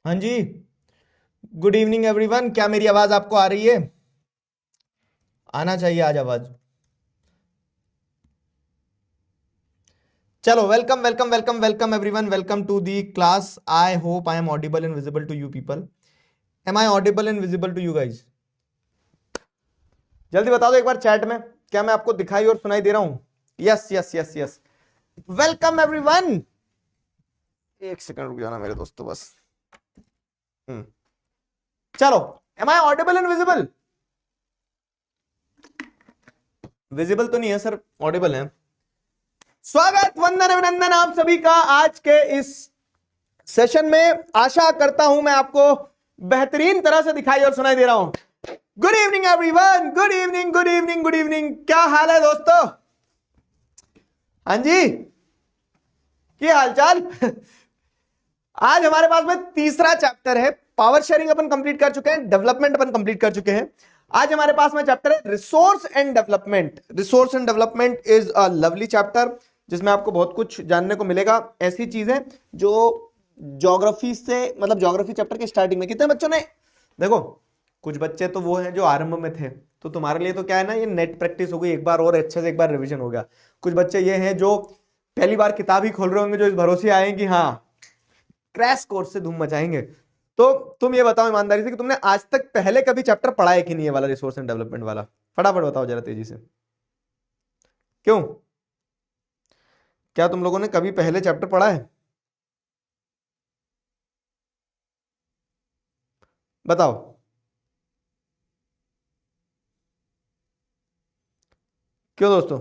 हाँ जी। Good evening everyone. क्या मेरी आवाज आपको आ रही है? आना चाहिए आज आवाज। चलो, welcome welcome welcome welcome everyone, welcome to the class. I hope I am audible and visible to you people. Am I audible and visible to you guys? जल्दी बता दो एक बार चैट में, क्या मैं आपको दिखाई और सुनाई दे रहा हूं? Yes yes yes yes. Welcome everyone. एक सेकंड रुक जाना मेरे दोस्तों बस। हम्म चलो, am I audible and visible? Visible तो नहीं है सर, ऑडिबल है। स्वागत, वंदन, अभिनंदन आप सभी का आज के इस सेशन में। आशा करता हूं मैं आपको बेहतरीन तरह से दिखाई और सुनाई दे रहा हूं। Good evening everyone, good evening good evening good evening. क्या हाल है दोस्तों? हाँ जी, क्या हालचाल? आज हमारे पास में तीसरा चैप्टर है। पावर शेयरिंग अपन कंप्लीट कर चुके हैं, डेवलपमेंट अपन कंप्लीट कर चुके हैं। आज हमारे पास में चैप्टर है resource and development. Resource and development is a lovely chapter जिसमें आपको बहुत कुछ जानने को मिलेगा। ऐसी चीजें जो ज्योग्राफी से, मतलब ज्योग्राफी चैप्टर के स्टार्टिंग में कितने बच्चों ने, देखो कुछ बच्चे तो वो हैं जो आरंभ में थे, तो तुम्हारे लिए तो क्या है ना, ये नेट प्रैक्टिस हो गई, एक बार और अच्छे से एक बार रिवीजन हो गया। कुछ बच्चे ये हैं जो पहली बार किताब ही खोल रहे होंगे, जो इस भरोसे आए कि हाँ क्रैश कोर्स से धूम मचाएंगे। तो तुम ये बताओ ईमानदारी से कि तुमने आज तक पहले कभी चैप्टर पढ़ा है कि नहीं, ये वाला रिसोर्स एंड डेवलपमेंट वाला? फटाफट बताओ जरा तेजी से। क्यों, क्या तुम लोगों ने कभी पहले चैप्टर पढ़ा है? बताओ। क्यों दोस्तों?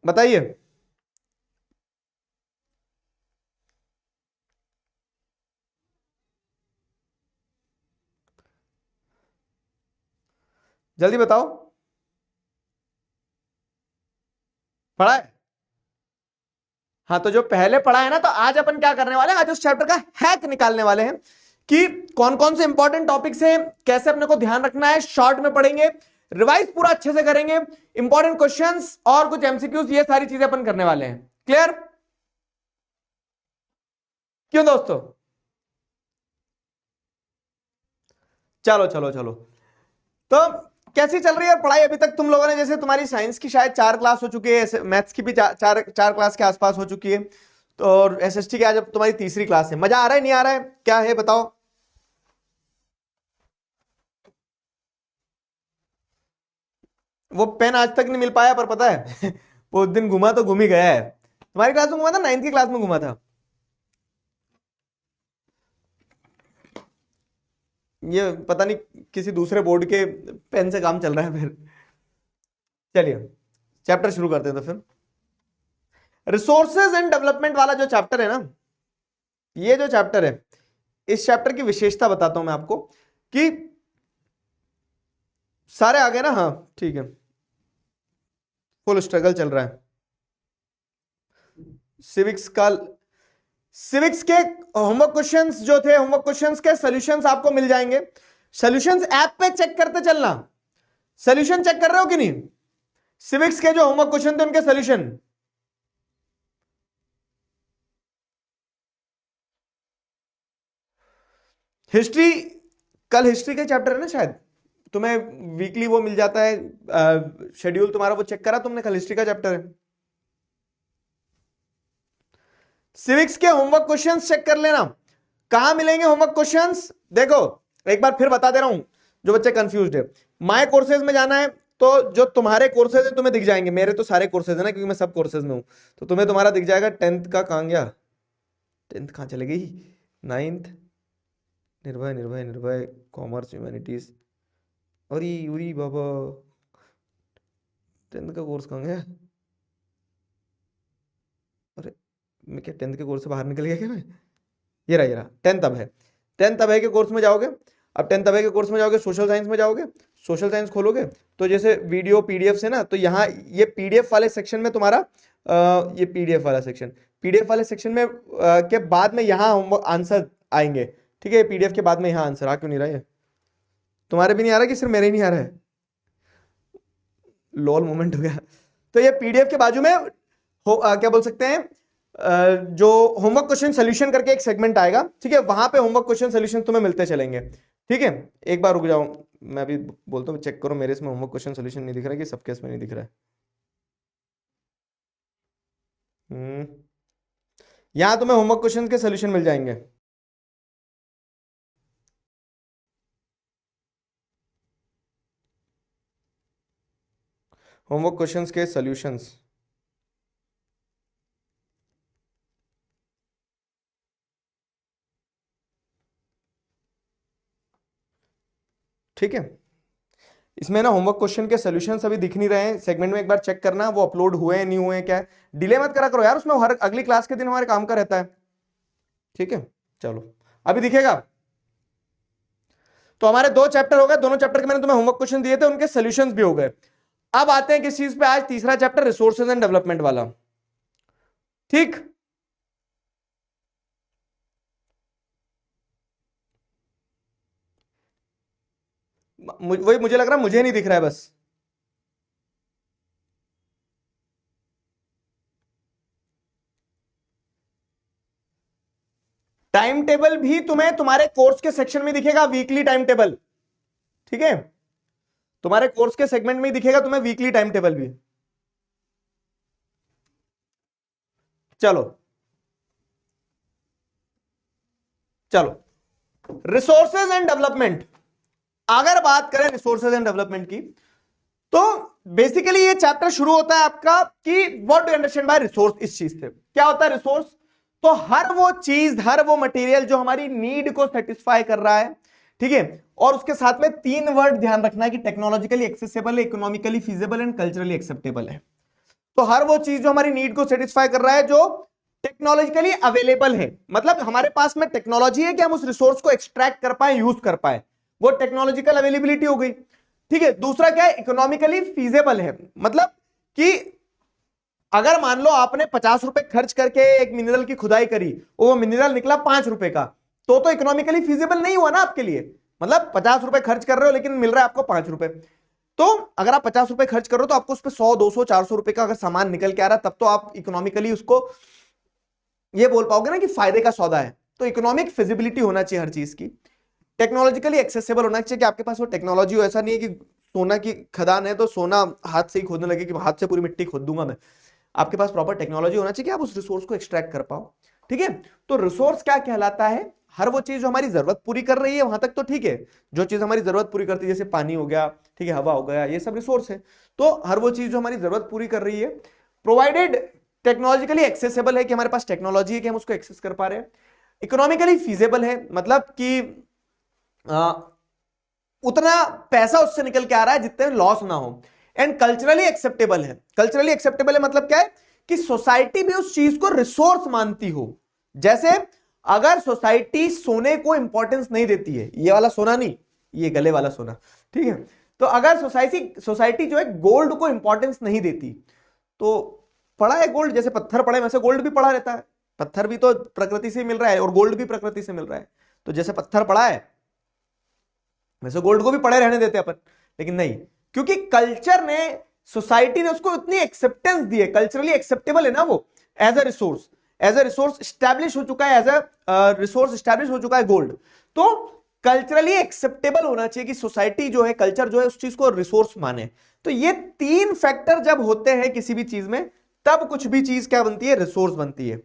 बताइए। जल्दी बताओ। पढ़ा है? हाँ, तो जो पहले पढ़ा है ना, तो आज अपन क्या करने वाले हैं, आज उस चैप्टर का हैक निकालने वाले हैं कि कौन कौन से इंपॉर्टेंट टॉपिक्स हैं, कैसे अपने को ध्यान रखना है। शॉर्ट में पढ़ेंगे, रिवाइज पूरा अच्छे से करेंगे, इंपॉर्टेंट क्वेश्चंस और कुछ एमसीक्यूज, ये सारी चीजें अपन करने वाले हैं। क्लियर? क्यों दोस्तों? चलो चलो चलो। तो कैसी चल रही है पढ़ाई अभी तक तुम लोगों ने? जैसे तुम्हारी साइंस की शायद 4 क्लास हो चुकी है, मैथ्स की भी चार क्लास के आसपास हो चुकी है, तो और एसएसटी की आज अब तुम्हारी तीसरी क्लास है। मजा आ रहा है नहीं आ रहा है, क्या है बताओ? वो पेन आज तक नहीं मिल पाया, पर पता है वो दिन घुमा तो घूम ही गया है। तुम्हारी क्लास में घुमा था, 9th की क्लास में घुमा था। ये पता नहीं किसी दूसरे बोर्ड के पेन से काम चल रहा है फिर। चलिए चैप्टर शुरू करते हैं। तो फिर रिसोर्सेज एंड डेवलपमेंट वाला जो चैप्टर है ना, ये जो चैप्टर है, इस चैप्टर की विशेषता बताता हूं मैं आपको कि सारे आ गए ना? हाँ ठीक है, फुल स्ट्रगल चल रहा है सिविक्स का। सिविक्स के होमवर्क क्वेश्चंस जो थे, होमवर्क क्वेश्चंस के सॉल्यूशंस आपको मिल जाएंगे। सॉल्यूशंस ऐप पे चेक करते चलना। सॉल्यूशन चेक कर रहे हो कि नहीं? सिविक्स के जो होमवर्क क्वेश्चन थे उनके सॉल्यूशन। हिस्ट्री, कल हिस्ट्री का चैप्टर है ना शायद, तुम्हें वीकली वो मिल जाता है शेड्यूल तुम्हारा, वो चेक करा तुमने? कल हिस्ट्री का चैप्टर है। सिविक्स के होमवर्क क्वेश्चंस चेक कर लेना। कहां मिलेंगे होमवर्क क्वेश्चंस? देखो एक बार फिर बता दे रहा हूं, जो बच्चे कंफ्यूज्ड है, माय कोर्सेज में जाना है, तो जो तुम्हारे कोर्सेज है तुम्हें दिख जाएंगे। मेरे तो सारे कोर्सेज है ना, क्योंकि मैं सब कोर्सेज में हूं, तो तुम्हें तुम्हारा दिख जाएगा। 10th का कहां गया? 10th कहां चले गई? 9th, निर्भय निर्भय निर्भय, कॉमर्स, ह्यूमैनिटीज, अरे उरी बाबा, 10th का कोर्स कहां गया? अरे मैं क्या 10th के कोर्स से बाहर निकल गया क्या मैं? ये रहा 10th अब है। 10th अब है के कोर्स में जाओगे। अब 10th अब है के कोर्स में जाओगे, सोशल साइंस में जाओगे। सोशल साइंस खोलोगे तो जैसे वीडियो पीडीएफ से ना, तो यहाँ ये पीडीएफ वाले सेक्शन में तुम्हारा ये पीडीएफ वाला सेक्शन, पीडीएफ वाले सेक्शन में के बाद में यहाँ आंसर आएंगे। ठीक है, पीडीएफ के बाद में यहाँ आंसर आ क्यों नहीं रहा है? तुम्हारे भी नहीं आ रहा कि सिर्फ मेरे ही नहीं आ रहा है? लॉल मोमेंट हो गया। तो ये पीडीएफ के बाजू में क्या बोल सकते हैं, जो होमवर्क क्वेश्चन सोल्यूशन करके एक सेगमेंट आएगा, ठीक है, वहां पे होमवर्क क्वेश्चन सोल्यूशन तुम्हें मिलते चलेंगे, ठीक है। एक बार रुक जाओ, मैं अभी बोलता हूँ, चेक करो मेरे इसमें होमवर्क क्वेश्चन सोल्यूशन नहीं दिख रहा है कि सबके इसमें नहीं दिख रहा है। यहां तुम्हें होमवर्क क्वेश्चन के सोल्यूशन मिल जाएंगे। होमवर्क क्वेश्चंस के सॉल्यूशंस, ठीक है। इसमें ना होमवर्क क्वेश्चन के सॉल्यूशंस अभी दिख नहीं रहे हैं सेगमेंट में, एक बार चेक करना वो अपलोड हुए हैं नहीं हुए हैं, क्या है, डिले मत करा करो यार, उसमें हर अगली क्लास के दिन हमारे काम का रहता है, ठीक है। चलो अभी दिखेगा। तो हमारे 2 चैप्टर हो गए, दोनों चैप्टर के मैंने तुम्हें होमवर्क क्वेश्चन दिए थे, उनके सॉल्यूशंस भी हो गए। अब आते हैं किस चीज पे, आज तीसरा चैप्टर रिसोर्सेज एंड डेवलपमेंट वाला, ठीक। वही मुझे लग रहा है मुझे नहीं दिख रहा है बस। टाइम टेबल भी तुम्हें तुम्हारे कोर्स के सेक्शन में दिखेगा, वीकली टाइम टेबल, ठीक है। तुम्हारे कोर्स के सेगमेंट में ही दिखेगा तुम्हें वीकली टाइम टेबल भी। चलो चलो रिसोर्सेज एंड डेवलपमेंट, अगर बात करें रिसोर्सेज एंड डेवलपमेंट की, तो बेसिकली ये चैप्टर शुरू होता है आपका कि what do understand by resource. इस चीज से क्या होता है रिसोर्स, तो हर वो चीज, हर वो मटेरियल जो हमारी नीड को सेटिस्फाई कर रहा है, ठीक है। और उसके साथ में 3 वर्ड ध्यान रखना है कि टेक्नोलॉजिकली एक्सेसिबल है, economically feasible and culturally acceptable है। तो हर वो चीज जो हमारी नीड को सेटिस्फाई कर रहा है, जो टेक्नोलॉजिकली अवेलेबल है, मतलब हमारे पास में टेक्नोलॉजी है कि हम उस रिसोर्स को एक्सट्रैक्ट कर पाए, यूज कर पाए, वो टेक्नोलॉजिकल अवेलेबिलिटी हो गई, ठीक है। दूसरा क्या है, इकोनॉमिकली फीजेबल है, मतलब कि अगर मान लो आपने 50 रुपए खर्च करके एक मिनरल की खुदाई करी, वो मिनरल निकला 5 रुपए का, तो इकोनॉमिकली फीजेबल नहीं हुआ ना आपके लिए। मतलब 50 रुपए खर्च कर रहे हो लेकिन मिल रहा है आपको 5 रुपए, तो अगर आप 50 रुपए खर्च कर रहे हो तो आपको उस पर 100 200 400 रुपए का अगर सामान निकल के आ रहा है, तब तो आप इकोनॉमिकली उसको ये बोल पाओगे ना कि फायदे का सौदा है। तो इकोनॉमिक फिजिबिलिटी होना चाहिए हर चीज की, टेक्नोलॉजिकली एक्सेसिबल होना चाहिए कि आपके पास वो टेक्नोलॉजी हो। ऐसा नहीं है कि सोना की खदान है तो सोना हाथ से ही खोदने लगे कि हाथ से पूरी मिट्टी खोद दूंगा मैं। आपके पास प्रॉपर टेक्नोलॉजी होना चाहिए कि आप उस रिसोर्स को एक्सट्रैक्ट कर पाओ, ठीक है। तो रिसोर्स क्या कहलाता है, हर वो चीज जो हमारी जरूरत पूरी कर रही है, वहां तक तो ठीक है। जो चीज हमारी जरूरत पूरी करती है, जैसे पानी हो गया, ठीक है, हवा हो गया, ये सब रिसोर्स है। तो हर वो चीज जो हमारी जरूरत पूरी कर रही है, प्रोवाइडेड टेक्नोलॉजिकली एक्सेसिबल है कि हमारे पास टेक्नोलॉजी है कि हम उसको एक्सेस कर पा रहे हैं, इकोनॉमिकली फीजेबल है, मतलब कि उतना पैसा उससे निकल के आ रहा है जितने लॉस ना हो, एंड कल्चरली एक्सेप्टेबल है। कल्चरली एक्सेप्टेबल है मतलब क्या है कि सोसाइटी भी उस चीज को रिसोर्स मानती हो। जैसे अगर सोसाइटी सोने को इंपॉर्टेंस नहीं देती है, ये वाला सोना नहीं, ये गले वाला सोना, ठीक है, तो अगर सोसाइटी जो है गोल्ड को इंपॉर्टेंस नहीं देती, तो पड़ा है गोल्ड, जैसे पत्थर पड़े वैसे गोल्ड भी पड़ा रहता है, पत्थर भी तो प्रकृति से मिल रहा है और गोल्ड भी प्रकृति से मिल रहा है, तो जैसे पत्थर पड़ा है वैसे गोल्ड को भी पड़े रहने देते अपन, लेकिन नहीं, क्योंकि कल्चर ने, सोसाइटी ने उसको इतनी एक्सेप्टेंस दी है, कल्चरली एक्सेप्टेबल है ना वो, एज अ रिसोर्स स्टैब्लिश हो चुका है, एज अ रिसोर्स स्टैब्लिश हो चुका है गोल्ड। तो कल्चरली एक्सेप्टेबल होना चाहिए कि सोसाइटी जो है, कल्चर जो है, उस चीज को रिसोर्स माने। तो ये 3 फैक्टर जब होते हैं किसी भी चीज में, तब कुछ भी चीज क्या बनती है, रिसोर्स बनती है,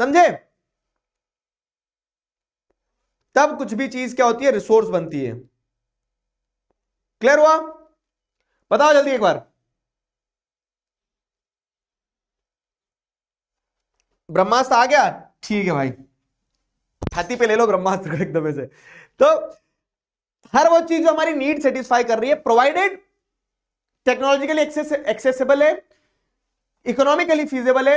समझे। तब कुछ भी चीज क्या होती है, रिसोर्स बनती है। क्लियर हुआ, बताओ जल्दी एक बार। ब्रह्मास्त्र आ गया, ठीक है भाई, छाती पे ले लो ब्रह्मास्त्र को एकदम से। तो हर वो चीज जो हमारी नीड सेटिस्फाई कर रही है, प्रोवाइडेड टेक्नोलॉजिकली एक्सेसिबल है, इकोनॉमिकली फीजेबल है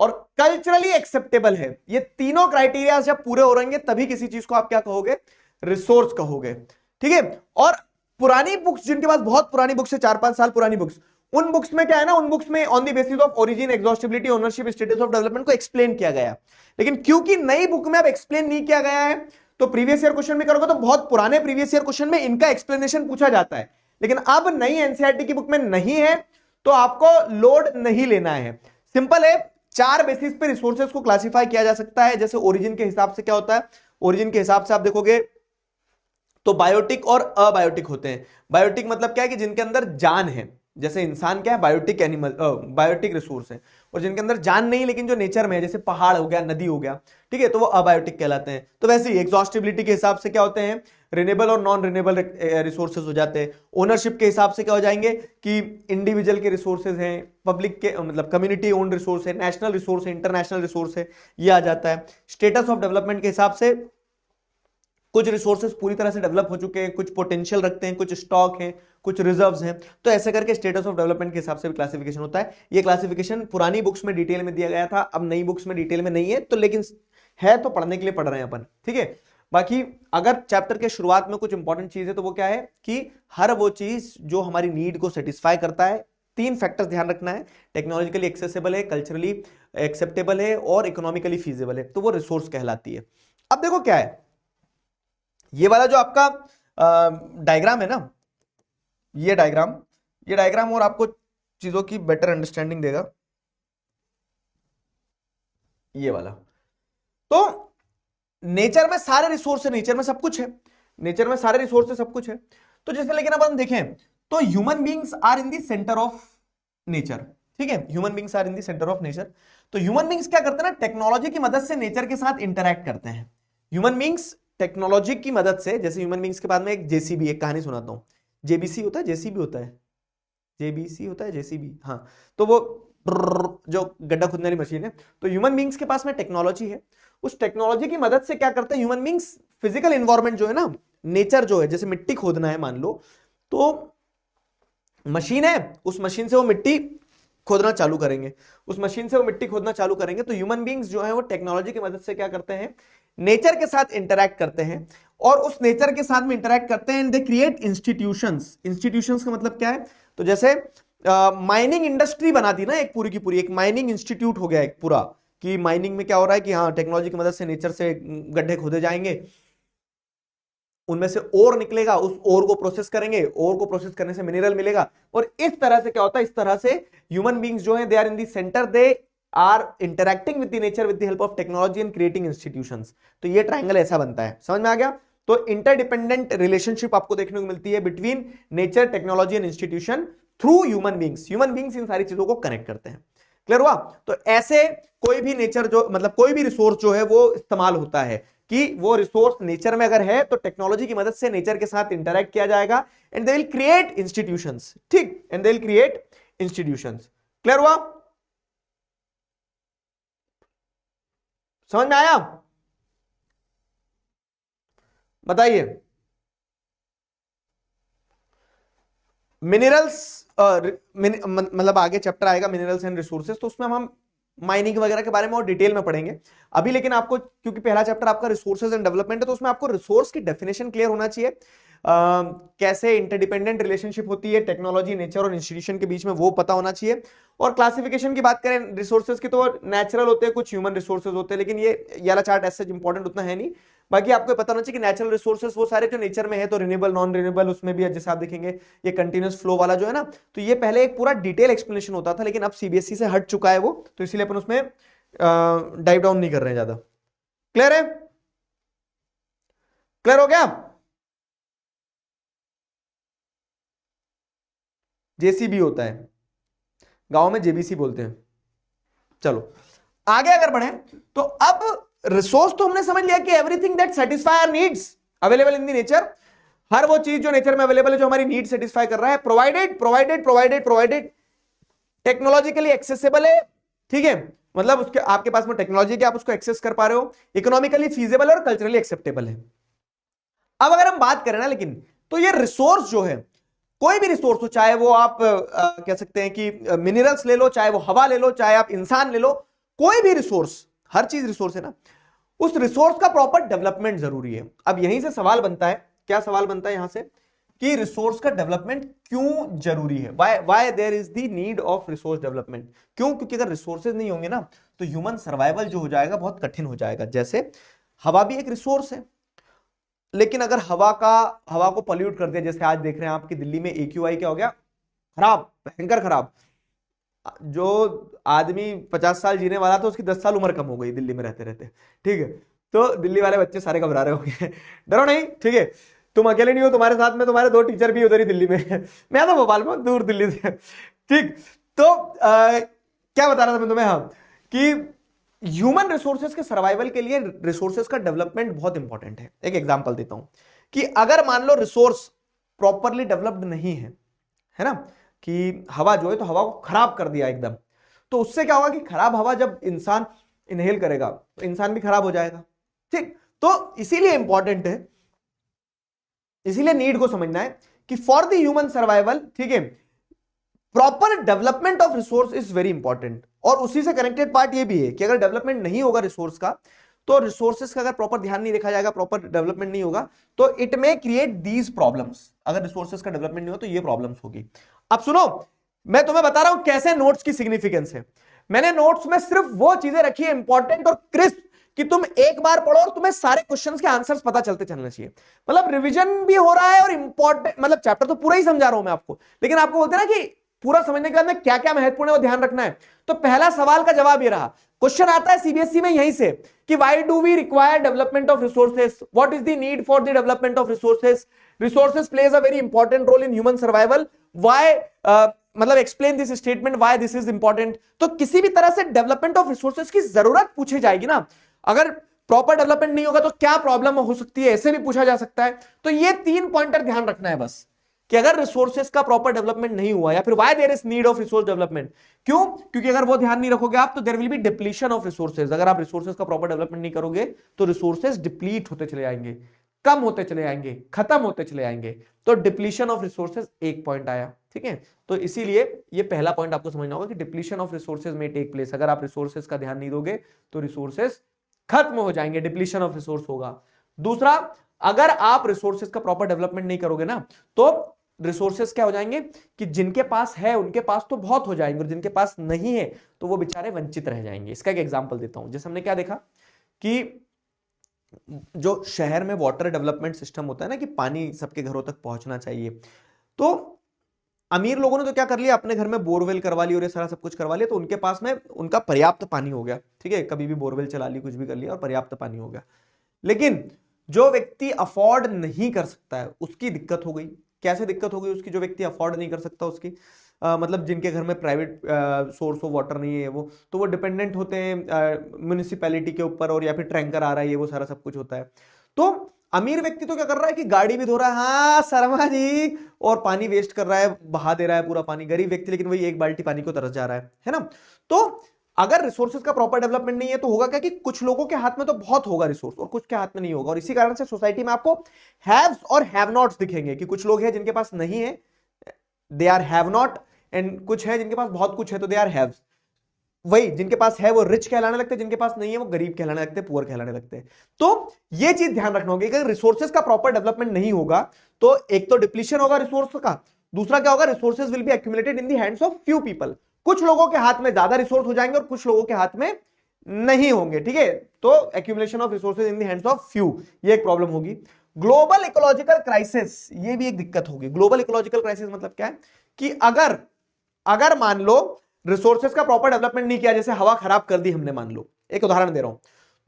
और कल्चरली एक्सेप्टेबल है। ये तीनों क्राइटेरिया जब पूरे हो रहेंगे तभी किसी चीज को आप क्या कहोगे, रिसोर्स कहोगे, ठीक है। और पुरानी बुक्स, जिनके पास बहुत पुरानी बुक्स है, 4-5 साल पुरानी बुक्स, उन बुक्स में क्या है ना, उन बुक्स में on the basis of origin, exhaustibility, ownership, status of development को एक्सप्लेन किया गया। लेकिन क्योंकि नई बुक में अब एक्सप्लेन नहीं किया गया है, तो प्रीवियस ईयर क्वेश्चन में करोगे तो बहुत पुराने प्रीवियस ईयर क्वेश्चन में इनका एक्सप्लेनेशन पूछा जाता है, लेकिन अब नई एनसीईआरटी की बुक में नहीं है, तो आपको लोड नहीं लेना है। सिंपल है, 4 बेसिस पे रिसोर्सेज को क्लासिफाई किया जा सकता है। जैसे ओरिजिन के हिसाब से क्या होता है, ओरिजिन के हिसाब से आप देखोगे तो बायोटिक और अबायोटिक होते हैं। बायोटिक मतलब क्या है कि जिनके अंदर जान है, जैसे इंसान क्या है, बायोटिक एनिमल, बायोटिक रिसोर्स है। और जिनके अंदर जान नहीं लेकिन जो नेचर में है, जैसे पहाड़ हो गया, नदी हो गया, ठीक है, तो वो अबायोटिक कहलाते हैं। तो वैसे ही एग्जॉस्टिबिलिटी के हिसाब से क्या होते हैं, रिन्यूएबल और नॉन रिन्यूएबल रिसोर्सेज हो जाते हैं। ओनरशिप के हिसाब से क्या हो जाएंगे कि इंडिविजुअल के रिसोर्सेज हैं, पब्लिक के मतलब कम्युनिटी ओन रिसोर्स है, नेशनल रिसोर्स है, इंटरनेशनल रिसोर्स है, ये आ जाता है। स्टेटस ऑफ डेवलपमेंट के हिसाब से कुछ रिसोर्सेज पूरी तरह से डेवलप हो चुके हैं, कुछ पोटेंशियल रखते हैं, कुछ स्टॉक हैं, कुछ रिजर्व्स हैं। तो ऐसे करके स्टेटस ऑफ डेवलपमेंट के हिसाब से भी क्लासिफिकेशन होता है। ये क्लासिफिकेशन पुरानी बुक्स में डिटेल में दिया गया था, अब नई बुक्स में डिटेल में नहीं है, तो लेकिन है तो पढ़ने के लिए पढ़ रहे हैं अपन, ठीक है। बाकी अगर चैप्टर के शुरुआत में कुछ इंपॉर्टेंट चीज है तो वो क्या है कि हर वो चीज जो हमारी नीड को सेटिस्फाई करता है, 3 फैक्टर्स ध्यान रखना है, टेक्नोलॉजिकली एक्सेसिबल है, कल्चरली एक्सेप्टेबल है और इकोनॉमिकली फीजिबल है, तो वो रिसोर्स कहलाती है। अब देखो क्या है, ये वाला जो आपका डायग्राम है ना, ये डायग्राम और आपको चीजों की बेटर अंडरस्टैंडिंग देगा, ये वाला। तो नेचर में सारे रिसोर्स है, नेचर में सब कुछ है, नेचर में सारे रिसोर्स है, सब कुछ है। तो जैसे लेकिन अब हम देखें तो human beings are in the centre of nature, ठीक है, human beings are in the centre of nature. तो ह्यूमन बींग्स क्या करते हैं ना, टेक्नोलॉजी की मदद से नेचर के साथ इंटरैक्ट करते हैं। ह्यूमन बींग्स टेक्नोलॉजी की मदद से, जैसे ह्यूमन बींग्स के बाद में एक जेसीबी, एक कहानी सुनाता हूं, जेबीसी होता है, जेसीबी होता है, जेबीसी होता है, जेसीबी, हाँ, तो वो जो गड्ढा खोदने वाली मशीन है। तो ह्यूमन बींग्स के पास में टेक्नोलॉजी है, उस टेक्नोलॉजी की मदद से क्या करते हैं ह्यूमन बींग्स, फिजिकल एनवायरनमेंट जो है ना, नेचर जो है, जैसे मिट्टी खोदना है मान लो, तो मशीन है, उस मशीन से वो मिट्टी खोदना चालू करेंगे, उस मशीन से वो मिट्टी खोदना चालू करेंगे। तो ह्यूमन बींग्स जो है वो टेक्नोलॉजी की मदद से क्या करते हैं, नेचर के साथ इंटरैक्ट करते हैं, और उस नेचर के साथ में इंटरैक्ट करते हैं, दे क्रिएट इंस्टीट्यूशंस। इंस्टीट्यूशंस का मतलब क्या है, तो जैसे माइनिंग इंडस्ट्री बना दी ना एक पूरी की पूरी, एक माइनिंग इंस्टीट्यूट हो गया एक पूरा, कि माइनिंग में क्या हो रहा है कि हाँ टेक्नोलॉजी की मदद से नेचर से गड्ढे खोदे जाएंगे, उनमें से ओर निकलेगा, उस ओर को प्रोसेस करेंगे, ओर को प्रोसेस करने से मिनरल मिलेगा, और इस तरह से क्या होता है, इस तरह से ह्यूमन बींग्स जो है they are in the centre, they are interacting with the nature with the help of technology and creating institutions. तो ये ट्रायंगल ऐसा बनता है, समझ में आ गया। तो इंटरडिपेंडेंट रिलेशनशिप आपको देखने को मिलती है between nature, technology and institution through human beings. Human beings in सारी चीजों को कनेक्ट करते हैं। क्लियर हुआ। तो ऐसे कोई भी नेचर जो मतलब कोई भी रिसोर्स जो है वो इस्तेमाल होता है कि वो रिसोर्स नेचर में अगर है तो टेक्नोलॉजी की मदद से नेचर के साथ इंटरैक्ट किया जाएगा, and they will create institutions, ठीक, and they will create institutions. Clear हुआ, समझ में आया, बताइए। मिनरल्स मतलब आगे चैप्टर आएगा मिनरल्स एंड रिसोर्सेज, तो उसमें हम माइनिंग वगैरह के बारे में और डिटेल में पढ़ेंगे अभी। लेकिन आपको क्योंकि पहला चैप्टर आपका रिसोर्सेज एंड डेवलपमेंट है, तो उसमें आपको रिसोर्स की डेफिनेशन क्लियर होना चाहिए, कैसे इंटरडिपेंडेंट रिलेशनशिप होती है टेक्नोलॉजी, नेचर और इंस्टीट्यूशन के बीच में, वो पता होना चाहिए। और क्लासिफिकेशन की बात करें रिसोर्सेज की, तो नेचुरल होते हैं, कुछ ह्यूमन रिसोर्सेज होते हैं, लेकिन ये वाला चार्ट ऐसे इंपॉर्टेंट उतना है नहीं। बाकी आपको पता होना चाहिए कि नेचुरल रिसोर्सेज वो सारे जो नेचर में है, तो रिन्यूएबल, नॉन रिन्यूएबल, उसमें भी जैसे आप देखेंगे ये कंटिन्यूअस फ्लो वाला जो है ना, तो ये पहले एक पूरा डिटेल एक्सप्लेनेशन होता था, लेकिन अब सीबीएसई से हट चुका है वो, तो इसीलिए अपन उसमें डाइव डाउन नहीं कर रहे हैं ज्यादा। क्लियर है, क्लियर हो गया। जेसीबी होता है, गांव में जेबीसी बोलते हैं। चलो आगे अगर बढ़े तो अब रिसोर्स तो हमने समझ लिया कि everything that satisfy our needs available in the nature, हर वो चीज जो नेचर में अवेलेबल है जो हमारी नीड सेटिस्फाई कर रहा है, प्रोवाइडेड टेक्नोलॉजिकली एक्सेसिबल है, ठीक है, मतलब उसके आपके पास में टेक्नोलॉजी के आप उसको एक्सेस कर पा रहे हो, इकोनॉमिकली फीजिबल और कल्चरली एक्सेप्टेबल है। अब अगर हम बात करें ना, लेकिन तो ये रिसोर्स जो है, कोई भी रिसोर्स हो, चाहे वो आप कह सकते हैं कि मिनरल्स ले लो, चाहे वो हवा ले लो, चाहे आप इंसान ले लो, कोई भी रिसोर्स, हर चीज रिसोर्स है ना, उस रिसोर्स का प्रॉपर डेवलपमेंट जरूरी है। अब यहीं से सवाल बनता है, क्या सवाल बनता है यहां से, कि रिसोर्स का डेवलपमेंट क्यों जरूरी है, why there is the need of resource development. क्यों, क्योंकि अगर रिसोर्सेज नहीं होंगे ना तो ह्यूमन सर्वाइवल जो हो जाएगा बहुत कठिन हो जाएगा। जैसे हवा भी एक रिसोर्स है, लेकिन अगर हवा को पॉल्यूट कर दिया, जैसे आज देख रहे हैं आपकी दिल्ली में AQI क्या हो गया, खराब, भयंकर खराब, जो आदमी 50 साल जीने वाला था उसकी 10 साल उम्र कम हो गई दिल्ली में रहते रहते, ठीक है। तो दिल्ली वाले बच्चे सारे घबरा रहे होंगे, डरो नहीं, ठीक है। तुम अकेले नहीं हो, तुम्हारे साथ में तुम्हारे 2 टीचर भी उधर ही दिल्ली में है। मैं तो भोपाल में हूं, दूर दिल्ली से, ठीक। तो क्या बता रहा था मैं तुम्हें, हाँ, कि ह्यूमन रिसोर्सेज के सर्वाइवल के लिए रिसोर्सेज का डेवलपमेंट बहुत इंपॉर्टेंट है। एक एग्जांपल देता हूं कि अगर मान लो रिसोर्स प्रॉपरली डेवलप्ड नहीं है ना, कि हवा जो है तो हवा को खराब कर दिया एकदम, तो उससे क्या होगा कि खराब हवा जब इंसान इनहेल करेगा तो इंसान भी खराब हो जाएगा, ठीक। तो इसीलिए इंपॉर्टेंट है, इसीलिए नीड को समझना है कि फॉर द ह्यूमन सर्वाइवल, ठीक है, proper development of resource is very important. और उसी से कनेक्टेड पार्ट ये भी है कि अगर डेवलपमेंट नहीं होगा रिसोर्स का, तो रिसोर्सेज का अगर प्रॉपर ध्यान नहीं रखा जाएगा, प्रॉपर डेवलपमेंट नहीं होगा, तो it may create these problems. अगर रिसोर्सेज का डेवलपमेंट नहीं हो तो ये प्रॉब्लम्स होगी। अब सुनो, मैं तुम्हें बता रहा हूं कैसे नोट्स की सिग्निफिकेंस है। मैंने नोट्स में सिर्फ वो चीजें रखी है इंपॉर्टेंट और क्रिस्प, कि तुम एक बार पढ़ो और तुम्हें सारे क्वेश्चंस के आंसर्स पता चलते चलना चाहिए। मतलब रिवीजन भी हो रहा है और इंपॉर्टेंट, मतलब चैप्टर तो पूरा ही समझा रहा हूं मैं आपको, लेकिन आपको बोलते हैं ना कि पूरा समझने के बाद में क्या क्या महत्वपूर्ण है वो ध्यान रखना है। तो पहला सवाल का जवाब ये रहा, क्वेश्चन आता है सीबीएसई में यहीं से कि why do we require development of resources, what is the need for the development of resources, resources plays a very important role in human survival, why, मतलब explain this statement why this is important. तो किसी भी तरह से development of resources की जरूरत पूछी जाएगी ना, अगर प्रॉपर डेवलपमेंट नहीं होगा तो क्या प्रॉब्लम हो सकती है, ऐसे भी पूछा जा सकता है। तो ये 3 पॉइंटर ध्यान रखना है बस, कि अगर रिसोर्सेज का प्रॉपर डेवलपमेंट नहीं हुआ, या फिर why there is need of resource development, क्यों, क्योंकि अगर वो ध्यान नहीं रखोगे आप तो there will be depletion of resources. अगर आप रिसोर्सेज का प्रॉपर डेवलपमेंट नहीं करोगे तो रिसोर्सेज डिप्लीट होते चले जाएंगे, कम होते चले जाएंगे, खत्म होते चले जाएंगे। तो डिप्लीशन ऑफ रिसोर्सेज एक पॉइंट आया, ठीक है। तो इसीलिए ये पहला पॉइंट आपको समझना होगा कि डिप्लीशन ऑफ रिसोर्सेज में टेक प्लेस। अगर आप रिसोर्सेज का ध्यान नहीं दोगे तो रिसोर्सेज खत्म हो जाएंगे, डिप्लीशन ऑफ रिसोर्स होगा। दूसरा, अगर आप रिसोर्सेज का प्रॉपर डेवलपमेंट नहीं करोगे ना, तो रिसोर्सेज क्या हो जाएंगे कि जिनके पास है उनके पास तो बहुत हो जाएंगे, और जिनके पास नहीं है तो वो बेचारे वंचित रह जाएंगे। इसका एक एग्जांपल देता हूं। जैसे हमने क्या देखा कि जो शहर में वाटर डेवलपमेंट सिस्टम होता है ना, कि पानी सबके घरों तक पहुंचना चाहिए, तो अमीर लोगों ने तो क्या कर लिया, अपने घर में बोरवेल करवा ली और ये सारा सब कुछ करवा लिया, तो उनके पास में उनका पर्याप्त पानी हो गया, ठीक है, कभी भी बोरवेल चला ली, कुछ भी कर लिया और पर्याप्त पानी हो गया। लेकिन जो व्यक्ति अफोर्ड नहीं कर सकता है उसकी दिक्कत हो गई। कैसे दिक्कत हो गई उसकी? जो व्यक्ति अफोर्ड नहीं कर सकता उसकी मतलब जिनके घर में प्राइवेट सोर्स ऑफ वाटर नहीं है वो, तो वो डिपेंडेंट होते हैं म्यूनिसिपैलिटी के ऊपर, और या फिर टैंकर आ रहा है, ये वो सारा सब कुछ होता है। तो अमीर व्यक्ति तो क्या कर रहा है कि गाड़ी भी धो रहा है, हाँ शर्मा जी, और पानी वेस्ट कर रहा है, बहा दे रहा है पूरा पानी। गरीब व्यक्ति लेकिन वही एक बाल्टी पानी को तरस जा रहा है ना। तो अगर रिसोर्सेज का प्रॉपर डेवलपमेंट नहीं है तो होगा क्या कि कुछ लोगों के हाथ में तो बहुत होगा रिसोर्स और कुछ के हाथ में नहीं होगा। और इसी कारण से सोसाइटी में आपको हैव्स और हैव नॉट्स दिखेंगे, कि कुछ लोग हैं जिनके पास नहीं है, they are have not, and कुछ है जिनके पास बहुत कुछ है तो दे आर हैव्स। वही जिनके पास है वो रिच कहलाने लगते हैं, जिनके पास नहीं है वो गरीब कहलाने लगते हैं, पुअर कहलाने लगते हैं। तो ये चीज ध्यान रखना होगी कि अगर रिसोर्सेज का प्रॉपर डेवलपमेंट नहीं होगा तो एक तो डिप्लीशन होगा रिसोर्स का, दूसरा क्या होगा, resources will be accumulated in the hands of few people. कुछ लोगों के हाथ में ज्यादा रिसोर्स हो जाएंगे और कुछ लोगों के हाथ में नहीं होंगे, ठीक है। तो accumulation of resources in the hands of few, ये एक प्रॉब्लम होगी। ग्लोबल इकोलॉजिकल क्राइसिस, ये भी एक दिक्कत होगी। ग्लोबल इकोलॉजिकल क्राइसिस मतलब क्या है कि अगर मान लो रिसोर्सेज का प्रॉपर डेवलपमेंट नहीं किया, जैसे हवा खराब कर दी हमने, मान लो एक उदाहरण दे रहा हूं,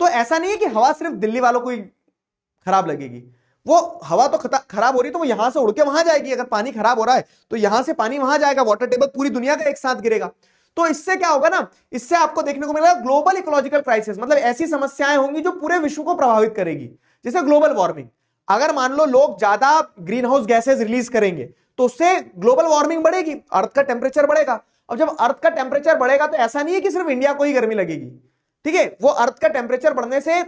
तो ऐसा नहीं है कि हवा सिर्फ दिल्ली वालों को ही खराब लगेगी। वो हवा तो खराब हो रही तो वो यहां से उड़ के वहां जाएगी। अगर पानी खराब हो रहा है तो यहां से पानी वहां जाएगा, वाटर टेबल पूरी दुनिया का एक साथ गिरेगा। तो इससे क्या होगा ना, इससे आपको देखने को मिलेगा ग्लोबल इकोलॉजिकल क्राइसिस, मतलब ऐसी समस्याएं होंगी जो पूरे विश्व को प्रभावित करेगी। जैसे ग्लोबल वार्मिंग, अगर मान लो लोग ज्यादा ग्रीन हाउस गैसेज रिलीज करेंगे तो उससे ग्लोबल वार्मिंग बढ़ेगी, अर्थ का टेम्परेचर बढ़ेगा। अब जब अर्थ का टेम्परेचर बढ़ेगा तो ऐसा नहीं है कि सिर्फ इंडिया को ही गर्मी लगेगी, ठीक है। वो अर्थ का टेम्परेचर बढ़ने से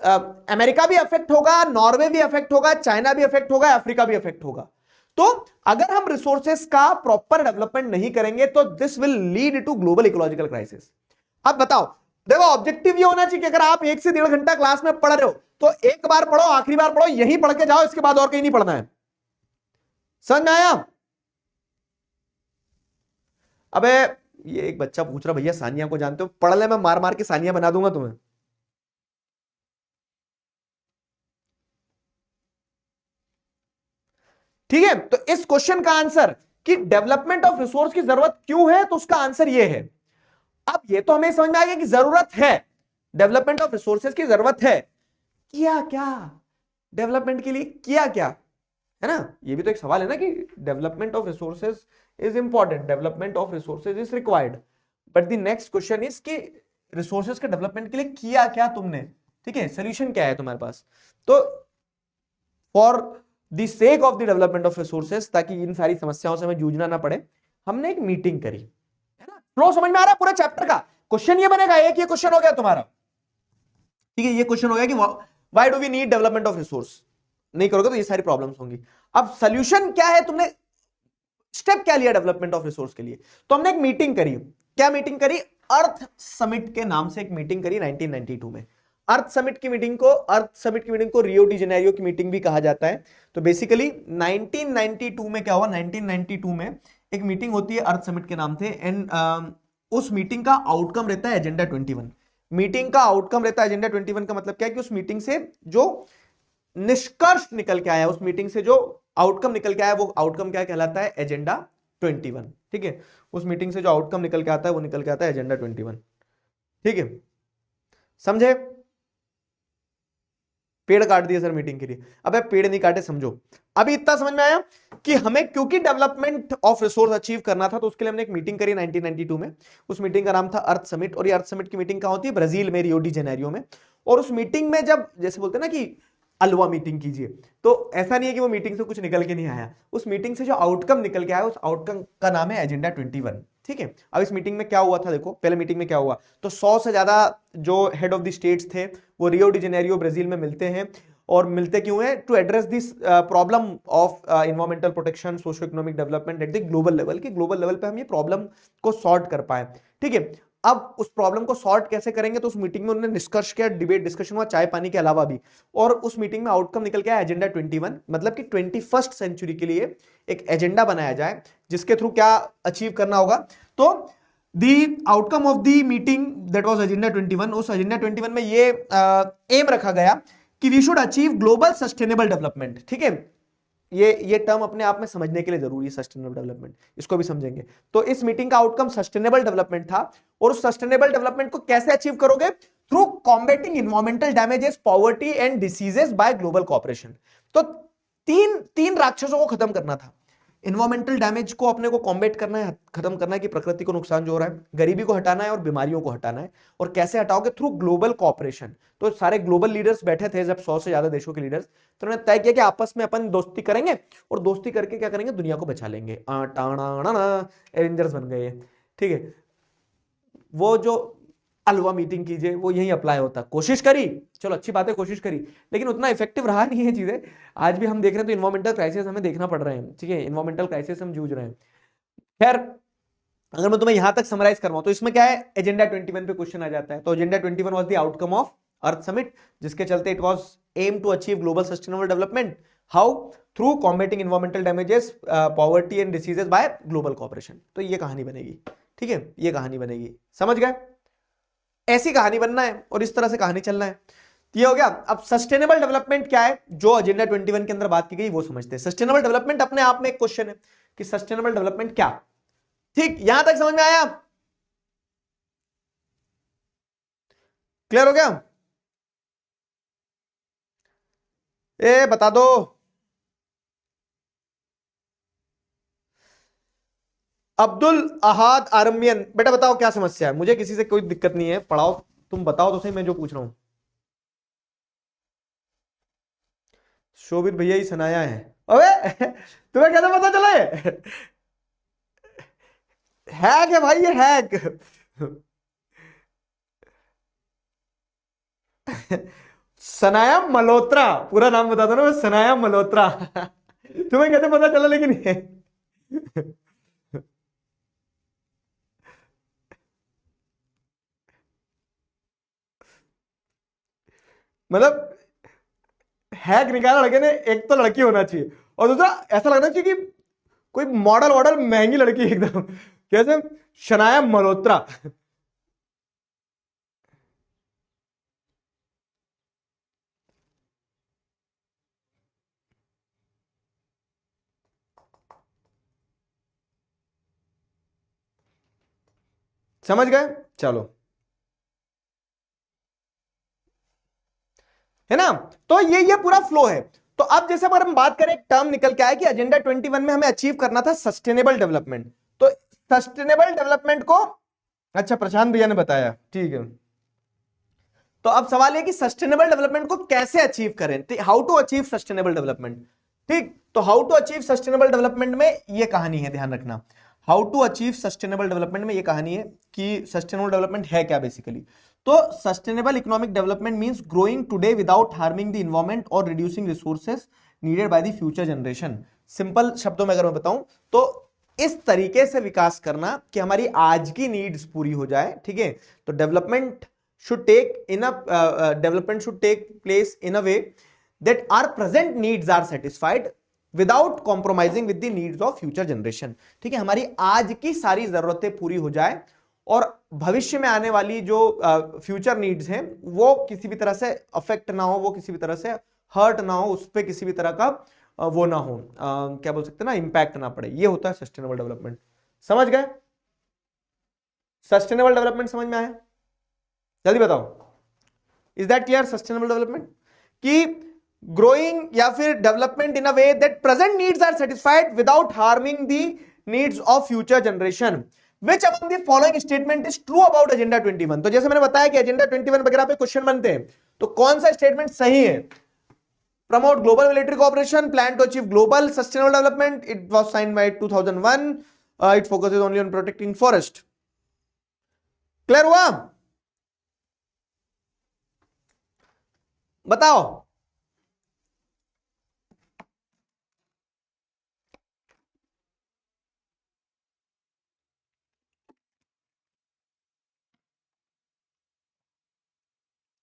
अमेरिका भी अफेक्ट होगा, नॉर्वे भी अफेक्ट होगा, चाइना भी अफेक्ट होगा, अफ्रीका भी अफेक्ट होगा। तो अगर हम रिसोर्सेस का प्रॉपर डेवलपमेंट नहीं करेंगे तो this will lead to global ecological crisis. अब बताओ, देखो ऑब्जेक्टिव ये होना चाहिए कि अगर आप 1 से 1.5 घंटा क्लास में पढ़ रहे हो तो एक बार पढ़ो, आखिरी बार पढ़ो, यही पढ़ के जाओ, इसके बाद और कहीं नहीं पढ़ना है। समझ में आया? अबे ये एक बच्चा पूछ रहा, भैया सानिया को जानते हो? पढ़ ले, मैं मार मार के सानिया बना दूंगा तुम्हें। ठीक है, तो इस क्वेश्चन का आंसर कि डेवलपमेंट ऑफ रिसोर्स की जरूरत क्यों है, तो उसका आंसर ये है। अब ये तो हमें समझ में आ गया कि जरूरत है, डेवलपमेंट ऑफ रिसोर्सेज की जरूरत है, किया क्या डेवलपमेंट के लिए, किया क्या, है ना। ये भी तो एक सवाल है ना कि development of resources is important, development of resources is required, but the next question is कि रिसोर्सेज के डेवलपमेंट के लिए किया क्या तुमने, ठीक है, सोल्यूशन क्या है तुम्हारे पास। तो for the sake of the development of resources, ताकि इन सारी समस्याओं से हमें जूझना ना पड़े, हमने एक मीटिंग करी, है ना। फ्लो समझ में आ रहा है पूरा चैप्टर का। क्वेश्चन ये बनेगा, एक ये क्वेश्चन हो गया तुम्हारा, ठीक है, ये क्वेश्चन हो गया कि why do we need development of resource, नहीं करोगे तो ये सारी प्रॉब्लम्स होंगी। अब सोल्यूशन क्या है, तुमने स्टेप क्या लिया डेवलपमेंट ऑफ रिसोर्स के लिए, तो हमने एक मीटिंग करी। क्या मीटिंग करी, अर्थ समिट के नाम से एक मीटिंग करी 1992 में। अर्थ समिट की मीटिंग को रियो डी जेनेरियो की मीटिंग भी कहा जाता है। तो बेसिकली 1992 में क्या हुआ, 1992 में एक मीटिंग होती है अर्थ समिट के नाम से, एंड उस मीटिंग का आउटकम रहता है एजेंडा 21। मीटिंग का आउटकम रहता है एजेंडा 21 का मतलब क्या है कि उस मीटिंग से जो निष्कर्ष निकल के आया, उस मीटिंग से जो आउटकम निकल के आया, वो आउटकम क्या कहलाता है, एजेंडा 21, ठीक है। उस मीटिंग से जो आउटकम निकल के आता है वो निकल के आता है एजेंडा 21, ठीक है, समझे। पेड़ काट दिए सर मीटिंग के लिए, अबे पेड़ नहीं काटे, समझो। अभी इतना समझ में आया कि हमें क्योंकि डेवलपमेंट ऑफ रिसोर्स अचीव करना था, तो उसके लिए हमने एक मीटिंग करी 1992 में। उस मीटिंग का नाम था अर्थ समिट, और ये अर्थ समिट की मीटिंग कहां होती है, ब्राजील में, रियो डी जेनेरियो में। और उस मीटिंग में जब, जैसे बोलते हैं ना कि अलवा मीटिंग कीजिए, तो ऐसा नहीं है कि वो मीटिंग से कुछ निकल के नहीं आया, उस मीटिंग से जो आउटकम निकल के आया, उस आउटकम का नाम है एजेंडा 21, ठीक है। अब इस मीटिंग में क्या हुआ था, देखो पहले मीटिंग में क्या हुआ, तो 100 से ज्यादा जो हेड ऑफ द स्टेट्स थे वो रियो डी जेनेरियो ब्राजील में मिलते हैं। और मिलते क्यों है, to address this problem of environmental protection, socio economic development at the global level, की ग्लोबल लेवल पे हम ये प्रॉब्लम को सॉर्ट कर पाए, ठीक है। अब उस प्रॉब्लम को सॉर्ट कैसे करेंगे, तो उस मीटिंग में उन्होंने निष्कर्ष किया, डिबेट डिस्कशन हुआ चाय पानी के अलावा भी, और उस मीटिंग में आउटकम निकल के आया एजेंडा 21, मतलब कि 21st सेंचुरी के लिए एक एजेंडा बनाया जाए जिसके थ्रू क्या अचीव करना होगा। तो दी outcome of the meeting that was agenda 21, उस एजेंडा 21 में ये एम रखा गया कि we should achieve global sustainable development, ठीक है। ये टर्म अपने आप में समझने के लिए जरूरी है, सस्टेनेबल डेवलपमेंट, इसको भी समझेंगे। तो इस मीटिंग का आउटकम सस्टेनेबल डेवलपमेंट था, और उस सस्टेनेबल डेवलपमेंट को कैसे अचीव करोगे, through combating environmental damages, poverty and diseases by global cooperation. तो तीन तीन राक्षसों को खत्म करना था। इन्वायरमेंटल डैमेज को अपने को कॉम्बेट करना है, खत्म करना है, कि प्रकृति को नुकसान जो हो रहा है, गरीबी को हटाना है और बीमारियों को हटाना है। और कैसे हटाओगे, थ्रू ग्लोबल कॉपरेशन। तो सारे ग्लोबल लीडर्स बैठे थे, जब 100 से ज्यादा देशों के लीडर्स, तो उन्होंने तय किया कि आपस में अपन दोस्ती करेंगे, और दोस्ती करके क्या करेंगे, दुनिया को बचा लेंगे। एवेंजर्स बन गए, ठीक है। वो जो अलवा मीटिंग कीजिए, वो यही अप्लाई होता, कोशिश करी, चलो अच्छी बात है कोशिश करी, लेकिन उतना इफेक्टिव रहा नहीं है चीजें। आज भी हम देख रहे हैं तो इन्वायरमेंटल क्राइसिस हमें देखना पड़ रहे हैं, ठीक है, इन्वायरमेंटल क्राइसिस हम जूझ रहे हैं। खैर, अगर मैं तुम्हें यहां तक समराइज करवाऊं तो इसमें क्या है, एजेंडा 21 पे क्वेश्चन आ जाता है। तो agenda 21 was the outcome of earth summit, जिसके चलते it was aim to achieve global sustainable development, how, through combating environmental damages, poverty and diseases by global cooperation. तो ये कहानी बनेगी, ठीक है, ये कहानी बनेगी, समझ गए। ऐसी कहानी बनना है और इस तरह से कहानी चलना है। ये हो गया। अब सस्टेनेबल डेवलपमेंट क्या है, जो एजेंडा 21 के अंदर बात की गई, वो समझते हैं। सस्टेनेबल डेवलपमेंट अपने आप में एक क्वेश्चन है कि सस्टेनेबल डेवलपमेंट क्या, ठीक, यहां तक समझ में आया, क्लियर हो गया। ए बता दो, अब्दुल अहाद आर्मियन, बेटा बताओ क्या समस्या है, मुझे किसी से कोई दिक्कत नहीं है, पढ़ाओ, तुम बताओ तो सही मैं जो पूछ रहा हूं। शोभित भैया ही सुनाया है, अबे तुम्हें कैसे पता चला है, हैक है भाई, ये हैक। सनाया मल्होत्रा, पूरा नाम बता दो ना, सनाया मल्होत्रा। तुम्हें कैसे पता चला लेकिन ये? मतलब हैक निकाला लड़के ने, एक तो लड़की होना चाहिए, और दूसरा ऐसा लगना चाहिए कि कोई मॉडल वॉडल महंगी लड़की एकदम, कैसे, शनाया मल्होत्रा। समझ गए? चलो, है ना? तो ये पूरा फ्लो है। तो अब जैसे अगर हम बात करें, एक टर्म निकल के आया कि एजेंडा 21 में हमें अचीव करना था सस्टेनेबल डेवलपमेंट। तो सस्टेनेबल डेवलपमेंट को, अच्छा प्रशांत भैया ने बताया, ठीक है। तो अब सवाल है कि सस्टेनेबल डेवलपमेंट को कैसे अचीव करें, how to achieve sustainable development. ठीक, तो how to achieve sustainable development में ये कहानी है, ध्यान रखना। How to achieve sustainable development में ये कहानी है कि सस्टेनेबल डेवलपमेंट है क्या बेसिकली। तो sustainable economic development means growing today without harming the environment और reducing resources needed by the future generation. Simple शब्दों में अगर मैं बताऊं तो इस तरीके से विकास करना कि हमारी आज की नीड्स पूरी हो जाए, ठीक है। तो development should take in a development should take place in a way that our present needs are satisfied without compromising with the needs of future generation। ठीक है, हमारी आज की सारी जरूरतें पूरी हो जाए और भविष्य में आने वाली जो फ्यूचर नीड्स हैं वो किसी भी तरह से अफेक्ट ना हो, वो किसी भी तरह से हर्ट ना हो, उस पर किसी भी तरह का वो ना हो, क्या बोल सकते हैं ना, इंपैक्ट ना पड़े। ये होता है सस्टेनेबल डेवलपमेंट। समझ गए? सस्टेनेबल डेवलपमेंट समझ में आया? जल्दी बताओ, is that clear? Sustainable development कि ग्रोइंग या फिर development in a way that present needs are satisfied without harming the needs of future generation. Which among the following statement is true about agenda 21? तो जैसे मैंने बताया कि agenda 21 वगैरह पे क्वेश्चन बनते हैं, तो कौन सा स्टेटमेंट सही है? Promote global military cooperation, plan to achieve global sustainable development, it was signed by 2001, it focuses only on protecting forest. Clear हुआ? बताओ।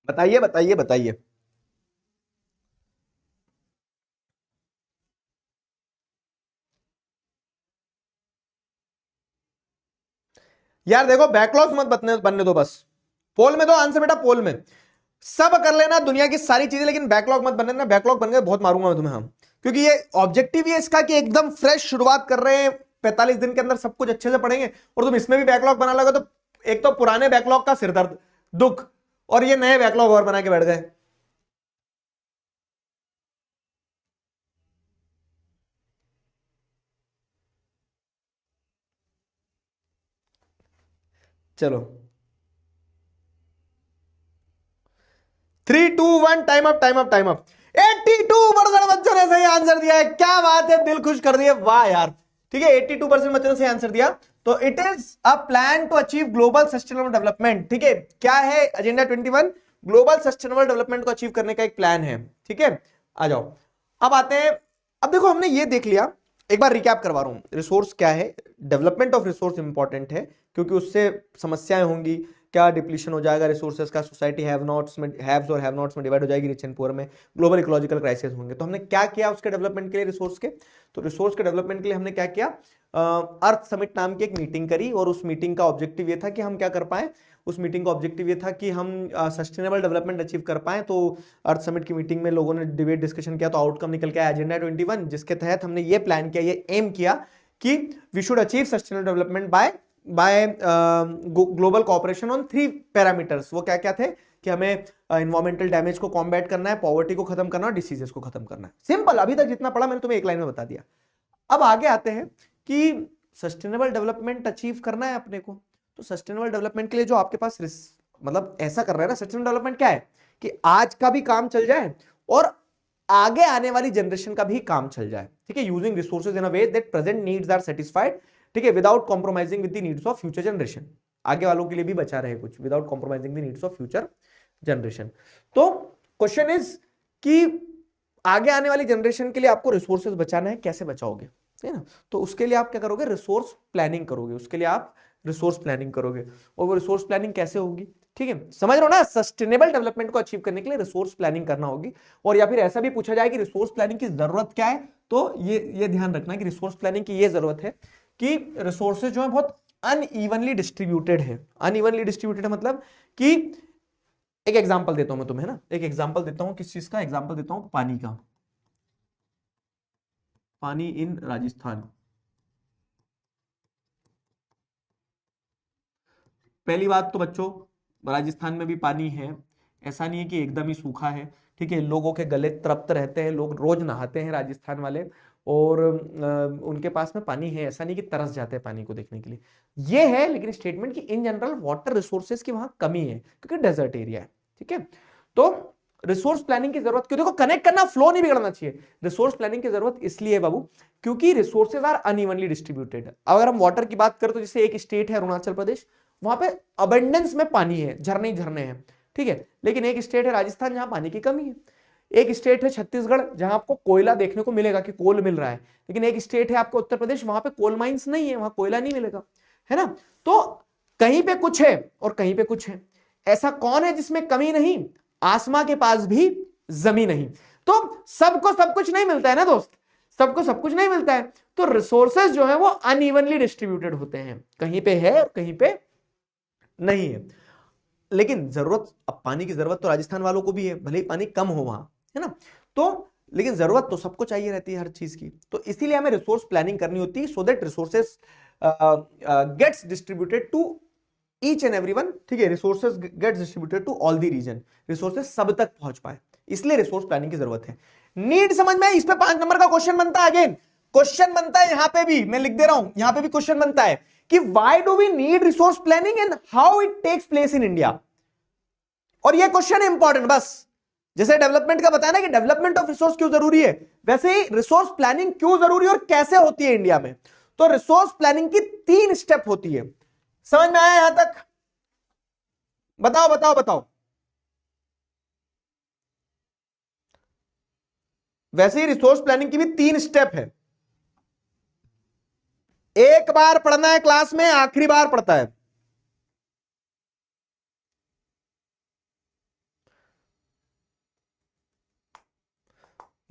बताइए बताइए बताइए। यार देखो, बैकलॉग मत बनने दो बस। पोल में दो आंसर बेटा, पोल में सब कर लेना दुनिया की सारी चीजें, लेकिन बैकलॉग मत बनने देना। बैकलॉग बन गए बहुत मारूंगा मैं तुम्हें। हम क्योंकि ये ऑब्जेक्टिव है इसका कि एकदम फ्रेश शुरुआत कर रहे हैं, 45 दिन के अंदर सब कुछ अच्छे से पढ़ेंगे, और तुम इसमें भी बैकलॉग बना लगे तो एक तो पुराने बैकलॉग का सिरदर्द, दुख, और ये नए बैकलॉग और बना के बैठ गए। चलो 3 2 1 time up time up time up. 82% बच्चों ने सही आंसर दिया है, क्या बात है, दिल खुश कर दिए, वाह यार। ठीक है, 82% बच्चों ने सही आंसर दिया। तो it is a plan to achieve global sustainable development. ठीक है, क्या है एजेंडा 21? ग्लोबल सस्टेनेबल डेवलपमेंट को अचीव करने का एक प्लान है। ठीक है, आ जाओ, अब आते हैं। अब देखो, हमने ये देख लिया, एक बार रिकैप करवा रहा हूं। रिसोर्स क्या है? डेवलपमेंट ऑफ रिसोर्स इंपॉर्टेंट है क्योंकि उससे समस्याएं होंगी, क्या डिप्लीशन हो जाएगा रिसोर्सेज का, सोसाइटी हैव नॉट्स में, हैव्स और हैव नॉट्स में डिवाइड हो जाएगी, रिच एंड पुअर में, ग्लोबल इकोलॉजिकल क्राइसिस होंगे। तो हमने क्या किया उसके डेवलपमेंट के लिए, रिसोर्स के? तो रिसोर्स के डेवलपमेंट के लिए हमने क्या किया? अर्थ समिट नाम की एक मीटिंग करी, और उस मीटिंग का ऑब्जेक्टिव ये था कि हम क्या कर पाए, उस मीटिंग का ऑब्जेक्टिव ये था कि हम सस्टेनेबल डेवलपमेंट अचीव कर पाए। तो अर्थ समिट की मीटिंग में लोगों ने डिबेट डिस्कशन किया, तो आउटकम निकल के आया एजेंडा 21, जिसके तहत हमने ये प्लान किया, ये एम किया कि we should achieve sustainable development by global cooperation on 3 parameters. वो क्या क्या थे कि हमें एनवायरमेंटल डैमेज को कॉम्बैट करना है, पॉवर्टी को खत्म करना है, डिसीजेस को खत्म करना है। सिंपल, अभी तक जितना पढ़ा मैंने तुम्हें एक लाइन में बता दिया। अब आगे आते हैं कि सस्टेनेबल डेवलपमेंट अचीव करना है अपने को। तो सस्टेनेबल डेवलपमेंट के लिए जो आपके पास मतलब ऐसा कर रहे हैं ना, सस्टेनेबल डेवलपमेंट क्या है कि आज का भी काम चल जाए और आगे आने वाली जनरेशन का भी काम चल जाए। ठीक है, using resources in a way that present needs are satisfied, ठीक है, without compromising with the needs of future generation. आगे वालों के लिए भी बचा रहे कुछ, without compromising the needs of future generation. तो क्वेश्चन इज कि आगे आने वाली जनरेशन के लिए आपको रिसोर्सेज बचाना है, कैसे बचाओगे? है ना, तो उसके लिए आप क्या करोगे? रिसोर्स प्लानिंग करोगे। उसके लिए आप रिसोर्स प्लानिंग करोगे, और वो रिसोर्स प्लानिंग कैसे होगी? ठीक है, समझ रहे हो ना? सस्टेनेबल डेवलपमेंट को अचीव करने के लिए रिसोर्स प्लानिंग करना होगी। और या फिर ऐसा भी पूछा जाए कि रिसोर्स प्लानिंग की जरूरत क्या है, तो ये ध्यान रखना कि रिसोर्स प्लानिंग की ये जरूरत है कि रिसोर्सेज जो है बहुत अनइवनली डिस्ट्रीब्यूटेड है। अनइवनली डिस्ट्रीब्यूटेड मतलब कि एक एग्जांपल देता हूं मैं तुम्हें ना, एक एग्जांपल देता हूं, किस चीज का एग्जांपल देता हूं? पानी का। पानी इन राजस्थान। पहली बात तो बच्चों, राजस्थान में भी पानी है, ऐसा नहीं है कि एकदम ही सूखा है, ठीक है। लोगों के गले तृप्त रहते हैं, लोग रोज नहाते हैं राजस्थान वाले, और उनके पास में पानी है, ऐसा नहीं कि तरस जाते हैं पानी को देखने के लिए। ये है लेकिन स्टेटमेंट की इन जनरल वाटर रिसोर्सेज की वहां कमी है क्योंकि डेजर्ट एरिया है, ठीक है। तो रिसोर्स प्लानिंग की जरूरत क्यों, देखो कनेक्ट करना, फ्लो नहीं बिगड़ना चाहिए। रिसोर्स प्लानिंग की जरूरत इसलिए है बाबू क्योंकि रिसोर्सेज आर अनइवनली डिस्ट्रीब्यूटेड। अगर हम वाटर की बात करें तो जैसे एक स्टेट है अरुणाचल प्रदेश, वहां पे अबंडेंस में पानी है, झरने ही झरने हैं, ठीक है। लेकिन एक स्टेट है राजस्थान जहां पानी की कमी है। एक स्टेट है छत्तीसगढ़ जहां आपको कोयला देखने को मिलेगा कि कोल मिल रहा है, लेकिन एक स्टेट है आपको उत्तर प्रदेश, वहां पे कोल माइंस नहीं है, वहां कोयला नहीं मिलेगा, है ना। तो कहीं पे कुछ है और कहीं पे कुछ है। ऐसा कौन है जिसमें कमी नहीं, आसमां के पास भी जमीन नहीं। तो सबको सब कुछ नहीं मिलता है ना दोस्त, सबको सब कुछ नहीं मिलता है। तो रिसोर्सेज जो है वो अनइवनली डिस्ट्रीब्यूटेड होते हैं, कहीं पे है और कहीं पे नहीं है। लेकिन जरूरत, अब पानी की जरूरत तो राजस्थान वालों को भी है, भले ही पानी कम हो वहां, है ना। तो लेकिन जरूरत तो सबको चाहिए रहती है हर चीज की, तो इसीलिए हमें रिसोर्स प्लानिंग करनी होती है so that resources gets distributed to each and everyone, ठीक है। Resources gets distributed to all the region, resources सब तक पहुंच पाए, इसलिए रिसोर्स प्लानिंग की जरूरत है। नीड समझ में, इस पे 5 नंबर का क्वेश्चन बनता है, अगेन क्वेश्चन बनता है, यहां पे भी मैं लिख दे रहा हूं, यहां पे भी क्वेश्चन बनता है कि why do we need resource planning and how it takes place in India. और ये क्वेश्चन है इंपॉर्टेंट, बस जैसे डेवलपमेंट का बताया ना कि डेवलपमेंट ऑफ रिसोर्स क्यों जरूरी है, वैसे ही रिसोर्स प्लानिंग क्यों जरूरी है और कैसे होती है इंडिया में। तो रिसोर्स प्लानिंग की 3 स्टेप होती है, समझ में आया यहां तक? बताओ बताओ बताओ। वैसे ही रिसोर्स प्लानिंग की भी 3 स्टेप है, एक बार पढ़ना है क्लास में, आखिरी बार पढ़ता है।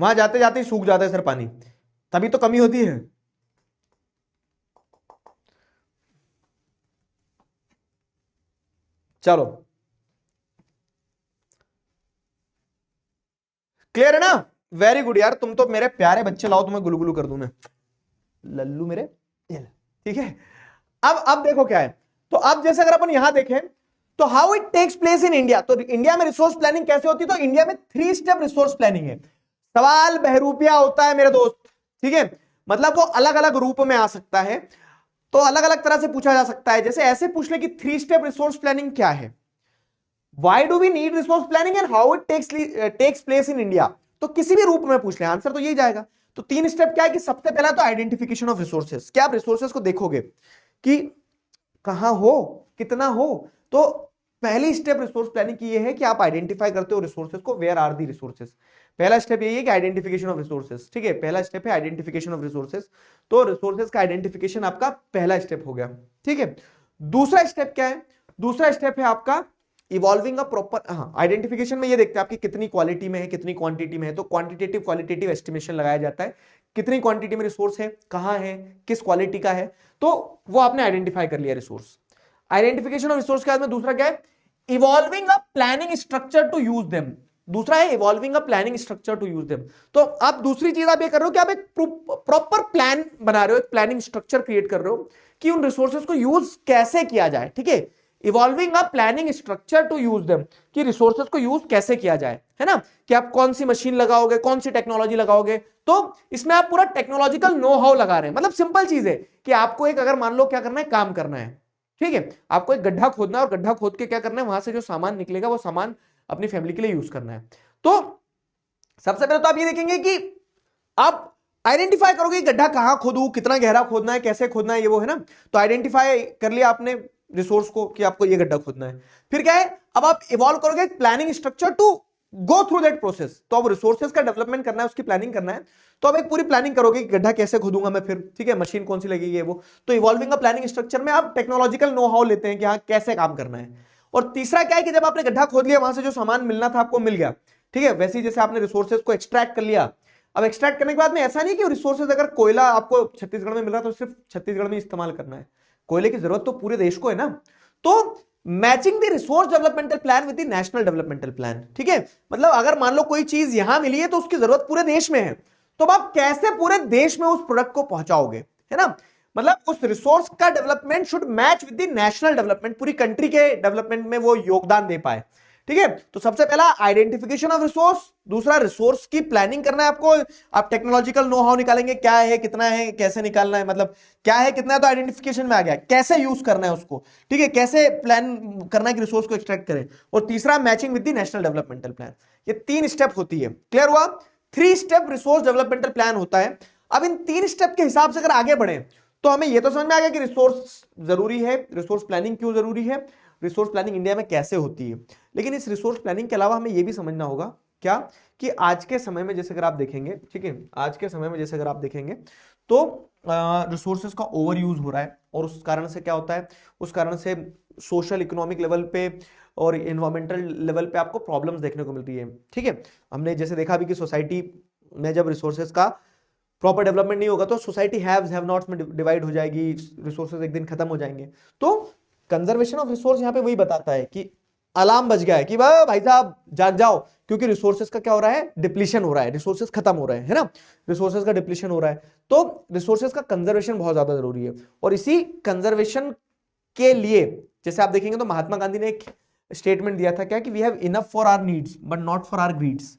वहां जाते जाते ही सूख जाता है सर पानी, तभी तो कमी होती है। चलो क्लियर है ना, वेरी गुड यार, तुम तो मेरे प्यारे बच्चे, लाओ तुम्हें गुलगुलू कर दूं मैं, लल्लू मेरे, ठीक है। अब देखो क्या है, तो अब जैसे अगर अपन यहां देखें तो how it takes place in India, तो इंडिया में रिसोर्स प्लानिंग कैसे होती है, तो इंडिया में 3 स्टेप रिसोर्स प्लानिंग है। सवाल बहरूपिया होता है मेरे दोस्त, ठीक है, मतलब वो अलग अलग रूप में आ सकता है, तो अलग अलग तरह से पूछा जा सकता है। जैसे ऐसे पूछ ले कि 3 स्टेप रिसोर्स प्लानिंग क्या है, why do we need resource planning and how it takes place in India, तो किसी भी रूप में पूछ ले आंसर तो यही जाएगा। तो 3 स्टेप क्या है कि सबसे पहला तो आइडेंटिफिकेशन ऑफ रिसोर्सेज, क्या आप रिसोर्सेज को देखोगे कि कहां हो, कितना हो। तो पहली स्टेप रिसोर्स प्लानिंग की ये है कि आप आइडेंटिफाई करते हो रिसोर्सेज को, वेयर आर दी रिसोर्सेज। पहला स्टेप यही है कि आइडेंटिफिकेशन ऑफ रिसोर्सेज, ठीक है, पहला स्टेप है आइडेंटिफिकेशन ऑफ रिसोर्सेज। तो रिसोर्सेज का आइडेंटिफिकेशन आपका पहला स्टेप हो गया, ठीक है। दूसरा स्टेप क्या है, दूसरा स्टेप है आपका इवॉल्विंग अ प्रॉपर, हाँ आइडेंटिफिकेशन में ये देखते हैं आपकी कितनी क्वालिटी में है, कितनी क्वांटिटी में है, तो क्वांटिटेटिव क्वालिटेटिव एस्टिमेशन लगाया जाता है, कितनी क्वांटिटी में रिसोर्स है, कहां है, किस क्वालिटी का है, तो वो आपने आइडेंटिफाई कर लिया रिसोर्स। आइडेंटिफिकेशन ऑफ रिसोर्स के बाद में दूसरा क्या है, evolving a planning structure to use them, दूसरा है evolving a planning structure to use them. तो आप दूसरी चीज आप ये कर रहे हो कि आप एक प्रॉपर प्लान बना रहे हो, एक प्लानिंग स्ट्रक्चर क्रिएट कर रहे हो कि उन रिसोर्सेज को यूज कैसे किया जाए, ठीक है। Evolving a planning structure to use them, कि रिसोर्सेज को यूज कैसे किया जाए, है ना, कि आप कौन सी मशीन लगाओगे, कौन सी टेक्नोलॉजी लगाओगे। तो इसमें आप पूरा टेक्नोलॉजिकल नो हाउ लगा रहे हैं, मतलब सिंपल चीज है कि आपको एक, अगर मान लो क्या करना है, काम करना है, ठीक है, आपको एक गड्ढा खोदना है और गड्ढा खोद के क्या करना है, वहां से जो सामान निकलेगा वो सामान अपनी फैमिली के लिए यूज करना है। तो सबसे पहले तो आप ये देखेंगे कि आप आइडेंटिफाई करोगे गड्ढा कहां खोदूं, कितना गहरा खोदना है, कैसे खोदना है, ये वो है ना। तो आइडेंटिफाई कर लिया आपने रिसोर्स को कि आपको ये गड्ढा खोदना है। फिर क्या है, अब आप इवॉल्व करोगे planning structure to go through that process, तो अब रिसोर्सेज का डेवलपमेंट करना है, उसकी प्लानिंग करना है, तो अब एक पूरी प्लानिंग करोगे कि गड्ढा कैसे खोदूंगा मैं, फिर ठीक है, मशीन कौन सी लगेगी वो। तो इवॉल्विंग अ प्लानिंग स्ट्रक्चर में आप टेक्नोलॉजिकल नो हाउ लेते हैं कि हाँ कैसे काम करना है। और तीसरा क्या है कि जब आपने गड्ढा खोद लिया, वहां से जो सामान मिलना था आपको मिल गया, ठीक है, वैसे ही जैसे आपने रिसोर्सेज को एक्सट्रैक्ट कर लिया। अब एक्सट्रैक्ट करने के बाद में ऐसा नहीं कि रिसोर्सेज अगर कोयला आपको छत्तीसगढ़ में मिल रहा तो सिर्फ छत्तीसगढ़ में इस्तेमाल करना है, कोयले की जरूरत तो पूरे देश को है ना। तो matching the resource developmental plan with the national developmental plan, ठीक है, मतलब अगर मान लो कोई चीज यहां मिली है तो उसकी जरूरत पूरे देश में है, तो आप कैसे पूरे देश में उस प्रोडक्ट को पहुंचाओगे, है ना। मतलब उस रिसोर्स का development should match with the national development, पूरी कंट्री के डेवलपमेंट में वो योगदान दे पाए। ठीक है, तो सबसे पहला आइडेंटिफिकेशन ऑफ रिसोर्स, दूसरा रिसोर्स की प्लानिंग करना है आपको, आप टेक्नोलॉजिकल नो हाउ निकालेंगे, क्या है कितना है कैसे निकालना है, मतलब क्या है कितना है तो आइडेंटिफिकेशन में आ गया, कैसे यूज करना है उसको, ठीक है, कैसे प्लान करना है कि रिसोर्स को एक्सट्रैक्ट करें, और तीसरा matching with the national developmental plan. ये 3 स्टेप होती है, क्लियर हुआ? 3 स्टेप रिसोर्स डेवलपमेंटल प्लान होता है। अब इन 3 स्टेप के हिसाब से अगर आगे बढ़े तो हमें यह तो समझ में आ गया कि रिसोर्स जरूरी है, रिसोर्स प्लानिंग क्यों जरूरी है, रिसोर्स प्लानिंग इंडिया में कैसे होती है। लेकिन इस रिसोर्स प्लानिंग के अलावा हमें यह भी समझना होगा क्या, कि आज के समय में जैसे अगर आप देखेंगे, ठीक है, आज के समय में जैसे अगर आप देखेंगे तो रिसोर्सेज का ओवर यूज हो रहा है, और उस कारण से क्या होता है, उस कारण से सोशल इकोनॉमिक लेवल पे और इन्वायरमेंटल लेवल पे आपको प्रॉब्लम्स देखने को मिल रही है। ठीक है, हमने जैसे देखा भी कि सोसाइटी में जब रिसोर्सेज का प्रॉपर डेवलपमेंट नहीं होगा तो सोसाइटी हैव्स हैव नॉट्स में डिवाइड हो जाएगी, रिसोर्सेज एक दिन खत्म हो जाएंगे। तो कंजर्वेशन ऑफ रिसोर्स यहां पे वही बताता है कि अलार्म बज गया है कि भाई साहब जाग जाओ, क्योंकि रिसोर्सेज का क्या हो रहा है, डिप्लीशन हो रहा है, रिसोर्सेज खत्म हो रहे हैं, है ना, रिसोर्सेज का डिप्लीशन हो रहा है। तो रिसोर्सेज का कंजर्वेशन बहुत ज्यादा जरूरी है, और इसी कंजर्वेशन के लिए जैसे आप देखेंगे तो महात्मा गांधी ने एक स्टेटमेंट दिया था क्या, कि we have enough for our needs but not for our greeds,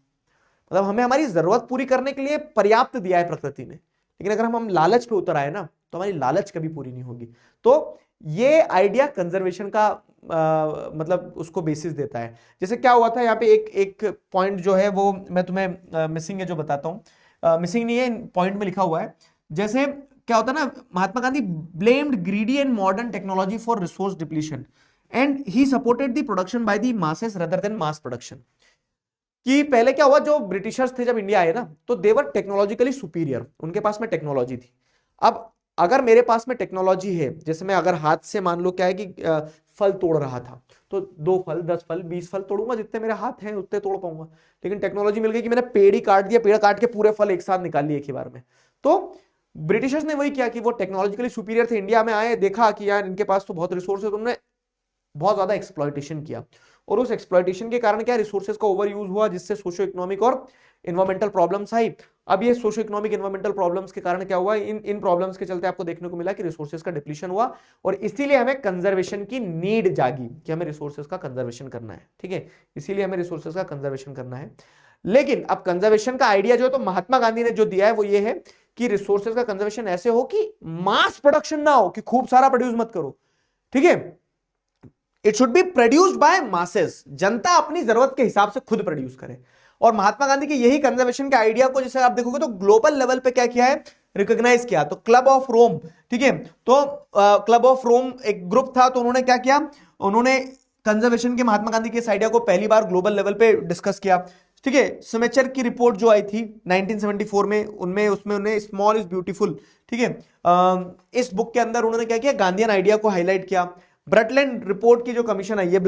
मतलब हमें हमारी जरूरत पूरी करने के लिए पर्याप्त दिया है प्रकृति ने, लेकिन अगर हम लालच पे उतर आए ना तो हमारी लालच कभी पूरी नहीं होगी। तो ये आइडिया कंजर्वेशन का मतलब उसको बेसिस देता है। जैसे क्या हुआ था यहाँ पे, एक पॉइंट जो है वो मैं तुम्हें मिसिंग है जो बताता हूँ, मिसिंग नहीं है, पॉइंट में लिखा हुआ है। जैसे क्या होता है ना, Mahatma Gandhi blamed greedy and modern technology for resource depletion and he supported the production by the masses rather than mass production. कि पहले क्या हुआ, जो ब्रिटिशर्स थे जब इंडिया आए ना तो देवर टेक्नोलॉजिकली सुपीरियर, उनके पास में टेक्नोलॉजी थी। अब अगर मेरे पास में टेक्नोलॉजी है, जैसे मैं अगर हाथ से मान लो क्या है कि फल तोड़ रहा था, तो 2 फल 10 फल 20 फल तोड़ूंगा, जितने मेरे हाथ हैं उतने तोड़ पाऊंगा। लेकिन टेक्नोलॉजी मिल गई कि मैंने पेड़ ही काट दिया, पेड़ काट के पूरे फल एक साथ निकाल लिए एक ही बार में। तो ब्रिटिशर्स ने वही किया कि वो टेक्नोलॉजिकली सुपीरियर थे, इंडिया में आए, देखा कि यार इनके पास तो बहुत रिसोर्स है, तो उन्होंने बहुत ज्यादा एक्सप्लॉयटेशन किया, और उस एक्सप्लॉयटेशन के कारण क्या, रिसोर्सेज का ओवर यूज हुआ, जिससे सोशो इकोनॉमिक और इन्वायरमेंटल प्रॉब्लम्स आई। अब ये सोशो इकोनॉमिक इन्वायरमेंटल प्रॉब्लम्स के कारण क्या हुआ, इन प्रॉब्लम्स के चलते आपको देखने को मिला कि रिसोर्सेज का डिप्लीशन हुआ, और इसीलिए हमें कंजर्वेशन की नीड जागी कि हमें रिसोर्सेज का कंजर्वेशन करना है। ठीक है, इसीलिए हमें रिसोर्सेज का कंजर्वेशन करना है। लेकिन अब कंजर्वेशन का आइडिया जो है तो महात्मा गांधी ने जो दिया है वो ये है कि रिसोर्सेज का कंजर्वेशन ऐसे हो कि मास प्रोडक्शन ना हो, कि खूब सारा प्रोड्यूस मत करो। ठीक है, it should be produced by masses, जनता अपनी जरूरत के हिसाब से खुद प्रोड्यूस करे। और महात्मा गांधी के यही कंजर्वेशन के आइडिया को जैसे आप देखोगे तो ग्लोबल लेवल पे क्या किया है, रिकॉग्नाइज किया। तो क्लब ऑफ रोम, ठीक है, तो क्लब ऑफ रोम एक ग्रुप था, तो उन्होंने क्या किया, उन्होंने कंजर्वेशन के महात्मा गांधी के इस आइडिया को पहली बार ग्लोबल लेवल पे डिस्कस किया। ठीक है, सिमेचर की रिपोर्ट जो आई थी 1974 में, उनमें उसमें उन्हें स्मॉल इज ब्यूटीफुल, ठीक है, इस बुक के अंदर उन्होंने क्या किया, गांधीयन आइडिया को हाईलाइट किया। ब्रटलैंड रिपोर्ट की जो कमीशन है, ये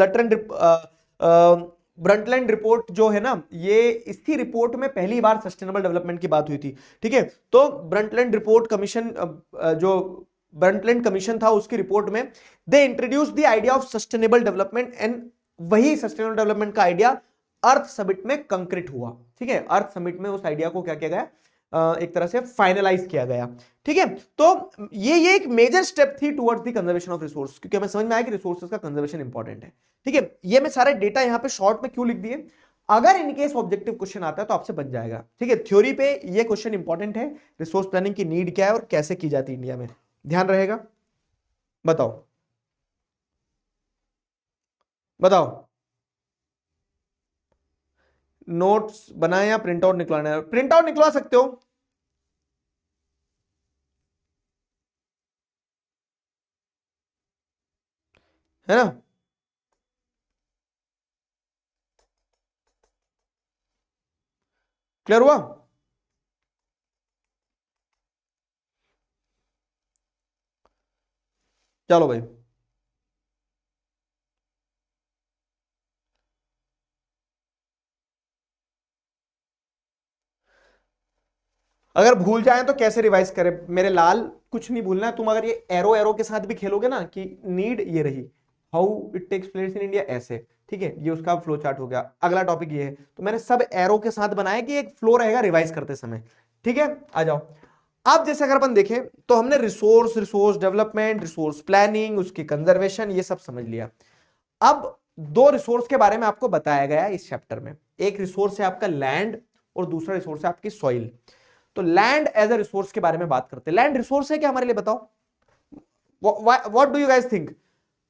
ब्रटलैंड रिपोर्ट जो है ना, ये इसी रिपोर्ट में पहली बार सस्टेनेबल डेवलपमेंट की बात हुई थी। ठीक है, तो ब्रटलैंड रिपोर्ट कमीशन, जो ब्रटलैंड कमीशन था उसकी रिपोर्ट में they introduce the idea of sustainable development, and वही सस्टेनेबल डेवलपमेंट का आइडिया अर्थ समिट में कंक्रीट हुआ। ठीक है, अर्थ समिट में उस आइडिया को क्या किया गया, एक तरह से फाइनलाइज किया गया। ठीक है, तो ये एक मेजर स्टेप थी towards the conservation of resource, क्योंकि हमें समझ में आया कि रिसोर्सेज का कंजर्वेशन इंपॉर्टेंट है। ठीक है, ये मैं सारे डेटा यहां पे शॉर्ट में क्यों लिख दिए, अगर इनकेस ऑब्जेक्टिव क्वेश्चन आता है तो आपसे बन जाएगा। ठीक है, थ्योरी पे ये क्वेश्चन इंपॉर्टेंट है, रिसोर्स प्लानिंग की नीड क्या है और कैसे की जाती है इंडिया में, ध्यान रहेगा। बताओ बताओ, नोट्स बनाए या प्रिंट आउट निकलवाना है? प्रिंट आउट निकलवा सकते हो, है ना। क्लियर हुआ? चलो भाई, अगर भूल जाए तो कैसे रिवाइज करें मेरे लाल, कुछ नहीं भूलना है। तुम अगर ये एरो एरो के साथ भी खेलोगे ना, कि नीड ये रही, how it takes place in India, ऐसे, ठीक है, ये उसका फ्लो चार्ट हो गया। अगला टॉपिक ये है, तो मैंने सब एरो के साथ बनाया कि एक फ्लो रहेगा रिवाइज करते समय। ठीक है, आ जाओ। अब जैसे अगर अपन देखें तो हमने रिसोर्स डेवलपमेंट, रिसोर्स प्लानिंग, उसकी कंजर्वेशन, ये सब समझ लिया। अब दो रिसोर्स के बारे में आपको बताया गया है इस चैप्टर में। एक रिसोर्स है आपका लैंड और दूसरा रिसोर्स है आपकी सॉइल। तो लैंड एज अ रिसोर्स के बारे में बात करते हैं। लैंड रिसोर्स है क्या हमारे लिए, बताओ what do you guys think,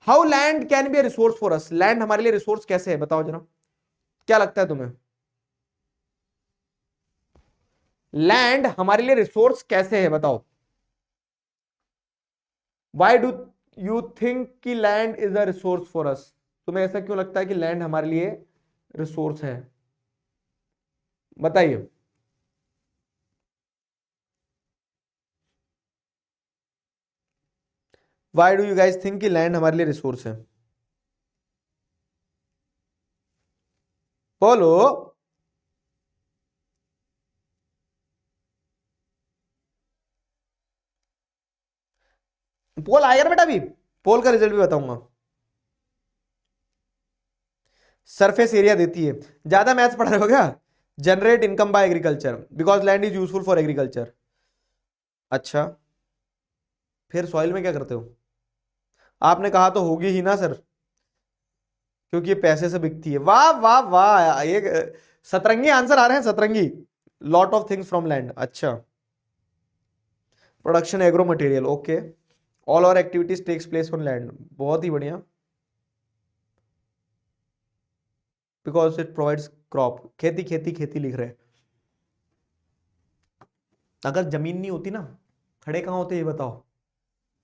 how land can be a resource for us? Land हमारे लिए रिसोर्स कैसे है, बताओ जरा, क्या लगता है तुम्हें? लैंड हमारे लिए रिसोर्स कैसे है, बताओ। वाई डू यू थिंक कि land is a resource for us? तुम्हें ऐसा क्यों लगता है कि लैंड हमारे लिए रिसोर्स है, बताइए। Why do you guys think कि लैंड हमारे लिए रिसोर्स है? बोलो। पोल आएगा ना बेटा, अभी पोल का रिजल्ट भी बताऊंगा। सरफेस एरिया देती है। ज्यादा मैथ्स पढ़ रहे हो क्या? Generate income by agriculture because land is useful for agriculture. अच्छा, फिर सॉइल में क्या करते हो? आपने कहा तो होगी ही ना सर, क्योंकि ये पैसे से बिकती है। वाह वाह वाह, ये सतरंगी आंसर आ रहे हैं, सतरंगी। Lot of things from land. अच्छा, production agro material, okay. All और activities takes place on land, बहुत ही बढ़िया। बिकॉज इट प्रोवाइड्स क्रॉप, खेती खेती खेती लिख रहे हैं। अगर जमीन नहीं होती ना, खड़े कहां होते ये बताओ?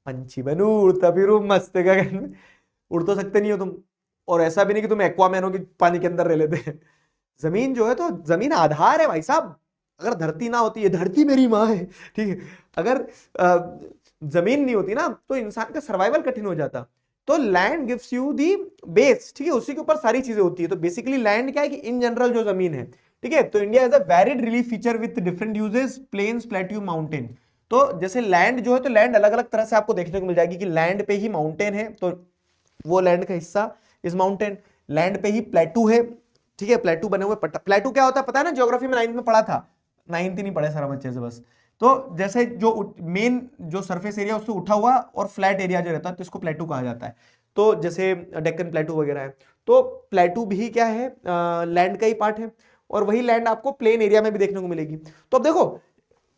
पंछी बनू, उड़ता फिरू मस्त गगन में। उड़ तो सकते नहीं हो तुम, और ऐसा भी नहीं कि तुम एक्वामैन हो कि पानी के अंदर रह लेते हैं। जमीन जो है, तो जमीन आधार है भाई साहब। अगर धरती ना होती, ये धरती मेरी माँ है, ठीक है, अगर जमीन नहीं होती ना तो इंसान का सर्वाइवल कठिन हो जाता। तो land gives you the base, ठीक है, उसी के ऊपर सारी चीजें होती है। तो बेसिकली लैंड क्या है कि इन जनरल जो जमीन है, ठीक है, तो India is a varied relief feature with different uses, plains, plateau, mountain. तो जैसे लैंड जो है, तो लैंड अलग अलग तरह से आपको देखने को मिल जाएगी कि लैंड पे ही माउंटेन है तो वो लैंड का हिस्सा इज माउंटेन। लैंड पे ही प्लेटू है, ठीक है, प्लेटू बने हुए। प्लेटू क्या होता है पता है ना, ज्योग्राफी में 9th में पढ़ा था। 9th ही नहीं पढ़े सारा बच्चे से बस। तो जैसे जो मेन जो सरफेस एरिया उससे उठा हुआ और फ्लैट एरिया जो रहता है तो इसको प्लेटू कहा जाता है। तो जैसे डेक्कन प्लेटू वगैरह है, तो प्लेटू भी क्या है, लैंड का ही पार्ट है। और वही लैंड आपको प्लेन एरिया में भी देखने को मिलेगी। तो अब देखो,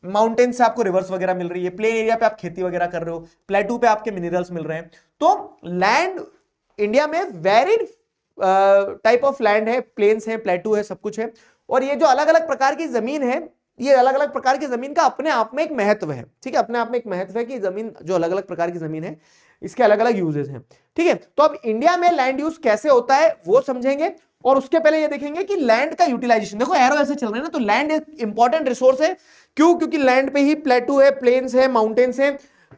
माउंटेन से आपको रिवर्स वगैरह मिल रही है, प्लेन एरिया पे आप खेती वगैरह कर रहे हो, प्लेटू पे आपके मिनरल्स मिल रहे हैं। तो लैंड इंडिया में वेरिड टाइप ऑफ लैंड है, प्लेन्स है, प्लेटू है, सब कुछ है। और ये जो अलग अलग प्रकार की जमीन है, ये अलग अलग प्रकार की जमीन का अपने आप में एक महत्व है, ठीक है, अपने आप में एक महत्व है कि जमीन जो अलग अलग प्रकार की जमीन है इसके अलग अलग यूजेस हैं, ठीक है। तो अब इंडिया में लैंड यूज कैसे होता है वो समझेंगे, और उसके पहले ये देखेंगे कि लैंड का यूटिलाइजेशन। देखो एरो ऐसे चल रहे हैं ना, तो लैंड एक इंपॉर्टेंट रिसोर्स है। क्यों? क्योंकि लैंड पे ही प्लेटू है, प्लेन्स है, माउंटेन्स है।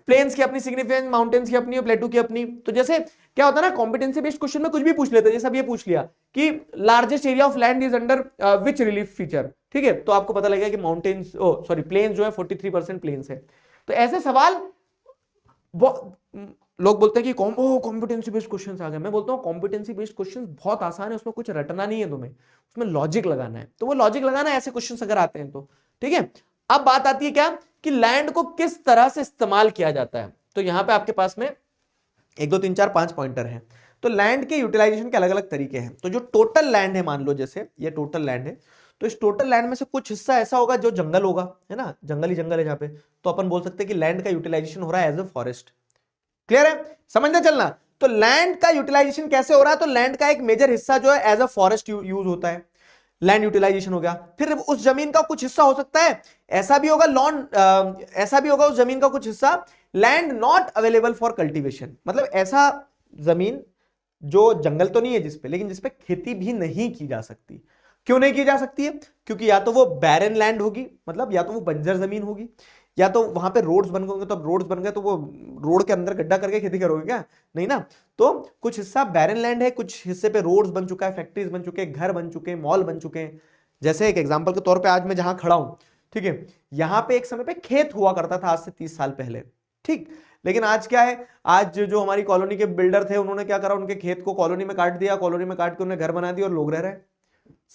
प्लेन्स की अपनी सिग्निफिकेंस, माउंटेन्स की अपनी, प्लेटू की अपनी। तो जैसे क्या होता है ना, कॉम्पिटेंसी बेस्ड क्वेश्चन में कुछ भी पूछ लेते हैं। जैसे अब ये पूछ लिया कि largest area of land is under which relief feature, ठीक है, तो आपको पता लगेगा कि माउंटेन्स, सॉरी, प्लेन्स जो है 43% प्लेन्स है। तो ऐसे सवाल लोग बोलते हैं कि कॉम्पिटेंसी बेस्ड क्वेश्चंस आ गए। मैं बोलता हूँ कॉम्पिटेंसी बेस्ड क्वेश्चंस बहुत आसान है, उसमें कुछ रटना नहीं है तुम्हें, उसमें लॉजिक लगाना है। तो वो लॉजिक लगाना है ऐसे क्वेश्चंस अगर आते हैं तो, ठीक है। अब बात आती है क्या कि लैंड को किस तरह से इस्तेमाल किया जाता है। तो यहां पे आपके पास में 1 2 3 4 5 पॉइंटर हैं। तो लैंड के यूटिलाइजेशन के अलग अलग तरीके हैं। तो जो टोटल लैंड है, मान लो जैसे ये टोटल लैंड है, तो इस टोटल लैंड में से कुछ हिस्सा ऐसा होगा जो जंगल होगा, है ना, जंगल ही जंगल है जहां पे, तो अपन बोल सकते हैं कि लैंड का यूटिलाइजेशन हो रहा है एज अ फॉरेस्ट। क्लियर है, समझना चलना। तो लैंड का यूटिलाइजेशन कैसे हो रहा है, तो लैंड का एक मेजर हिस्सा जो है एज अ फॉरेस्ट यूज होता है, लैंड यूटिलाइजेशन हो गया। फिर उस जमीन का कुछ हिस्सा हो सकता है ऐसा भी होगा लॉन, ऐसा भी होगा उस जमीन का कुछ हिस्सा land not available for cultivation, मतलब ऐसा जमीन जो जंगल तो नहीं है जिसपे, लेकिन जिसपे खेती भी नहीं की जा सकती। क्यों नहीं की जा सकती है? क्योंकि या तो वो बैरन लैंड होगी, मतलब या तो वो बंजर जमीन होगी, या तो वहां पे रोड्स बन गए। तो अब रोड्स बन गए तो वो रोड के अंदर गड्ढा करके खेती करोगे क्या? नहीं ना। तो कुछ हिस्सा बैरन लैंड है, कुछ हिस्से पे रोड्स बन चुका है, फैक्ट्रीज बन चुके हैं, घर बन चुके हैं, मॉल बन चुके हैं। जैसे एक एग्जांपल के तौर पे आज मैं जहां खड़ा हूं, ठीक है, यहां पे एक समय पे खेत हुआ करता था, आज से 30 साल पहले, ठीक। लेकिन आज क्या है, आज जो हमारी कॉलोनी के बिल्डर थे उन्होंने क्या करा, उनके खेत को कॉलोनी में काट दिया, कॉलोनी में काट के उन्होंने घर बना दिया और लोग रह रहे हैं।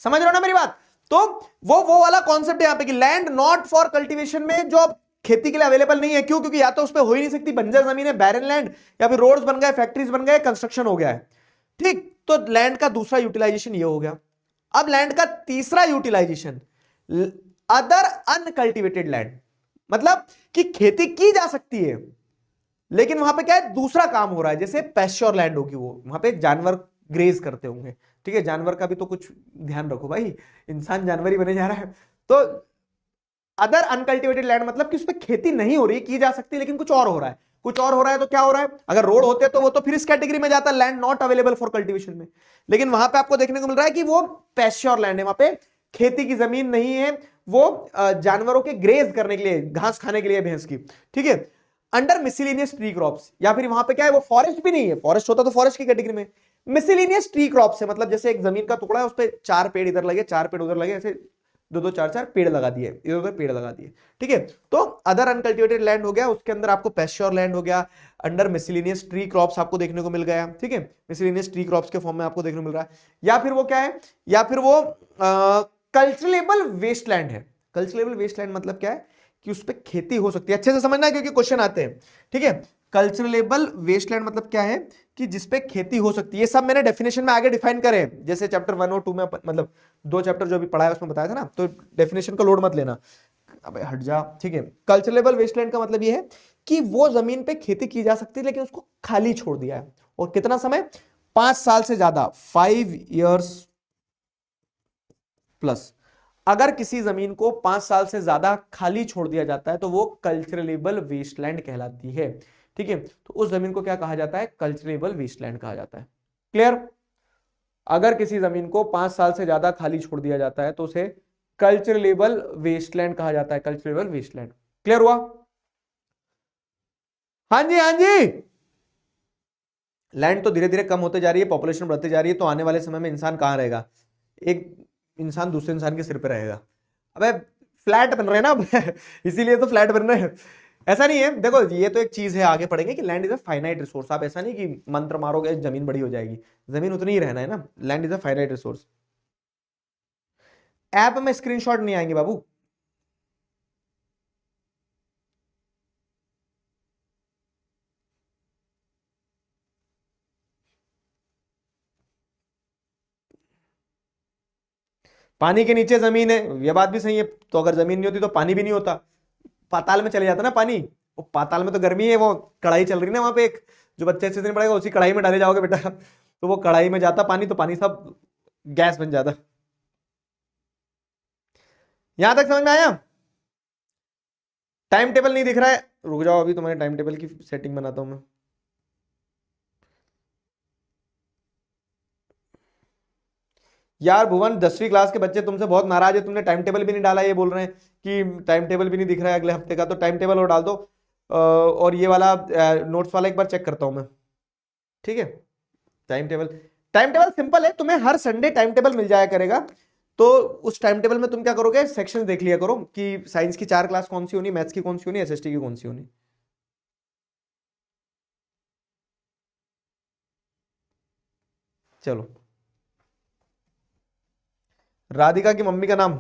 समझ रहे हो ना मेरी बात? तो वो वाला कॉन्सेप्ट है यहां पे कि लैंड नॉट फॉर कल्टीवेशन में जो खेती के लिए अवेलेबल नहीं है। क्यों? क्योंकि या तो उस पर हो ही नहीं सकती, बंजर जमीन है, बैरन लैंड, या फिर रोड्स बन गए, फैक्ट्रीज बन गए, कंस्ट्रक्शन हो गया है। ठीक, तो लैंड का दूसरा यूटिलाइजेशन ये हो गया। अब लैंड का तीसरा यूटिलाइजेशन अदर अनकल्टिवेटेड लैंड, मतलब कि खेती की जा सकती है लेकिन वहां पे क्या है, दूसरा काम हो रहा है। जैसे पैस्च्योर लैंड होगी, वो वहां पे जानवर ग्रेज करते होंगे। ठीक है, जानवर का भी तो कुछ ध्यान रखो भाई, इंसान जानवर ही बने जा रहा है। तो अदर अनकल्टिवेटेड लैंड मतलब कि उस पर खेती नहीं हो रही, की जा सकती लेकिन कुछ और हो रहा है। कुछ और हो रहा है तो क्या हो रहा है, अगर रोड होते तो वो तो फिर इस कैटेगरी में जाता, land not available for cultivation में। लेकिन वहां पे आपको देखने को मिल रहा है कि वो पैस्च्योर लैंड है, वहां पे खेती की जमीन नहीं है, वो जानवरों के ग्रेज करने के लिए, घास खाने के लिए भैंस की। ठीक है, अंडर मिसलिनियस ट्री क्रॉप्स, या फिर वहां पे क्या है, वो फॉरेस्ट भी नहीं है, फॉरेस्ट होता तो फॉरेस्ट की कैटेगरी में। मिसलिनियस ट्री क्रॉप्स है, मतलब जैसे एक जमीन का टुकड़ा है, उस पर 4 पेड़ इधर लगे, 4 पेड़ उधर लगे, ऐसे 2-2 4-4 पेड़ लगा दिए, इधर उधर पेड़ लगा दिए। ठीक है, तो अदर अनकल्टिवेटेड लैंड हो गया, उसके अंदर आपको पैस्च्योर लैंड हो गया, अंडर मिसलिनियस ट्री क्रॉप्स आपको देखने को मिल गया। ठीक है, मिसलिनियस ट्री क्रॉप्स के फॉर्म में आपको देखने को मिल रहा है। या फिर वो क्या है, या फिर वो कल्चरेबल वेस्टलैंड है। कल्चरेबल वेस्टलैंड मतलब क्या है कि उस पर खेती हो सकती है, अच्छे से समझना है क्योंकि क्वेश्चन आते हैं। ठीक है, कल्चरेबल वेस्टलैंड मतलब क्या है कि जिसपे खेती हो सकती है। ये सब मैंने डेफिनेशन में आगे डिफाइन करे, जैसे चैप्टर 1 और 2 में, मतलब 2 चैप्टर जो भी पढ़ा है उसमें बताया था ना, तो डेफिनेशन का लोड मत लेना, अबे हट जा। ठीक है, कल्चरेबल वेस्टलैंड का मतलब ये है कि वो जमीन पे खेती की जा सकती है लेकिन उसको खाली छोड़ दिया है। और कितना समय, 5 साल से ज्यादा, 5 years प्लस। अगर किसी जमीन को 5 साल से ज्यादा खाली छोड़ दिया जाता है तो वो कल्चरेबल वेस्टलैंड कहलाती है। ठीक है, तो उस जमीन को क्या कहा जाता है, कल्चरेबल वेस्टलैंड कहा जाता है। क्लियर? अगर किसी जमीन को 5 साल से ज्यादा खाली छोड़ दिया जाता है तो उसे कल्चरेबल वेस्टलैंड कहा जाता है, कल्चरेबल वेस्टलैंड। क्लियर हुआ? हाँ जी, हाँ जी। लैंड तो धीरे धीरे कम होते जा रही है, पॉपुलेशन बढ़ती जा रही है, तो आने वाले समय में इंसान कहां रहेगा, एक इंसान दूसरे इंसान के सिर पे रहेगा। अबे फ्लैट बन रहे हैं ना इसीलिए तो फ्लैट बन रहे हैं। ऐसा नहीं है, देखो ये तो एक चीज है, आगे पढ़ेंगे कि land is a finite resource. आप ऐसा नहीं कि मंत्र मारोगे जमीन बड़ी हो जाएगी, जमीन उतनी ही रहना है ना। Land is a finite resource. App में स्क्रीनशॉट नहीं आएंगे बाबू। पानी के नीचे जमीन है, ये बात भी सही है। तो अगर जमीन नहीं होती तो पानी भी नहीं होता, पाताल में चले जाता ना पानी। वो पाताल में तो गर्मी है, वो कढ़ाई चल रही है ना वहां पे, एक जो बच्चे अच्छे से नहीं पड़ेगा उसी कढ़ाई में डाले जाओगे बेटा तो वो कढ़ाई में जाता पानी, तो पानी सब गैस बन जाता। यहां तक समझ में आया? टाइम टेबल नहीं दिख रहा है, रुक जाओ, अभी तुम्हारे टाइम टेबल की सेटिंग बनाता हूं मैं। यार भुवन, 10वीं क्लास के बच्चे तुमसे बहुत नाराज है, तुमने टाइम टेबल भी नहीं डाला, ये बोल रहे हैं कि टाइम टेबल भी नहीं दिख रहा है अगले हफ्ते का। तो टाइम टेबल और डाल दो, और ये वाला नोट्स वाला एक बार चेक करता हूं मैं। ठीक है, time table, time table simple है, तुम्हें हर संडे टाइम टेबल मिल जाया करेगा। तो उस टाइम टेबल में तुम क्या करोगे, सेक्शन देख लिया करो कि साइंस की 4 क्लास कौन सी होनी, मैथ्स की कौन सी होनी, एसएसटी की कौन सी होनी। चलो, राधिका की मम्मी का नाम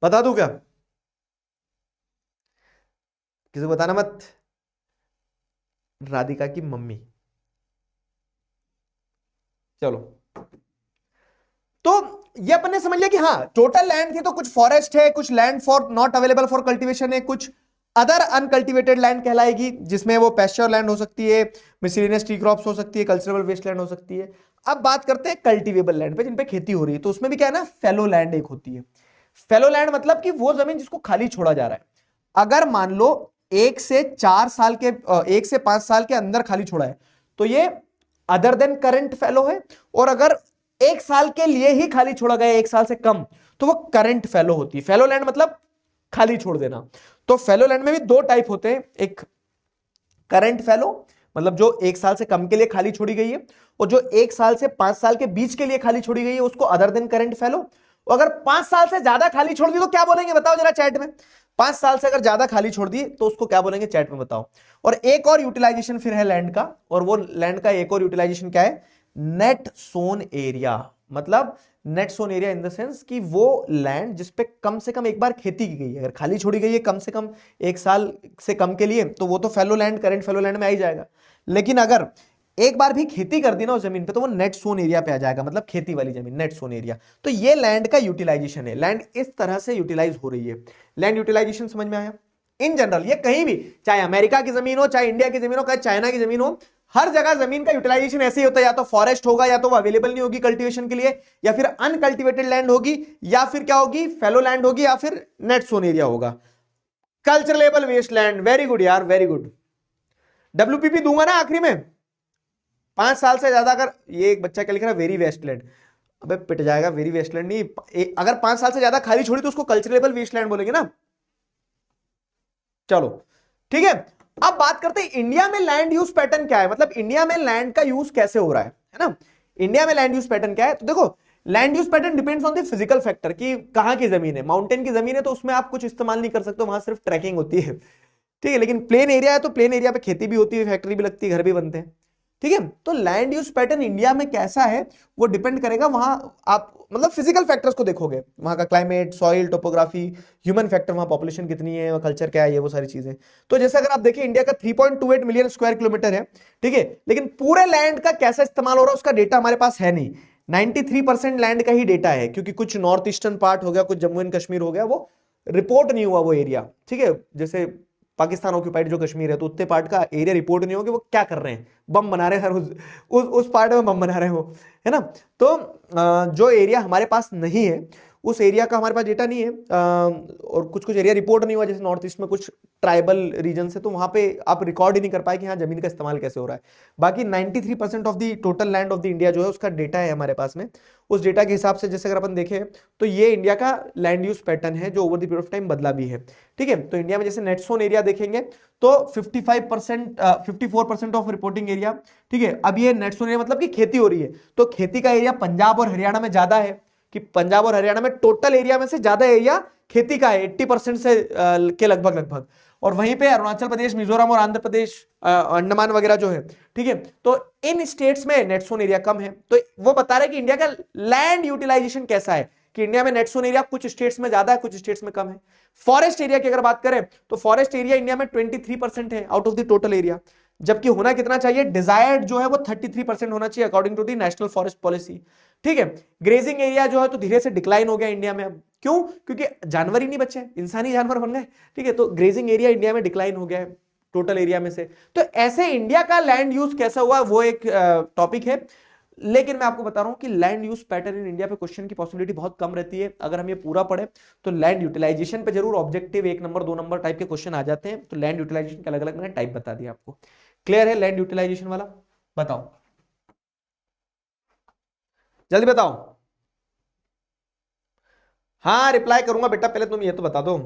बता दूं क्या? किसी को बताना मत, राधिका की मम्मी। चलो, तो ये अपन ने समझ लिया कि हाँ टोटल लैंड थी तो कुछ फॉरेस्ट है, कुछ land for not available for cultivation है, कुछ अदर अनकल्टिवेटेड लैंड कहलाएगी, जिसमें वो पैस्चर लैंड हो सकती है, मिसलिनियस ट्री क्रॉप्स हो सकती है, कल्चरल वेस्ट लैंड हो सकती है। अब बात करते हैं कल्टीवेबल लैंड पे, जिन पे खेती हो रही है। तो उसमें भी क्या है ना, फेलो लैंड एक होती है। फेलो लैंड मतलब कि वो जमीन जिसको खाली छोड़ा जा रहा है। अगर मान लो 1 से 5 साल के अंदर खाली छोड़ा है तो ये अदर देन करंट फेलो है। और अगर 1 साल के लिए ही खाली छोड़ा गया, 1 साल से कम, तो वो करंट फेलो होती है। फेलो लैंड मतलब खाली छोड़ देना। तो फेलो लैंड में भी 2 टाइप होते हैं, एक करंट फेलो मतलब जो 1 साल से कम के लिए खाली छोड़ी गई है, और जो 1 साल से 5 साल के बीच के लिए खाली छोड़ी गई है उसको अदर देन करंट फेलो। अगर 5 साल से ज्यादा खाली छोड़ दी तो क्या बोलेंगे बताओ जरा चैट में। 5 साल से अगर ज्यादा खाली छोड़ दी तो उसको क्या बोलेंगे चैट में बताओ। और एक और यूटिलाइजेशन फिर है लैंड का, और वो लैंड का एक और यूटिलाइजेशन क्या है, नेट सोन एरिया। मतलब net sown area in the sense कि वो लैंड जिसपे कम से कम एक बार खेती की गई है, अगर खाली छोड़ी गई है कम से कम 1 साल से कम के लिए, तो वो तो fellow land, current fellow land में आ ही जाएगा। लेकिन अगर एक बार भी खेती कर दी ना उस जमीन पे, तो वो नेट सोन एरिया पे आ जाएगा, मतलब खेती वाली जमीन, नेट सोन एरिया। तो ये लैंड का यूटिलाइजेशन है, लैंड इस तरह से यूटिलाइज हो रही है। लैंड यूटिलाइजेशन समझ में आया? इन जनरल ये कहीं भी, चाहे अमेरिका की जमीन हो, चाहे इंडिया की जमीन हो, चाहे चाइना की जमीन हो, हर जगह जमीन का यूटिलाइजेशन ऐसे ही होता है, या तो फॉरेस्ट होगा, या तो वो अवेलेबल नहीं होगी कल्टीवेशन के लिए, या फिर अनकल्टिवेटेड लैंड होगी, या फिर क्या होगी, फेलो लैंड होगी, या फिर नेट सोन एरिया होगा। कल्चरलेबल वेस्ट लैंड, वेरी गुड यार, वेरी गुड। WPP दूंगा ना आखिरी में। 5 साल से ज्यादा, अगर ये एक बच्चा क्या लिख रहा है, वेरी वेस्टलैंड, अबे पिट जाएगा, वेरी वेस्टलैंड नहीं, अगर 5 साल से ज्यादा खाली छोड़ी तो उसको कल्चरलेबल वेस्टलैंड बोलेंगे ना। चलो ठीक है, अब बात करते हैं इंडिया में लैंड यूज पैटर्न क्या है, मतलब इंडिया में लैंड का यूज कैसे हो रहा है ना। इंडिया में लैंड यूज पैटर्न क्या है, तो देखो land use pattern depends on the physical factor कि कहां की जमीन है। माउंटेन की जमीन है तो उसमें आप कुछ इस्तेमाल नहीं कर सकते, वहां सिर्फ ट्रैकिंग होती है, ठीक है। लेकिन प्लेन एरिया है तो प्लेन एरिया पे खेती भी होती है, फैक्ट्री भी लगती है, घर भी बनते हैं, ठीक है। तो लैंड यूज पैटर्न इंडिया में कैसा है वो डिपेंड करेगा, वहां आप मतलब फिजिकल फैक्टर्स को देखोगे, वहां का climate, soil, topography, human factor, वहां पॉपुलेशन कितनी है, कल्चर क्या है, ये वो सारी चीजें। तो जैसे अगर आप देखें इंडिया का 3.28 मिलियन स्क्वायर किलोमीटर है, ठीक है, लेकिन पूरे लैंड का कैसा इस्तेमाल हो रहा है उसका डेटा हमारे पास है नहीं। 93% लैंड का ही डेटा है, क्योंकि कुछ नॉर्थ ईस्टर्न पार्ट हो गया, कुछ जम्मू एंड कश्मीर हो गया, वो रिपोर्ट नहीं हुआ वो एरिया, ठीक है। जैसे पाकिस्तान ऑक्यूपाइड जो कश्मीर है, तो उतने पार्ट का एरिया रिपोर्ट नहीं हो कि वो क्या कर रहे हैं, बम बना रहे हैं उस पार्ट में बम बना रहे हो, है ना। तो जो एरिया हमारे पास नहीं है उस एरिया का हमारे पास डेटा नहीं है, और कुछ कुछ एरिया रिपोर्ट नहीं हुआ, जैसे नॉर्थ ईस्ट में कुछ ट्राइबल रीजन है, तो वहां पे आप रिकॉर्ड ही नहीं कर पाए कि हाँ जमीन का इस्तेमाल कैसे हो रहा है। बाकी 93% of the total land of the India जो है उसका डेटा है हमारे पास में। उस डेटा के हिसाब से जैसे अगर अपन देखें तो ये इंडिया का लैंड यूज पैटर्न है जो over the period of time बदला भी है, ठीक है। तो इंडिया में जैसे नेट सोन एरिया देखेंगे तो 54% ऑफ रिपोर्टिंग एरिया, ठीक है। अब ये नेट सोन एरिया मतलब कि खेती हो रही है, तो खेती का एरिया पंजाब और हरियाणा में ज्यादा है, कि पंजाब और हरियाणा में टोटल एरिया में से ज्यादा एरिया खेती का है, 80% से के लगभग। और वहीं पे अरुणाचल प्रदेश, मिजोरम और आंध्र प्रदेश, अंडमान वगैरह जो है, ठीक है। तो इन स्टेट्स में नेट सोन एरिया कम है। तो वो बता रहे हैं कि इंडिया का लैंड यूटिलाइजेशन कैसा है, कि इंडिया में नेट सोन एरिया कुछ स्टेट्स में ज्यादा है, कुछ स्टेट्स में कम है। फॉरेस्ट एरिया की अगर बात करें तो फॉरेस्ट एरिया इंडिया में 23% है out of the total area, जबकि होना कितना चाहिए, डिजायर्ड जो है वो 33% होना चाहिए according to the national forest policy, ठीक है। ग्रेजिंग एरिया जो है तो धीरे से डिक्लाइन हो गया इंडिया में। अब क्यों? क्योंकि जानवर ही नहीं बचे, इंसानी जानवर बन गए, ठीक है। तो ग्रेजिंग एरिया इंडिया में डिक्लाइन हो गया है टोटल एरिया में से। तो ऐसे इंडिया का लैंड यूज कैसा हुआ वो एक टॉपिक है। लेकिन मैं आपको बता रहा हूं कि land use pattern in India पे क्वेश्चन की पॉसिबिलिटी बहुत कम रहती है। अगर हम ये पूरा पढ़े तो लैंड यूटिलाइजेशन पे जरूर ऑब्जेक्टिव 1 नंबर 2 नंबर टाइप के क्वेश्चन आ जाते हैं। तो लैंड यूटिलाइजेशन के अलग अलग मैंने टाइप बता दिया आपको। क्लियर है लैंड यूटिलाइजेशन वाला? बताओ, जल्दी बताओ। हाँ रिप्लाई करूंगा बेटा, पहले तुम ये तो बता दो।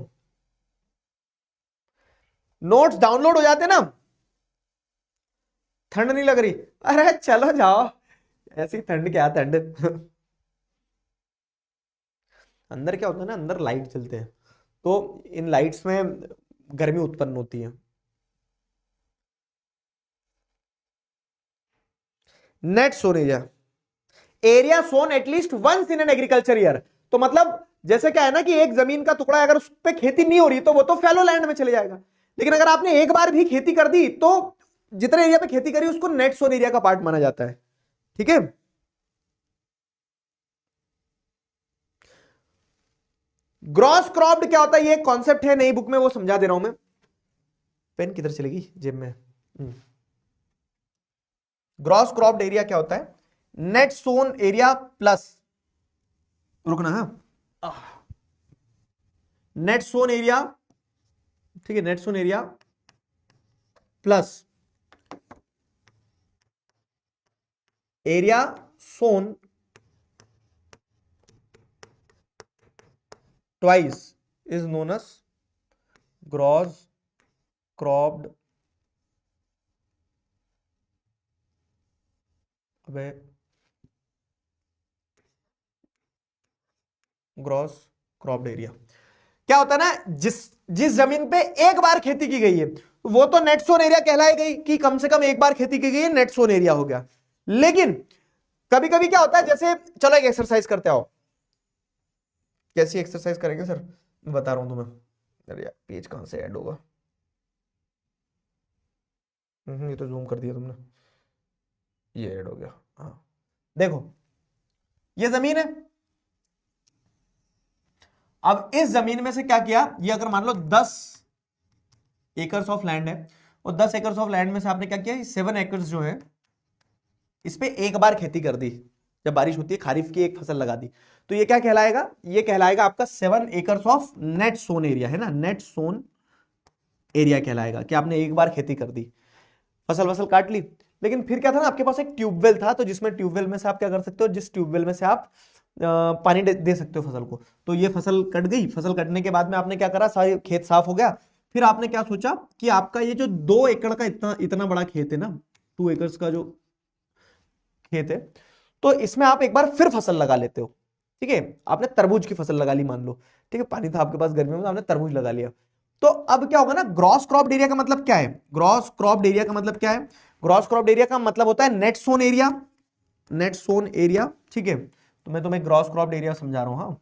नोट्स डाउनलोड हो जाते ना? ठंड नहीं लग रही? अरे चलो जाओ, ऐसी ठंड क्या ठंड अंदर क्या होता है ना, अंदर लाइट चलते हैं तो इन लाइट्स में गर्मी उत्पन्न होती है। Net sown area sown at least once in an agriculture year. तो मतलब जैसे क्या है ना कि एक जमीन का टुकड़ा अगर उस पर खेती नहीं हो रही तो वो तो फैलो लैंड में चले जाएगा, लेकिन अगर आपने एक बार भी खेती कर दी तो जितने एरिया पे खेती करी उसको नेट सोन एरिया का पार्ट माना जाता है, ठीक है। ग्रॉस क्रॉप्ड क्या होता है, ये कॉन्सेप्ट है नई बुक में, वो समझा दे रहा हूं मैं। पेन किधर चलेगी? जेब में। ग्रॉस क्रॉप्ड एरिया क्या होता है, नेट सोन एरिया प्लस, रुकना है, नेट सोन एरिया, ठीक है, net sown area plus area sown twice is known as gross cropped, अबे ग्रॉस क्रॉप्ड एरिया क्या होता है ना, जिस जमीन पे एक बार खेती की गई है वो तो नेट सोन एरिया कहलाई गई कि कम से कम एक बार खेती की गई है, नेट सोन एरिया हो गया। लेकिन कभी कभी क्या होता है, जैसे चलो एक एक्सरसाइज करते आओ। कैसी एक्सरसाइज करेंगे सर, मैं बता रहा हूं तुम्हें। अरे यार पेज कहां से ऐड होगा, ये तो जूम कर दिया तुमने, ये ऐड हो गया। हाँ देखो, ये जमीन है। अब इस जमीन में से क्या किया, ये अगर मान लो 10 एकर्स ऑफ लैंड है, और 10 एकर्स ऑफ लैंड में से आपने क्या किया, 7 एकर्स जो है इस पे एक बार खेती कर दी, जब बारिश होती है खारिफ की एक फसल लगा दी, तो ये क्या कहलाएगा, ये कहलाएगा आपका 7 acres of net sown area, है ना, नेट सोन एरिया कहलाएगा कि आपने एक बार खेती कर दी, फसल काट ली। लेकिन फिर क्या था ना, आपके पास एक ट्यूबवेल था, तो जिसमें ट्यूबवेल में से आप क्या कर सकते हो, जिस ट्यूबवेल में से आप पानी दे सकते हो फसल को। तो ये फसल कट गई, फसल कटने के बाद में आपने क्या करा, सारे खेत साफ हो गया। फिर आपने क्या सोचा कि आपका ये जो 2 एकड़ का इतना इतना बड़ा खेत है ना, 2 एकर्स का जो खेत है, तो इसमें आप एक बार फिर फसल लगा लेते हो। ठीक है, आपने तरबूज की फसल लगा ली मान लो, ठीक है, पानी था आपके पास गर्मियों में, तो आपने तरबूज लगा लिया। तो अब क्या होगा ना, ग्रॉस क्रॉप्ड एरिया का मतलब क्या है, ग्रॉस क्रॉप्ड एरिया का मतलब क्या है, ग्रॉस क्रॉप्ड एरिया का मतलब होता है net sown area, net sown area. ठीक है, तो मैं तुम्हें ग्रॉस क्रॉप्ड एरिया समझा रहा हूं। हाँ,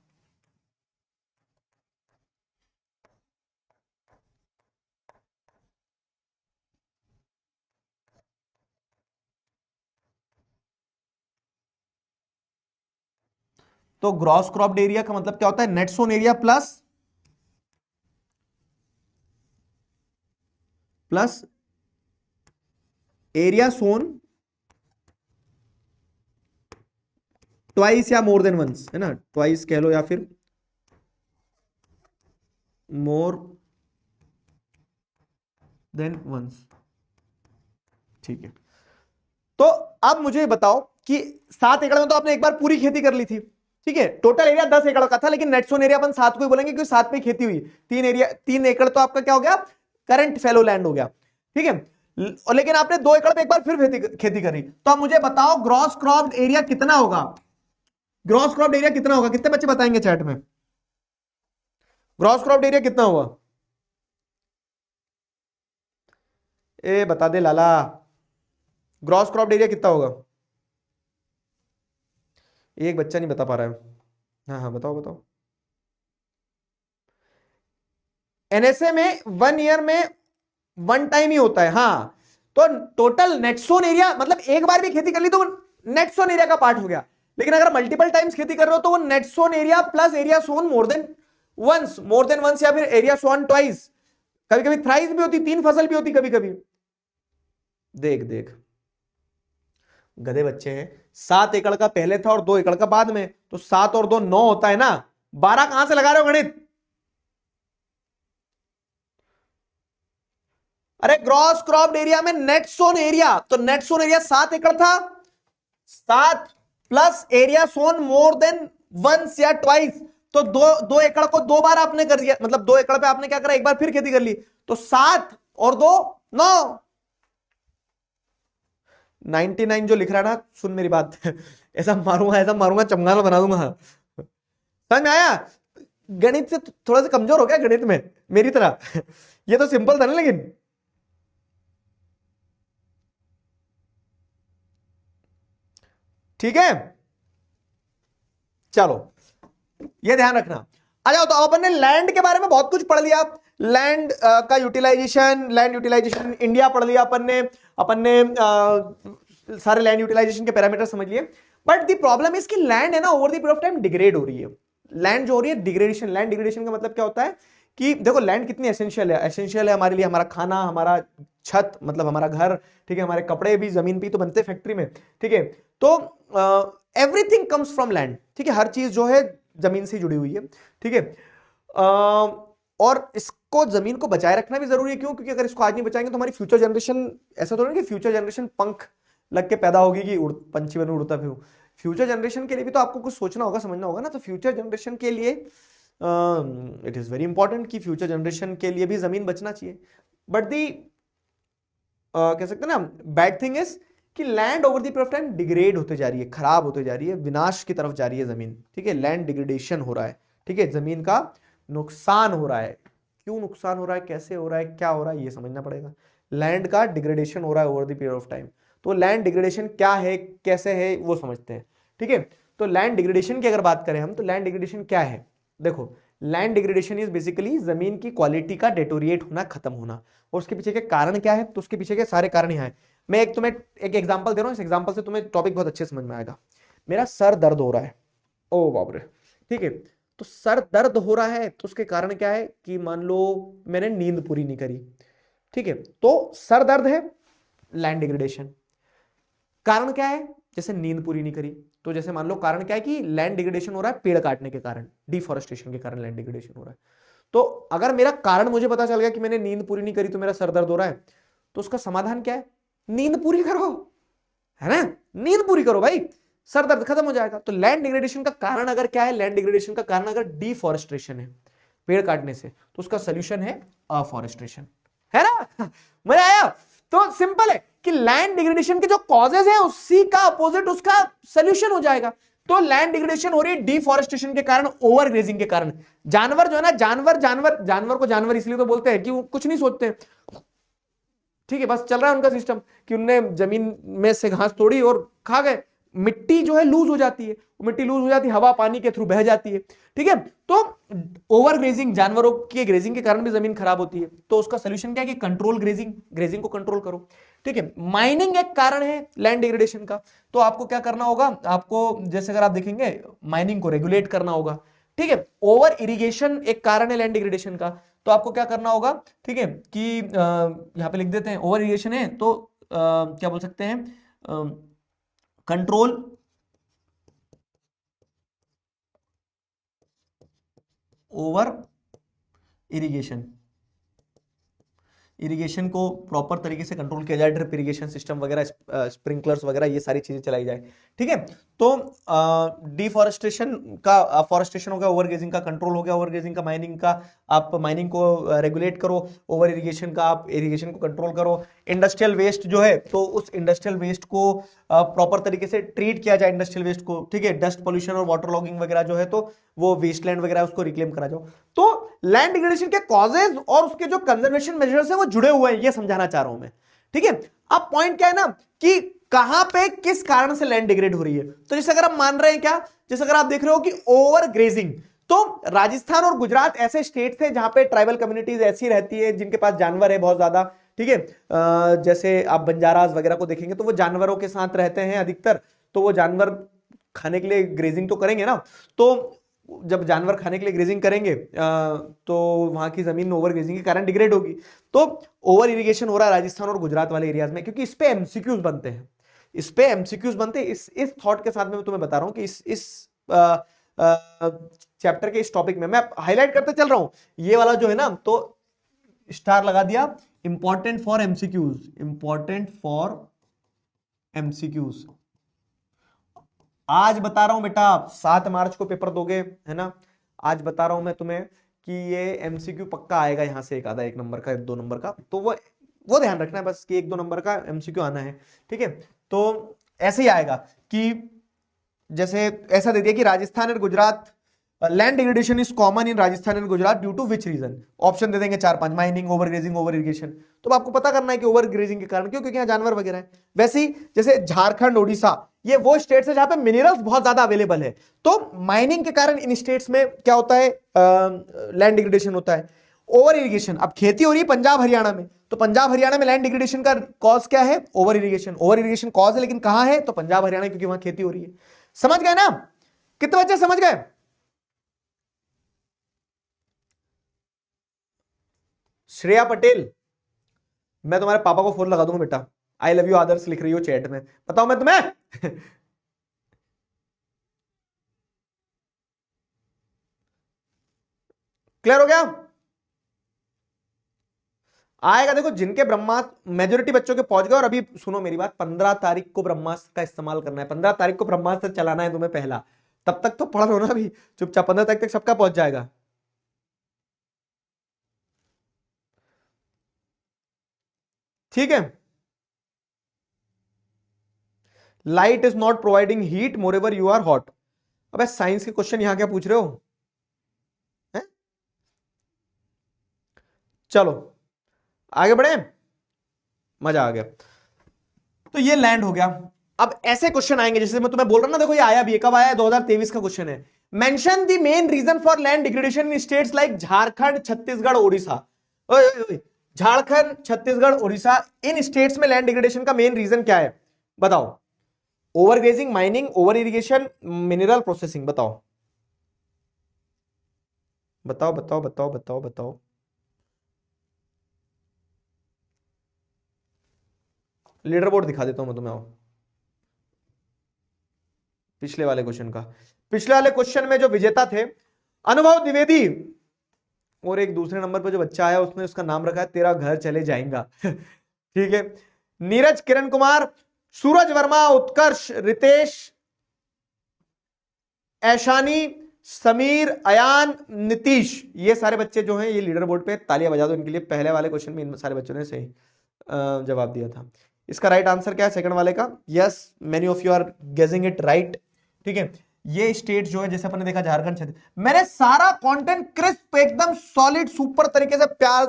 तो ग्रॉस क्रॉप्ड एरिया का मतलब क्या होता है, net sown area plus plus area sown twice या मोर देन वंस, है ना, ट्वाइस कह लो या फिर मोर देन वंस। ठीक है, तो अब मुझे बताओ कि 7 एकड़ में तो आपने एक बार पूरी खेती कर ली थी। ठीक है, टोटल एरिया 10 एकड़ का था, लेकिन नेट सोन एरिया अपन 7 को ही बोलेंगे क्योंकि 7 पे खेती हुई। 3 एकड़ तो आपका क्या हो गया, करंट फेलो लैंड हो गया। ठीक है, और लेकिन आपने 2 एकड़ पे एक बार फिर खेती करी। तो अब मुझे बताओ ग्रॉस क्रॉप्ड एरिया कितना होगा, ग्रॉस क्रॉप्ड एरिया कितना होगा, कितने बच्चे बताएंगे चैट में, ग्रॉस क्रॉप्ड एरिया कितना हुआ, ए बता दे लाला, ग्रॉस क्रॉप्ड एरिया कितना होगा। एक बच्चा नहीं बता पा रहा है। हाँ हाँ बताओ बताओ। एनएसए में 1 ईयर में 1 टाइम ही होता है। हाँ, तो टोटल नेट सोन एरिया मतलब एक बार भी खेती कर ली तो नेट सोन एरिया का पार्ट हो गया। लेकिन अगर मल्टीपल टाइम्स खेती कर रहे हो तो वो net sown area plus area sown more than once या फिर एरिया सोन ट्वाइस, कभी कभी थ्राइस भी होती, 3 फसल भी होती कभी कभी। देख देख गधे बच्चे हैं, 7 एकड़ का पहले था और 2 एकड़ का बाद में, तो 7 और 2 9 होता है ना, 12 कहां से लगा रहे हो गणित। अरे ग्रॉस क्रॉप्ड एरिया में नेट सोन एरिया, तो नेट सोन एरिया 7 एकड़ था, 7 plus area sown more than once या ट्वाइस, तो 2 एकड़ को 2 बार आपने कर दिया, मतलब 2 एकड़ पे आपने क्या करा, एक बार फिर खेती कर ली, तो 7 और 2 9। 99 जो लिख रहा है ना, सुन मेरी बात ऐसा मारूंगा चमगादड़ बना दूंगा। समझ में आया, गणित से थोड़ा सा कमजोर हो गया गणित में मेरी तरह ये तो सिंपल था ना, लेकिन ठीक है। चलो ये ध्यान रखना। आ जाओ, तो अपन ने लैंड के बारे में बहुत कुछ पढ़ लिया, लैंड का यूटिलाइजेशन, लैंड यूटिलाइजेशन इंडिया पढ़ लिया अपन ने सारे लैंड यूटिलाइजेशन के पैरामीटर समझ लिए। बट द प्रॉब्लम इज कि लैंड है ना over the period of time degrade हो रही है। लैंड जो हो रही है डिग्रेडेशन, लैंड डिग्रेडेशन का मतलब क्या होता है कि देखो लैंड कितनी एसेंशियल है हमारे लिए, हमारा खाना, हमारा छत मतलब हमारा घर, ठीक है, हमारे कपड़े भी जमीन पे तो बनते फैक्ट्री में, ठीक है, तो एवरीथिंग कम्स फ्रॉम लैंड, ठीक है, हर चीज जो है जमीन से जुड़ी हुई है, ठीक है। और इसको जमीन को बचाए रखना भी जरूरी है, क्यों, क्योंकि अगर इसको आज नहीं बचाएंगे तो हमारी फ्यूचर जनरेशन, ऐसा तो नहीं कि फ्यूचर जनरेशन पंख लग के पैदा होगी कि पंछी बन उड़ता फिर, फ्यूचर जनरेशन के लिए भी तो आपको कुछ सोचना होगा, समझना होगा ना। तो फ्यूचर जनरेशन के लिए इट इज वेरी इंपॉर्टेंट कि फ्यूचर जनरेशन के लिए भी जमीन बचना चाहिए। बट दी कह सकते हैं ना, बैड थिंग इज कि land over the period of time degrade होते जा रही है, खराब होते जा रही है, विनाश की तरफ जा रही है जमीन, ठीक है, लैंड डिग्रेडेशन हो रहा है, ठीक है, जमीन का नुकसान हो रहा है। क्यों नुकसान हो रहा है, कैसे हो रहा है, क्या हो रहा है, ये समझना पड़ेगा। लैंड का डिग्रेडेशन हो रहा है over the period of time. तो लैंड डिग्रेडेशन क्या है, कैसे है, वो समझते हैं। ठीक है, तो लैंड डिग्रेडेशन की अगर बात करें हम, तो लैंड डिग्रेडेशन क्या है? देखो, लैंड डिग्रेडेशन इज बेसिकली जमीन की क्वालिटी का डेटोरिएट होना, खत्म होना। और उसके पीछे के कारण क्या है? तो उसके पीछे के सारे कारण यहाँ है। मैं एक तुम्हें एक एग्जांपल दे रहा हूं, इस एग्जांपल से तुम्हें टॉपिक बहुत अच्छे समझ में आएगा। मेरा सर दर्द हो रहा है, ओ बाप रे, ठीक है, तो सर दर्द हो रहा है तो उसके कारण क्या है कि मान लो मैंने नींद पूरी नहीं करी, ठीक है, तो सर दर्द है, लैंड डिग्रेडेशन। कारण क्या है? जैसे नींद पूरी नहीं करी, तो जैसे मान लो कारण क्या है कि लैंड डिग्रेडेशन हो रहा है पेड़ काटने के कारण, डिफॉरेस्टेशन के कारण लैंड डिग्रेडेशन हो रहा है। तो अगर मेरा कारण मुझे पता चल गया कि मैंने नींद पूरी नहीं करी तो मेरा सर दर्द हो रहा है, तो उसका समाधान क्या है? नींद पूरी करो, है ना, नींद पूरी करो भाई, सर दर्द खत्म हो जाएगा। तो लैंड डिग्रेडेशन का कारण अगर क्या है? लैंड डिग्रेडेशन का कारण अगर डिफॉरेस्टेशन है, पेड़ काटने से, तो उसका सोल्यूशन है अफॉरेस्टेशन, है ना। मजा आया? तो सिंपल है कि लैंड डिग्रेडेशन के जो कॉजेज है उसी का अपोजिट उसका सोल्यूशन हो जाएगा। तो लैंड डिग्रेडेशन हो रही है डिफॉरेस्टेशन के कारण, ओवर ग्रेजिंग के कारण। जानवर जो है ना, जानवर को जानवर इसलिए तो बोलते हैं कि वो कुछ नहीं सोचते, ठीक है, बस चल रहा है उनका सिस्टम कि उनने जमीन में से घास तोड़ी और खा गए। मिट्टी जो है लूज हो जाती है, मिट्टी लूज हो जाती है, हवा पानी के थ्रू बह जाती है, ठीक है। तो ओवर ग्रेजिंग, जानवरों की ग्रेजिंग के कारण भी जमीन खराब होती है। तो उसका सोल्यूशन क्या है कि कंट्रोल ग्रेजिंग, ग्रेजिंग को कंट्रोल करो, ठीक है। माइनिंग एक कारण है लैंड डिग्रेडेशन का, तो आपको क्या करना होगा? आपको जैसे अगर आप देखेंगे माइनिंग को रेगुलेट करना होगा, ठीक है। ओवर इरिगेशन एक कारण है लैंड डिग्रेडेशन का, तो आपको क्या करना होगा, ठीक है, कि यहां पे लिख देते हैं ओवर इरिगेशन है तो क्या बोल सकते हैं, कंट्रोल ओवर इरिगेशन, इरिगेशन को प्रॉपर तरीके से कंट्रोल किया जाए, ड्रिप इरिगेशन सिस्टम वगैरह, स्प्रिंकलर्स वगैरह, ये सारी चीजें चलाई जाए, ठीक है। तो डिफॉरेस्टेशन का, फॉरेस्टेशन हो गया, ओवर ग्रेजिंग का कंट्रोल हो गया, ओवर ग्रेजिंग का, माइनिंग का, आप माइनिंग को रेगुलेट करो, ओवर इरिगेशन का आप इरिगेशन को कंट्रोल करो। इंडस्ट्रियल वेस्ट जो है तो उस इंडस्ट्रियल वेस्ट को प्रॉपर तरीके से ट्रीट किया जाए, इंडस्ट्रियल वेस्ट को, ठीक है। डस्ट पोल्यूशन और वाटर लॉगिंग वगैरह जो है तो वो वेस्टलैंड वगैरह उसको रिक्लेम करा जाओ। तो लैंड डिग्रेडेशन के कॉजेज और उसके जो कंजर्वेशन मेजर्स है वो जुड़े हुए हैं, ये समझाना चाह रहा हूं मैं, ठीक है। अब पॉइंट क्या है ना कि कहां पे किस कारण से लैंड डिग्रेड हो रही है। तो जैसे अगर आप मान रहे हैं क्या, जैसे अगर आप देख रहे हो कि ओवर ग्रेजिंग, तो राजस्थान और गुजरात ऐसे स्टेट्स हैं जहां पे ट्राइबल कम्युनिटीज ऐसी रहती है जिनके पास जानवर है बहुत ज्यादा, ठीक है। जैसे आप बंजारास वगैरह को देखेंगे तो वो जानवरों के साथ रहते हैं अधिकतर, तो वो जानवर खाने के लिए ग्रेजिंग तो करेंगे ना। तो जब जानवर खाने के लिए ग्रेजिंग करेंगे तो वहां की जमीन ओवर ग्रेजिंग के कारण डिग्रेड होगी। तो ओवर इरिगेशन हो रहा है राजस्थान और गुजरात वाले एरियाज में, क्योंकि इस पे एमसीक्यूज बनते हैं, इस पे एमसीक्यूज बनते हैं। इस थॉट के साथ में मैं तुम्हें बता रहा हूं कि इस चैप्टर के इस टॉपिक में मैं हाईलाइट करते चल रहा हूं, ये वाला जो है ना, तो स्टार लगा दिया, important for MCQs, important for MCQs. आज बता रहा हूं बेटा, 7 मार्च को पेपर दोगे, है ना, आज बता रहा हूं मैं तुम्हें कि ये एमसीक्यू पक्का आएगा यहां से, एक आधा, 1 नंबर का, 2 नंबर का, तो वो ध्यान रखना है बस कि 1-2 नंबर का एमसीक्यू आना है, ठीक है। तो ऐसे ही आएगा कि जैसे ऐसा दे दिया कि राजस्थान और Gujarat, land degradation is common in Rajasthan and Gujarat due to which reason, option दे देंगे 4-5, mining, over grazing, over irrigation. तो आपको पता करना है कि ओवर ग्रेजिंग के कारण क्यों, क्योंकि यहाँ जानवर वगैरह है। वैसे ही जैसे झारखंड, ओडिशा, ये वो स्टेट्स है जहां पे मिनरल्स बहुत ज्यादा अवेलेबल है, तो माइनिंग के कारण इन स्टेट्स में क्या होता है, लैंड डिग्रेडेशन होता है। ओवर इरिगेशन, अब खेती हो रही है पंजाब हरियाणा में, तो पंजाब हरियाणा में लैंड डिग्रेडेशन का कॉज क्या है? Over irrigation. Over irrigation cause है, लेकिन कहां है? तो पंजाब हरियाणा, क्योंकि वहां खेती हो रही है। समझ गए ना? कितने बच्चे समझ गए? श्रेया पटेल, मैं तुम्हारे पापा को फोन लगा दूंगा बेटा, आई लव यू आदर्श लिख रही हो चैट में, बताओ मैं तुम्हें। क्लियर हो गया? आएगा, देखो जिनके ब्रह्मास्त्र, मेजोरिटी बच्चों के पहुंच गए। और अभी सुनो मेरी बात, 15 तारीख को ब्रह्मास्त्र का इस्तेमाल करना है, 15 तारीख को ब्रह्मास्त्र चलाना है तुम्हें पहला, तब तक तो पढ़ लो ना अभी चुपचाप, 15 तारीख तक सबका पहुंच जाएगा। ठीक है। Light is not providing heat, moreover you are hot. अब साइंस के क्वेश्चन यहां क्या पूछ रहे हो, है? चलो आगे बढ़े, मजा आ गया। तो ये लैंड हो गया। अब ऐसे क्वेश्चन आएंगे जैसे मैं तुम्हें बोल रहा हूं ना, देखो ये आया भी, कब आया, 2023 का क्वेश्चन है। Mention the main reason for land degradation in states like Jharkhand, Chhattisgarh, Odisha. Jharkhand, Chhattisgarh, Odisha, इन स्टेट्स में लैंड डिग्रेडेशन का मेन रीजन क्या है बताओ? Over grazing, mining, over irrigation, mineral processing, बताओ बताओ बताओ बताओ बताओ बताओ। लीडर बोर्ड दिखा देता हूं मैं तुम्हें, आओ पिछले वाले क्वेश्चन का। पिछले वाले क्वेश्चन में जो विजेता थे अनुभव द्विवेदी, और एक दूसरे नंबर पर जो बच्चा आया उसने उसका नाम रखा है तेरा घर चले जाएगा ठीक है। नीरज, किरण कुमार, सूरज वर्मा, उत्कर्ष, रितेश, ऐशानी, समीर, अयान, नीतीश, ये सारे बच्चे जो हैं ये लीडर बोर्ड पे, तालियां बजा दो इनके लिए। पहले वाले क्वेश्चन में इन सारे बच्चों ने सही जवाब दिया था। इसका राइट आंसर क्या है सेकंड वाले का? Yes, many of you are guessing it right. ठीक है, ये स्टेट जो है जैसे अपन ने देखा झारखंड, छत्तीसगढ़, मैंने सारा कंटेंट क्रिस्प एकदम सॉलिड सुपर तरीके से प्यार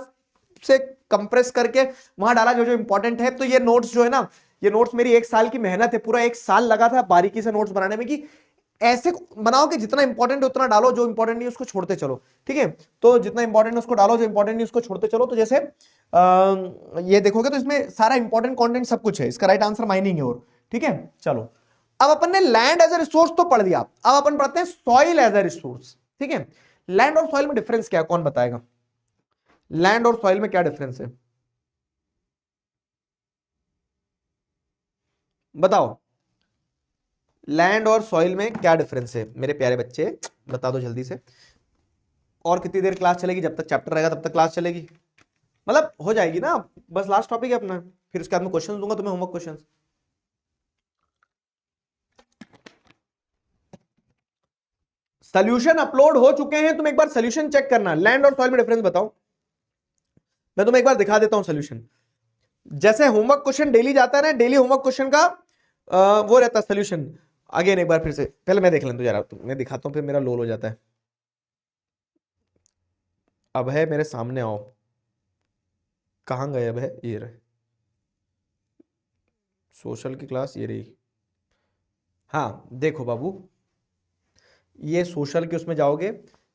से कंप्रेस करके वहां डाला जो जो इंपॉर्टेंट है। तो ये नोट्स जो है ना, ये नोट्स मेरी एक साल की मेहनत है, पूरा एक साल लगा था बारीकी से नोट्स बनाने में, कि ऐसे बनाओ कि जितना इंपॉर्टेंट है उतना डालो, जो इंपॉर्टेंट नहीं उसको छोड़ते चलो। ठीक है, तो जितना इंपॉर्टेंट है उसको डालो, जो इंपॉर्टेंट नहीं उसको छोड़ते चलो। तो जैसे ये देखोगे तो इसमें सारा इंपॉर्टेंट कंटेंट सब कुछ है। इसका राइट आंसर माइनिंग है। और ठीक है, चलो अब अपन ने लैंड एज ए रिसोर्स तो पढ़ दिया, अब अपन पढ़ते हैं सॉइल एज ए रिसोर्स। ठीक है, लैंड और सॉइल में डिफरेंस क्या है, कौन बताएगा? लैंड और सॉइल में क्या डिफरेंस है बताओ? लैंड और सॉइल में क्या डिफरेंस है मेरे प्यारे बच्चे, बता दो जल्दी से। और कितनी देर क्लास चलेगी? जब तक चैप्टर रहेगा तब तक क्लास चलेगी, मतलब हो जाएगी ना, बस लास्ट टॉपिक है अपना, फिर उसके बाद में क्वेश्चन दूंगा तुम्हें, होमवर्क क्वेश्चन। सोल्यूशन अपलोड हो चुके हैं, तुम एक बार सोल्यूशन चेक करना। लैंड और सॉइल में डिफरेंस बताओ, मैं तुम्हें एक बार दिखा देता हूं सोल्यूशन। जैसे होमवर्क क्वेश्चन डेली जाता है ना, डेली होमवर्क क्वेश्चन का वो रहता है सोल्यूशन। अगेन एक बार फिर से, पहले मैं देख लेता हूं, मैं दिखाता हूं, फिर मेरा लोल हो जाता है। अब है मेरे सामने, आओ, कहां गए अब है, ये रहे सोशल की क्लास, ये रही। हाँ देखो बाबू, ये सोशल के उसमें जाओगे,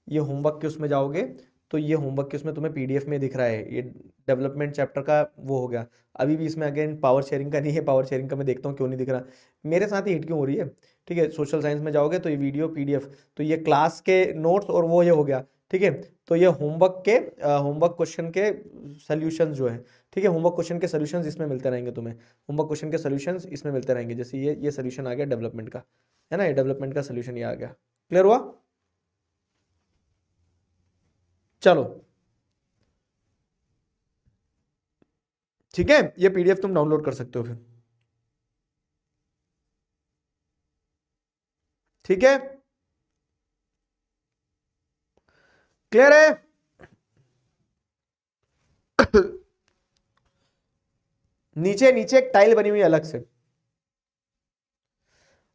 ये होमवर्क के उसमें जाओगे, तो ये होमवर्क के उसमें तुम्हें पीडीएफ में दिख रहा है, ये डेवलपमेंट चैप्टर का वो हो गया। अभी भी इसमें अगेन पावर शेयरिंग का नहीं है, पावर शेयरिंग का मैं देखता हूँ क्यों नहीं दिख रहा, मेरे साथ ही हिट क्यों हो रही है। ठीक है, सोशल साइंस में जाओगे तो ये वीडियो पीडीएफ, तो ये क्लास के नोट्स और वो ये हो गया। ठीक है, तो ये होमवर्क क्वेश्चन के सोल्यूशन जो है, ठीक है, होमवर्क क्वेश्चन के सोल्यूशंस इसमें मिलते रहेंगे तुम्हें, होमवर्क क्वेश्चन के सोल्यूशंस इसमें मिलते रहेंगे। जैसे ये सोल्यूशन आ गया डेवलपमेंट का, है ना, ये डेवलपमेंट का सोल्यूशन ये आ गया। क्लियर हुआ? चलो ठीक है, ये पीडीएफ तुम डाउनलोड कर सकते हो फिर। ठीक है, क्लियर है? नीचे नीचे एक टाइल बनी हुई है अलग से।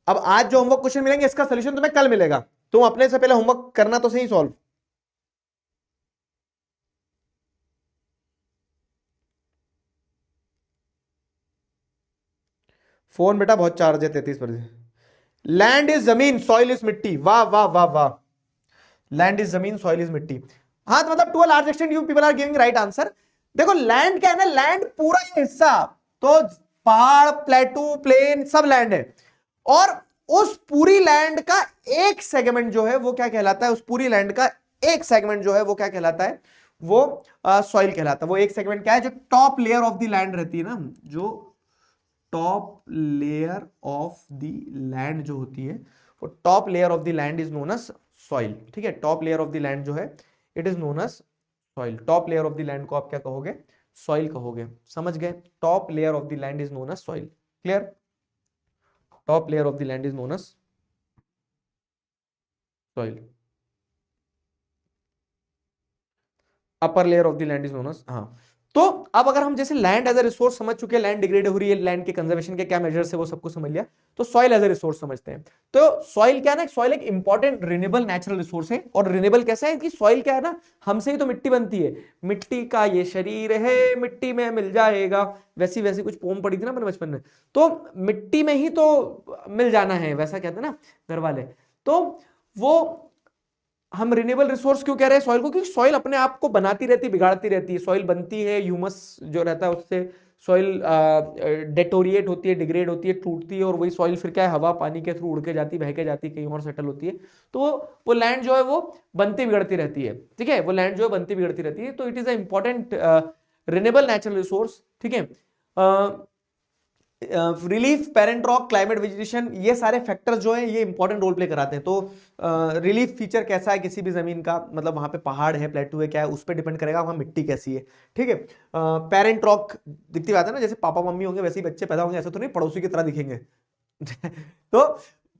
अब आज जो होमवर्क क्वेश्चन मिलेंगे इसका सोल्यूशन तुम्हें कल मिलेगा, तुम अपने से पहले होमवर्क करना तो सही सॉल्व। फोन बेटा बहुत चार्ज है, 33%। लैंड इज जमीन, सॉइल इज मिट्टी, वाह वाह वाह वाह। लैंड इज जमीन, सॉइल इज मिट्टी। हाँ तो मतलब to a large extent you people are giving right answer. देखो लैंड क्या है ना, लैंड पूरा ये हिस्सा, तो पहाड़, प्लेटू, प्लेन सब लैंड है। और उस पूरी लैंड का एक सेगमेंट जो है वो क्या कहलाता है, उस पूरी लैंड का एक सेगमेंट जो है वो क्या कहलाता है, वो सॉइल कहलाता है। वो एक सेगमेंट क्या है, जो top layer of the land रहती है ना, जो top layer of the land जो होती है, वो top layer of the land is known as soil. ठीक है, top layer of the land जो है it is known as soil. Top layer of the land को आप क्या कहोगे, सॉइल कहोगे। समझ गए? Top layer of the land is known as soil. Clear? Top layer of the land is known as soil, upper layer of the land is known as, हाँ। तो अब अगर हम जैसे लैंड एज ए रिसोर्स समझ चुके हैं, land degrade हो रही है, लैंड के कंजर्वेशन के क्या मेजर्स है वो सबको समझ लिया, तो सॉइल एज ए रिसोर्स समझते हैं। तो सॉइल क्या है ना, सॉइल एक इंपॉर्टेंट रिन्यूएबल नेचुरल रिसोर्स है। और रिन्यूएबल कैसा है कि सॉइल क्या है ना, हमसे ही तो मिट्टी बनती है, मिट्टी का ये शरीर है मिट्टी में मिल जाएगा, वैसी वैसी कुछ पोम पढ़ी थी ना मैंने बचपन में, तो मिट्टी में ही तो मिल जाना है, वैसा कहते हैं ना घर वाले। तो वो हम रिन्यूएबल रिसोर्स क्यों कह रहे हैं सॉइल को, क्योंकि सॉइल अपने आप को बनाती रहती है, बिगाड़ती रहती है। सॉइल बनती है, ह्यूमस जो रहता है उससे सॉइल डेटोरिएट होती है, डिग्रेड होती है, टूटती है, और वही सॉइल फिर क्या है, हवा पानी के थ्रू उड़ के जाती है, बह के जाती है, कहीं और सेटल होती है। तो वो लैंड जो है वो बनती बिगड़ती रहती है, ठीक है, वो लैंड जो है बनती बिगड़ती रहती है। तो it is a important renewable natural resource, ठीक है। Relief, parent rock, climate, vegetation, ये सारे फैक्टर जो हैं ये इंपॉर्टेंट रोल प्ले कराते हैं। तो रिलीफ फीचर कैसा है किसी भी जमीन का, मतलब वहां पे पहाड़ है, प्लेटू है, क्या है, उस पर डिपेंड करेगा वहां मिट्टी कैसी है, ठीक है। पेरेंट रॉक दिखती बात है ना, जैसे पापा मम्मी होंगे वैसे ही बच्चे पैदा होंगे, ऐसा तो नहीं पड़ोसी की तरह दिखेंगे। तो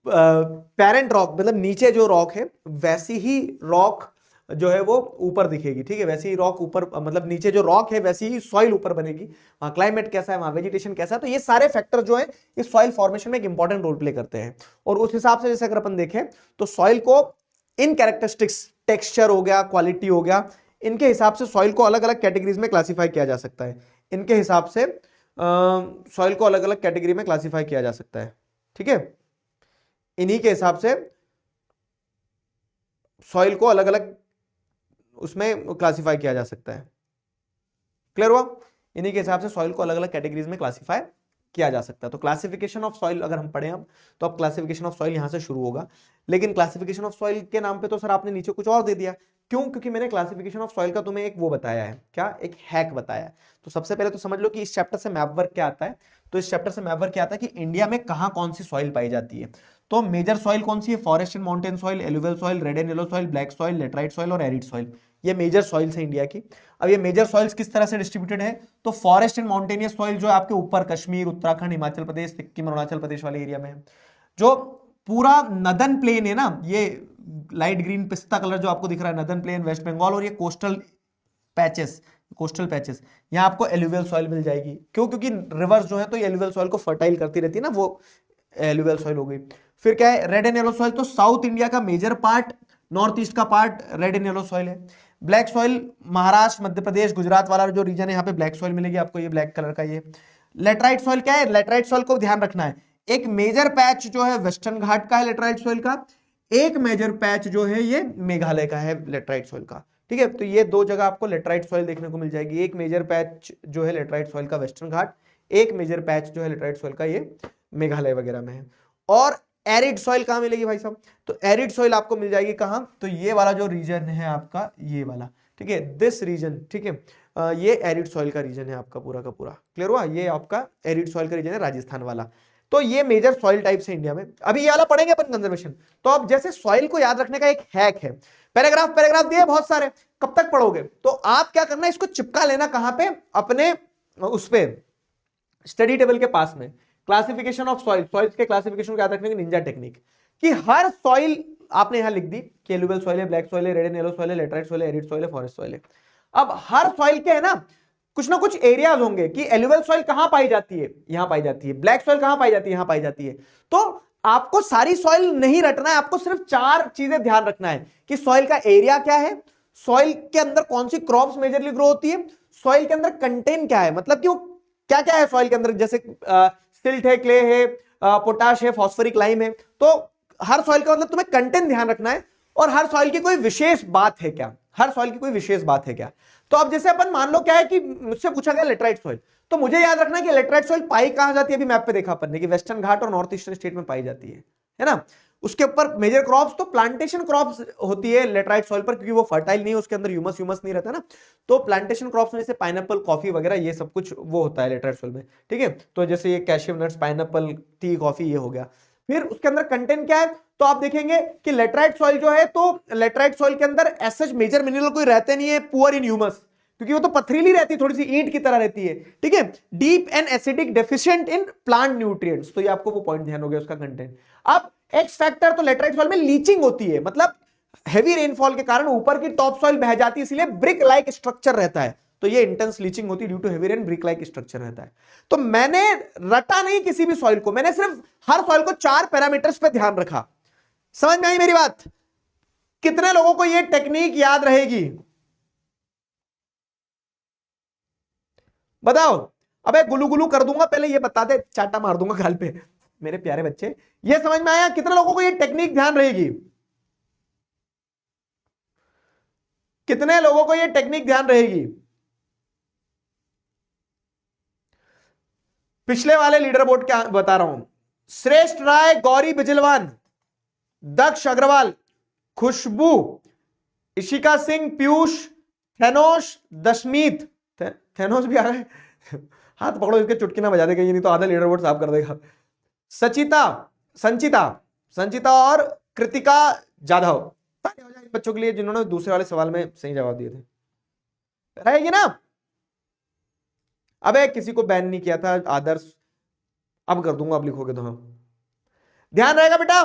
पेरेंट रॉक मतलब नीचे जो रॉक है वैसी ही रॉक जो है वो ऊपर दिखेगी, ठीक है, वैसे ही रॉक ऊपर, मतलब नीचे जो रॉक है वैसी ही सॉइल ऊपर बनेगी। वहां क्लाइमेट कैसा है, वहां वेजिटेशन कैसा है, तो ये सारे फैक्टर जो है इस सॉइल फॉर्मेशन में एक इंपॉर्टेंट रोल प्ले करते हैं। और उस हिसाब से जैसे अगर अपन देखें तो सॉइल को इन कैरेक्टरिस्टिक्स, टेक्सचर हो गया, क्वालिटी हो गया, इनके हिसाब से सॉइल को अलग अलग कैटेगरीज में क्लासीफाई किया जा सकता है। इनके हिसाब से सॉइल को अलग अलग कैटेगरी में क्लासीफाई किया जा सकता है, ठीक है। इन्हीं के हिसाब से सॉइल को अलग अलग उसमें क्लासिफाई किया जा सकता है। क्लियर हुआ? इन्हीं के हिसाब से सॉइल को अलग अलग कैटेगरीज में क्लासिफाई किया जा सकता है। तो क्लासिफिकेशन ऑफ सॉइल अगर हम पढ़े हम, तो अब क्लासिफिकेशन ऑफ सॉइल यहां से शुरू होगा। लेकिन क्लासिफिकेशन ऑफ सॉइल के नाम पे तो सर आपने नीचे कुछ और दे दिया, क्यों? क्योंकि मैंने क्लासिफिकेशन ऑफ सॉइल का तुम्हें एक वो बताया है, क्या, एक हैक बताया है। तो सबसे पहले तो समझ लो कि इस चैप्टर से मैप वर्क क्या आता है। तो इस चैप्टर से मैप वर्क क्या आता है कि इंडिया में कहां कौन सी सॉइल पाई जाती है। तो मेजर सॉइल कौन सी है? Forest and mountain soil, alluvial soil, red and yellow soil, black soil, laterite soil और एरिड सॉइल। ये मेजर सॉइल्स है इंडिया की। अब ये मेजर सॉइल्स किस तरह से डिस्ट्रीब्यूटेड है? तो फॉरेस्ट एंड माउंटेनियस सॉइल जो है आपके ऊपर कश्मीर, उत्तराखंड, हिमाचल प्रदेश, सिक्किम, अरुणाचल प्रदेश वाले एरिया में है। जो पूरा नदन प्लेन है ना, ये लाइट ग्रीन पिस्ता कलर जो आपको दिख रहा है, नदन प्लेन, वेस्ट बंगाल, और ये कोस्टल पैचेस, कोस्टल पैचेस, यहाँ आपको एलुवियल सॉइल मिल जाएगी। क्यों? क्योंकि रिवर्स जो है तो ये एलुवियल सॉइल को फर्टाइल करती रहती है ना, वो एलुवियल सॉइल हो गई। फिर क्या है? रेड एंड येलो सॉइल, तो साउथ इंडिया का मेजर पार्ट, नॉर्थ ईस्ट का part red and yellow soil है। ब्लैक सॉइल महाराष्ट्र, मध्य प्रदेश, गुजरात वाला जो रीजन है यहाँ पे ब्लैक सॉइल मिलेगी आपको, ये ब्लैक कलर का। ये लेटराइट सॉइल क्या है? लेटराइट सॉइल को ध्यान रखना है, एक मेजर पैच जो है वेस्टर्न घाट का है लेटराइट सॉइल का, एक मेजर पैच जो है ये मेघालय का है लेटराइट सॉइल का, ठीक है। तो ये दो जगह आपको लेटराइट सॉइल देखने को मिल जाएगी, एक मेजर पैच जो है लेटराइट सॉइल का वेस्टर्न घाट, एक मेजर पैच जो है लेटराइट सॉइल का ये मेघालय वगैरह में है। और एरिड सॉइल कहां मिलेगी भाई साहब? तो एरिड सॉइल आपको मिल जाएगी कहां? तो ये वाला जो रीजन है आपका, ये वाला, ठीक है, दिस रीजन, ठीक है, ये एरिड सॉइल का रीजन है आपका पूरा का पूरा। क्लियर हुआ? ये आपका एरिड सॉइल का रीजन है, राजस्थान वाला। तो ये मेजर सॉइल टाइप्स है इंडिया में। अभी ये वाला पढ़ेंगे अपन कंजर्वेशन। तो अब जैसे सॉइल को याद रखने का एक हैक है, पैराग्राफ पैराग्राफ दिए बहुत सारे, कब तक पढ़ोगे? तो आप क्या करना है, इसको चिपका लेना कहां पे? अपने उस पे स्टडी टेबल के पास में। क्लासिफिकेशन ऑफ सॉइल, सॉइल्स के क्लासिफिकेशन को याद रखने की निंजा टेक्निक, कि हर सॉइल आपने यहां लिख दी कि एलुवियल सॉइल है, ब्लैक सॉइल है, रेड एंड येलो सॉइल है, लेटराइट सॉइल है, एरिड सॉइल है, फॉरेस्ट सॉइल है। अब हर सॉइल के है ना कुछ ना कुछ एरियाज होंगे कि एलुवियल सॉइल कहां पाई जाती है, यहां पाई जाती है, ब्लैक सॉइल कहां पाई जाती है, यहां पाई जाती है। तो आपको सारी सॉइल नहीं रटना है, आपको सिर्फ 4 चीजें ध्यान रखना है कि सॉइल का एरिया क्या है, सॉइल के अंदर कौन सी क्रॉप्स मेजरली ग्रो होती है, सॉइल के अंदर कंटेंट क्या है, मतलब कि वो क्या क्या है सॉइल के अंदर, जैसे सिल्ट है, क्ले है, पोटाश है, फॉस्फोरिक लाइम है। तो हर सॉइल का मतलब तुम्हें कंटेंट ध्यान रखना है, और हर सॉइल की कोई विशेष बात है क्या, हर सॉइल की कोई विशेष बात है क्या। तो अब जैसे अपन मान लो क्या है कि मुझसे पूछा गया लेटराइट सॉइल, तो मुझे याद रखना है कि लेटराइट सॉइल पाई कहां जाती है, अभी मैप पे देखा अपन ने कि वेस्टर्न घाट और नॉर्थ ईस्टर्न स्टेट में पाई जाती है ना। उसके ऊपर मेजर क्रॉप्स, तो प्लांटेशन क्रॉप्स होती है लेटराइट सॉइल पर, क्योंकि वो फर्टाइल नहीं है, उसके अंदर ह्यूमस नहीं रहता ना। तो प्लांटेशन क्रॉप्स में जैसे पाइनएप्पल, कॉफी वगैरह, ये सब कुछ वो होता है लेटराइट सॉइल में, ठीक है। तो जैसे ये cashew nuts, pineapple, T, coffee, ये हो गया। फिर उसके अंदर कंटेंट क्या है, तो आप देखेंगे कि लेटराइट सॉइल जो है, तो लेटराइट सॉइल के अंदर ऐसे मेजर मिनरल कोई रहते नहीं है, पुअर इन ह्यूमस, क्योंकि वो तो पथरीली रहती है, थोड़ी सी ईंट की तरह रहती है, ठीक है। Deep and acidic, deficient in plant nutrients, तो ये आपको वो पॉइंट ध्यान हो गया उसका कंटेंट। अब एक्स फैक्टर, तो लेटराइट सॉइल में लीचिंग होती है, मतलब हैवी रेनफॉल के कारण ऊपर की टॉप सॉइल बह जाती है, इसलिए ब्रिक लाइक स्ट्रक्चर रहता है, तो ये इंटेंस लीचिंग होती है due to heavy rain, brick like structure रहता है। तो मैंने रटा नहीं किसी भी सॉइल को, मैंने सिर्फ हर सॉइल को 4 पैरामीटर्स पे ध्यान रखा। समझ में आई मेरी बात? कितने लोगों को ये टेक्निक याद रहेगी बताओ? अबे गुलू गुलू कर दूंगा, पहले ये बता दे, चाटा मार दूंगा गाल पे। मेरे प्यारे बच्चे, ये समझ में आया? कितने लोगों को ये टेक्निक ध्यान रहेगी? कितने लोगों को ये टेक्निक ध्यान रहेगी? पिछले वाले लीडर बोर्ड क्या बता रहा हूं। श्रेष्ठ राय, गौरी बिजलवान, दक्ष अग्रवाल, खुशबू, इशिका सिंह, पीयूष, थेनोश, दशमीत, थेनोस भी आ गए। हाथ पकड़ो इसके, चुटकी ना बजा देगा, ये नहीं तो आधा लीडर बोर्ड साफ कर देगा। सचिता, संचिता और कृतिका जाधव, बच्चों के लिए जिन्होंने दूसरे वाले सवाल में सही जवाब दिए थे। रहेगी ना? अबे किसी को बैन नहीं किया था आदर्श, अब कर दूंगा, अब लिखोगे तो। हाँ ध्यान रहेगा बेटा,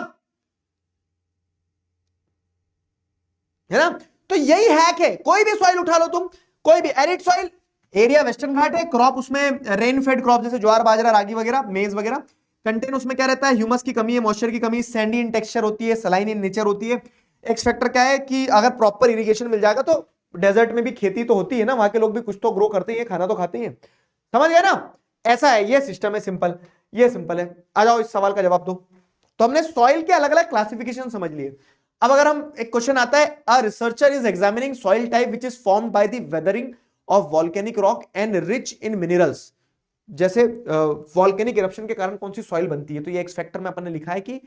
है ना? तो यही हैक है। कोई भी सॉइल उठा लो तुम, कोई भी एरिड सॉइल, एरिया वेस्टर्न घाट है, क्रॉप उसमें रेन फेड क्रॉप जैसे ज्वार बाजरा रागी वगैरह, मेज वगैरह, कंटेन उसमें क्या रहता है, ह्यूमस की कमी है, मॉइस्चर की कमी, सैंडी इन टेक्सचर होती है, सलाइन इन नेचर होती है। एक्स फैक्टर क्या है कि अगर प्रॉपर इरिगेशन मिल जाएगा तो डेजर्ट में भी खेती तो होती है ना, वहां के लोग भी कुछ तो ग्रो करते हैं, खाना तो खाते हैं। समझ गए ना? ऐसा है, ये सिस्टम है, सिंपल, ये सिंपल है। आ जाओ इस सवाल का जवाब दो। तो हमने सॉइल के अलग अलग क्लासिफिकेशन समझ लिए। अब अगर हम, एक क्वेश्चन आता है, a researcher is examining soil type which is formed by the weathering of volcanic rock and rich in minerals. जैसे वॉल्केनिक इरप्शन के कारण कौन सी सॉइल बनती है, तो ये एक्स फैक्टर में अपन ने लिखा है कि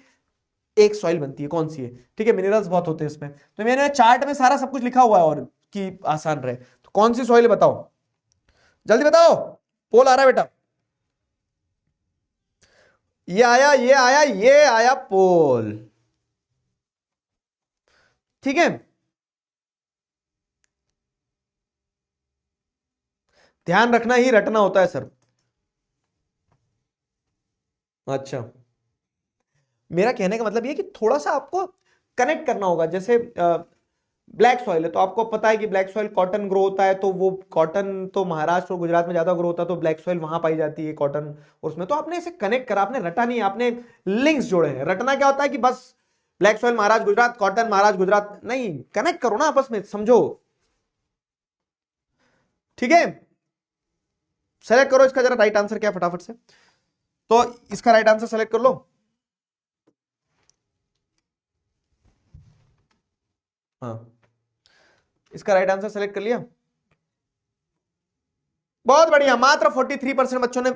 एक सॉइल बनती है, कौन सी है? ठीक है, मिनरल्स बहुत होते हैं इसमें, तो मैंने चार्ट में सारा सब कुछ लिखा हुआ है और कि आसान रहे। तो कौन सी सॉइल बताओ, जल्दी बताओ, पोल आ रहा है बेटा। ये आया, ये आया, ये आया पोल, ठीक है? ध्यान रखना ही रटना होता है सर। अच्छा, मेरा कहने का मतलब ये कि थोड़ा सा आपको कनेक्ट करना होगा। जैसे ब्लैक सॉइल है तो आपको पता है कि ब्लैक सॉइल कॉटन ग्रो होता है, तो वो कॉटन तो महाराष्ट्र और गुजरात में ज्यादा ग्रो होता है, तो ब्लैक सॉइल वहां पाई जाती है कॉटन उसमें। तो आपने इसे कनेक्ट करा, आपने रटा नहीं, आपने लिंक्स जोड़े हैं। रटना क्या होता है कि बस black soil Maharashtra Gujarat, cotton Maharashtra Gujarat, नहीं, कनेक्ट करो ना आपस में, समझो। ठीक है, सेलेक्ट करो इसका जरा राइट आंसर क्या फटाफट से। तो इसका राइट आंसर सेलेक्ट कर लो। हाँ, इसका राइट आंसर सेलेक्ट कर लिया, बहुत बढ़िया। मात्र 43% बच्चों ने,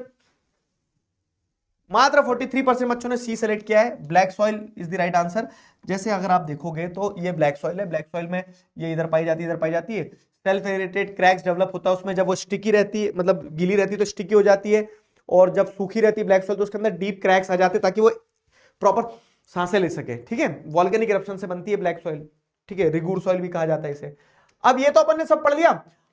मात्र 43% बच्चों ने सी सेलेक्ट किया है। Black soil is the right answer. जैसे अगर आप देखोगे तो ये ब्लैक सॉइल है, ब्लैक सॉइल में ये इधर पाई जाती है, इधर पाई जाती है, सेल्फ एरेटेड क्रैक्स डेवलप होता है उसमें। जब वो स्टिकी रहती है, मतलब गीली रहती है तो स्टिकी हो जाती है, और जब सूखी रहती है ब्लैक सॉइल तो उसके अंदर डीप क्रैक्स आ जाते हैं ताकि वो प्रॉपर सांसें ले सके। ठीक है, वॉल्केनिक इरप्शन से बनती है ब्लैक सॉइल। ठीक है, रिगूर सॉइल भी कहा जाता है इसे। अब ये तो अपन ने सब पढ़ लिया।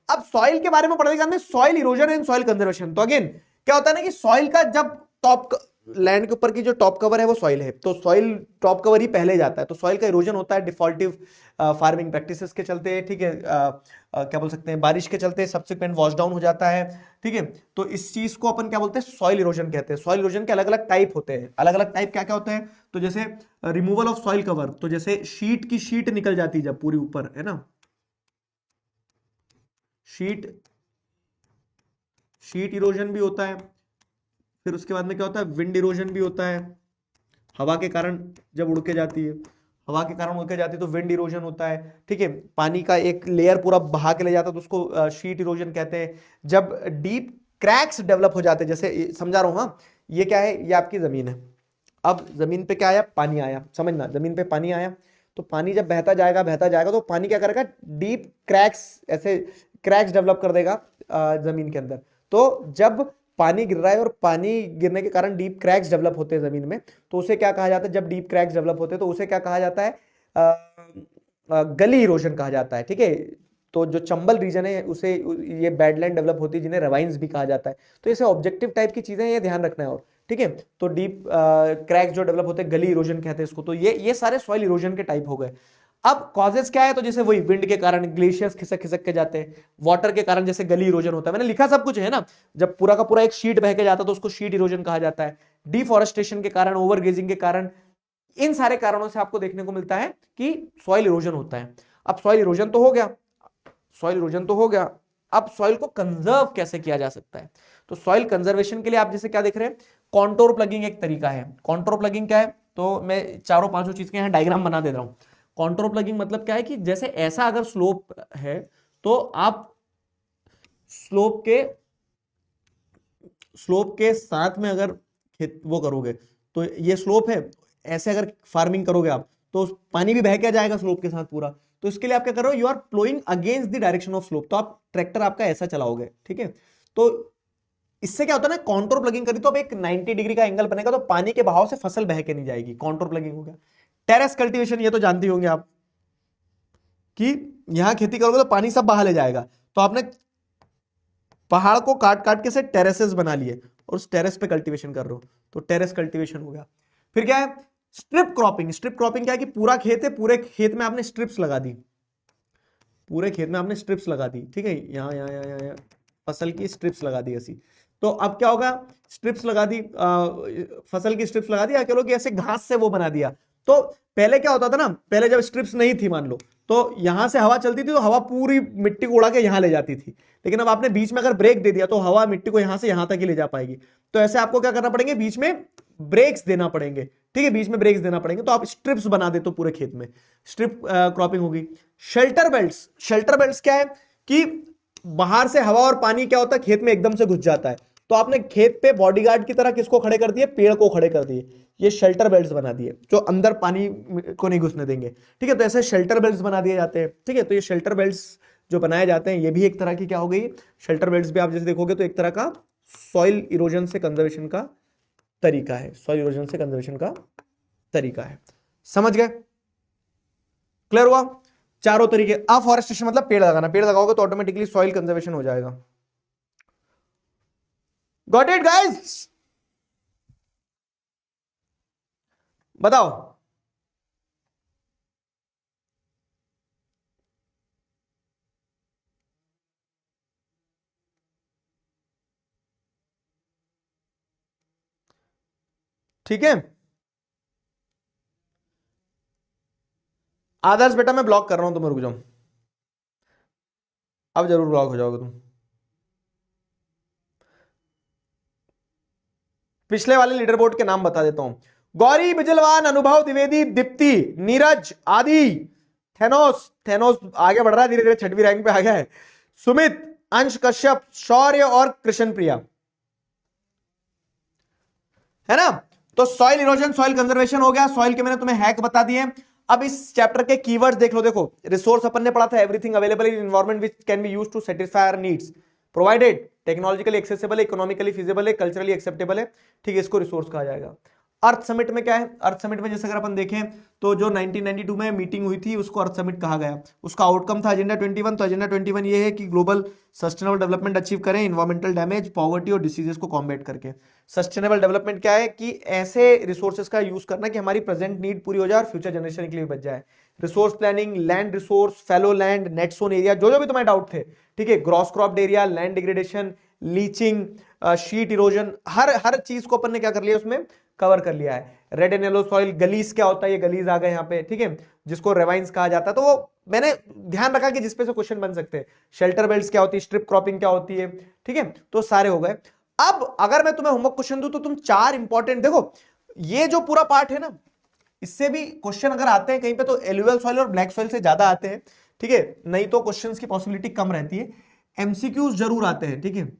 अब सॉइल के बारे में पढ़ने के बाद soil erosion and soil conservation. तो अगेन क्या होता है ना कि सॉइल का जब टॉप, लैंड के ऊपर की जो टॉप कवर है वो सॉइल है, तो सॉइल टॉप कवर ही पहले जाता है, तो सॉइल का इरोजन होता है डिफॉल्टिव फार्मिंग प्रैक्टिसेस के चलते। ठीक है, क्या बोल सकते हैं, बारिश के चलते सब्सिक्वेंट वॉश डाउन हो जाता है। ठीक है, तो इस चीज को अपन क्या बोलते हैं, सॉइल इरोजन कहते हैं। सॉइल इरोजन के अलग अलग टाइप होते हैं। अलग अलग टाइप क्या क्या होते हैं, तो जैसे रिमूवल ऑफ सॉइल कवर, तो जैसे शीट की शीट निकल जाती है जब पूरी ऊपर, है ना, शीट इरोजन भी होता है। फिर उसके बाद में क्या होता है, विंड इरोजन भी होता है, हवा के कारण जब उड़ के जाती है, हवा के कारण उड़ के जाती है तो विंड इरोजन होता है। ठीक है, पानी का एक लेयर पूरा बहा के ले जाता है तो उसको शीट इरोजन कहते हैं। जब डीप क्रैक्स डेवलप हो जाते हैं, जैसे समझा रहा हूं, हाँ, ये क्या है, ये आपकी जमीन है। अब जमीन पे क्या आया, पानी आया, समझना, जमीन पे पानी आया तो पानी जब बहता जाएगा तो पानी क्या करेगा, डीप क्रैक्स, ऐसे क्रैक्स डेवलप कर देगा जमीन के अंदर। तो जब पानी गिर रहा है और पानी गिरने के कारण डीप क्रैक्स डेवलप होते हैं जमीन में, तो उसे क्या कहा जाता है, जब डीप क्रैक्स डेवलप होते हैं तो उसे क्या कहा जाता है, गली इरोजन कहा जाता है। ठीक है, तो जो चंबल रीजन है उसे, ये बैडलैंड डेवलप होती है जिन्हें रवाइंस भी कहा जाता है। तो ऐसे ऑब्जेक्टिव टाइप की चीजें ये ध्यान रखना है। और ठीक है, तो डीप क्रैक्स जो डेवलप होते हैं गली इरोजन कहते हैं इसको। तो ये सारे सॉइल इरोजन के टाइप हो गए। अब कॉजेस क्या है, तो जैसे वही विंड के कारण ग्लेशियर्स खिसक खिसक के जाते हैं, वाटर के कारण जैसे गली इरोजन होता है, मैंने लिखा सब कुछ है ना, जब पूरा का पूरा एक शीट बह के जाता है तो उसको शीट इरोजन कहा जाता है, डिफॉरेस्टेशन के कारण, ओवरग्रेजिंग के कारण, इन सारे कारणों से आपको देखने को मिलता है कि सॉइल इरोजन होता है। अब सॉइल इरोजन तो हो गया, सॉइल इरोजन तो हो गया, अब सॉइल को कंजर्व कैसे किया जा सकता है, तो सॉइल कंजर्वेशन के लिए आप जैसे क्या देख रहे हैं, कॉन्टोर प्लगिंग एक तरीका है। कॉन्टोर प्लगिंग क्या है, तो मैं चारों पांचों चीज के यहाँ डायग्राम बना दे रहा हूं। कॉन्टोर प्लगिंग मतलब क्या है कि जैसे ऐसा अगर स्लोप है तो आप स्लोप के साथ में अगर खेत वो करोगे, तो ये स्लोप है, ऐसे अगर फार्मिंग करोगे आप तो पानी भी बह के जाएगा स्लोप के साथ पूरा। तो इसके लिए आप क्या कर रहे हो, you are flowing against the direction of slope, तो आप ट्रैक्टर आपका ऐसा चलाओगे, ठीक है। तो इससे क्या होता है ना, कॉन्टोर प्लगिंग करी तो अब एक 90 डिग्री का एंगल बनेगा, तो पानी के बहाव से फसल बह के नहीं जाएगी, कॉन्टोर प्लगिंग हो गया। टेरेस कल्टीवेशन ये तो जानते होंगे आप कि यहां खेती करोगे तो पानी सब बहा ले जाएगा, तो आपने पहाड़ को काट काट के से टेरेसेस बना लिए और उस टेरेस पे कल्टीवेशन कर रहे हो, तो टेरेस कल्टीवेशन हो गया। फिर क्या है, स्ट्रिप क्रॉपिंग। स्ट्रिप क्रॉपिंग क्या है कि पूरा खेत है, पूरे खेत में आपने स्ट्रिप्स लगा दी, पूरे खेत में आपने स्ट्रिप्स लगा दी, ठीक है, यहां यहां यहां यहां फसल की स्ट्रिप्स लगा दी ऐसी। तो अब क्या होगा, स्ट्रिप्स लगा दी, फसल की स्ट्रिप्स लगा दी, या कह लो कि ऐसे घास से वो बना दिया। तो पहले क्या होता था ना, पहले जब स्ट्रिप्स नहीं थी मान लो, तो यहां से हवा चलती थी तो हवा पूरी मिट्टी को उड़ा के यहां ले जाती थी, लेकिन अब आपने बीच में अगर ब्रेक दे दिया तो हवा मिट्टी को यहां से यहां तक ही ले जा पाएगी। तो ऐसे आपको क्या करना पड़ेंगे, बीच में ब्रेक्स देना पड़ेंगे, ठीक है, बीच में ब्रेक्स देना पड़ेंगे, तो आप स्ट्रिप्स बना दे तो पूरे खेत में स्ट्रिप क्रॉपिंग होगी। Shelter belts. शेल्टर बेल्ट्स क्या है कि बाहर से हवा और पानी क्या होता है, खेत में एकदम से घुस जाता है, तो आपने खेत पे बॉडीगार्ड की तरह किसको खड़े कर दिए, पेड़ को खड़े कर दिए, ये शेल्टर बेल्ट्स बना दिए जो अंदर पानी को नहीं घुसने देंगे, ठीक है। तो ऐसे शेल्टर बेल्ट्स बना दिए जाते हैं, ठीक है। तो ये शेल्टर बेल्ट्स जो बनाए जाते हैं, ये भी एक तरह की क्या हो गई, शेल्टर बेल्ट्स भी आप जैसे देखोगे तो एक तरह का सॉइल इरोजन से कंजर्वेशन का तरीका है, सॉइल इरोजन से कंजर्वेशन का तरीका है। समझ गए, क्लियर हुआ। चारों तरीके। अफॉरेस्टेशन मतलब पेड़ लगाना, पेड़ लगाओगे तो ऑटोमेटिकली सॉइल कंजर्वेशन हो जाएगा। गॉट इट गाइस, बताओ। ठीक है, आदर्श बेटा मैं ब्लॉक कर रहा हूं तुम्हें, रुक जाओ, अब जरूर ब्लॉक हो जाओगे तुम। पिछले वाले लीडर बोर्ड के नाम बता देता हूं, गौरी, बिजलवान, अनुभव, द्विवेदी, दीप्ति, नीरज, आदि, थेनोस, थेनोस आगे बढ़ रहा है धीरे धीरे, 6वीं रैंक पे आ गया है, सुमित, अंश कश्यप, शौर्य और कृष्ण प्रिया, है ना। तो सॉइल इरोजन, सॉइल कंजर्वेशन हो गया, सॉइल के मैंने तुम्हें हैक बता दिए। अब इस चैप्टर के कीवर्ड्स देख लो, देखो रिसोर्स अपन ने पढ़ा था, everything available in environment which can be used to satisfy our needs, provided, technologically accessible है, इकोनॉमिकली फिजिबल है, कल्चरली एक्सेप्टेबल है, ठीक है, इसको रिसोर्स कहा जाएगा। अर्थ समिट में क्या है, अर्थ समिट में जैसे अगर अपन देखें तो जो 1992 में मीटिंग हुई थी उसको अर्थ समिट कहा गया, उसका आउटकम था एजेंडा 21। तो एजेंडा 21 ये है कि ग्लोबल सस्टेनेबल डेवलपमेंट अचीव करें, इन्वायरमेंटल डैमेज, पॉवर्टी और डिसीजेस को कॉम्बैट करके। सस्टेनेबल डेवलपमेंट क्या है कि ऐसे रिसोर्सेज का यूज करना कि हमारी प्रेजेंट नीड पूरी हो जाए और फ्यूचर जनरेशन के लिए बच जाए। Resource planning, land resource, fallow land, net sown area, जो जो भी तुम्हारे डाउट थे, ठीक है, gross cropped area, land degradation, leaching, sheet erosion, हर चीज को अपन ने क्या कर लिया, उसमें कवर कर लिया है। रेड एंड येलो सॉइल, गलीज क्या होता है, ये गलीज आ गए यहाँ पे, ठीक है, जिसको रेवाइंस कहा जाता है, तो वो मैंने ध्यान रखा कि जिसपे से क्वेश्चन बन सकते हैं। शेल्टर बेल्ट्स क्या होती है, स्ट्रिप क्रॉपिंग क्या होती है, ठीक है, तो सारे हो गए। अब अगर मैं तुम्हें होमवर्क क्वेश्चन दूं तो तुम 4 इंपॉर्टेंट, देखो ये जो पूरा पार्ट है ना, इससे भी क्वेश्चन अगर आते हैं कहीं पे तो एलुवियल सॉइल और ब्लैक सॉइल से ज्यादा आते हैं, ठीक है, नहीं तो क्वेश्चंस की पॉसिबिलिटी कम रहती है। एमसीक्यूज जरूर आते हैं, ठीक है,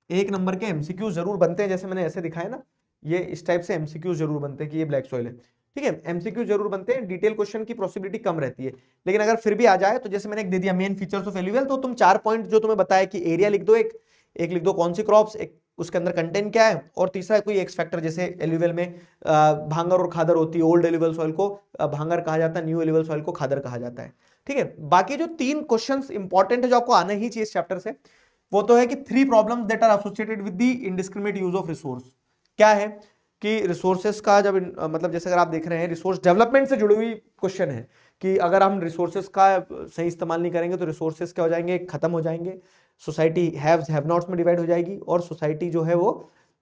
1 नंबर के एमसीक्यूज जरूर बनते हैं, जैसे मैंने ऐसे दिखाया ना, ये इस टाइप से एमसीक्यूज जरूर बनते हैं कि ये ब्लैक सॉइल है, ठीक है, एमसीक्यू जरूर बनते हैं, डिटेल क्वेश्चन की पॉसिबिलिटी कम रहती है, लेकिन अगर फिर भी आ जाए तो जैसे मैंने एक दे दिया मेन फीचर्स ऑफ एलुवियल, तो तुम 4 पॉइंट जो तुम्हें बताया कि एरिया लिख दो, एक लिख दो कौन सी क्रॉप्स, एक उसके अंदर कंटेंट क्या है, और तीसरा कोई एक्स फैक्टर, जैसे एलुवियल में भांगर और खादर होती है, ओल्ड एलुवियल सॉइल को भांगर कहा जाता है, न्यू एलुवियल सॉइल को खादर कहा जाता है, ठीक है। बाकी जो 3 क्वेश्चंस इंपॉर्टेंट है जो आपको आना ही चाहिए इस चैप्टर से, वो तो है कि 3 problems that are associated with the indiscriminate use of resource. क्या है कि रिसोर्सेस का जब मतलब जैसे अगर आप देख रहे हैं रिसोर्स डेवलपमेंट से जुड़ी हुई क्वेश्चन है कि अगर हम रिसोर्सेस का सही इस्तेमाल नहीं करेंगे तो रिसोर्सेस क्या हो जाएंगे, खत्म हो जाएंगे, सोसाइटी हैव्स हैव नॉट्स में डिवाइड हो जाएगी और सोसाइटी जो है वो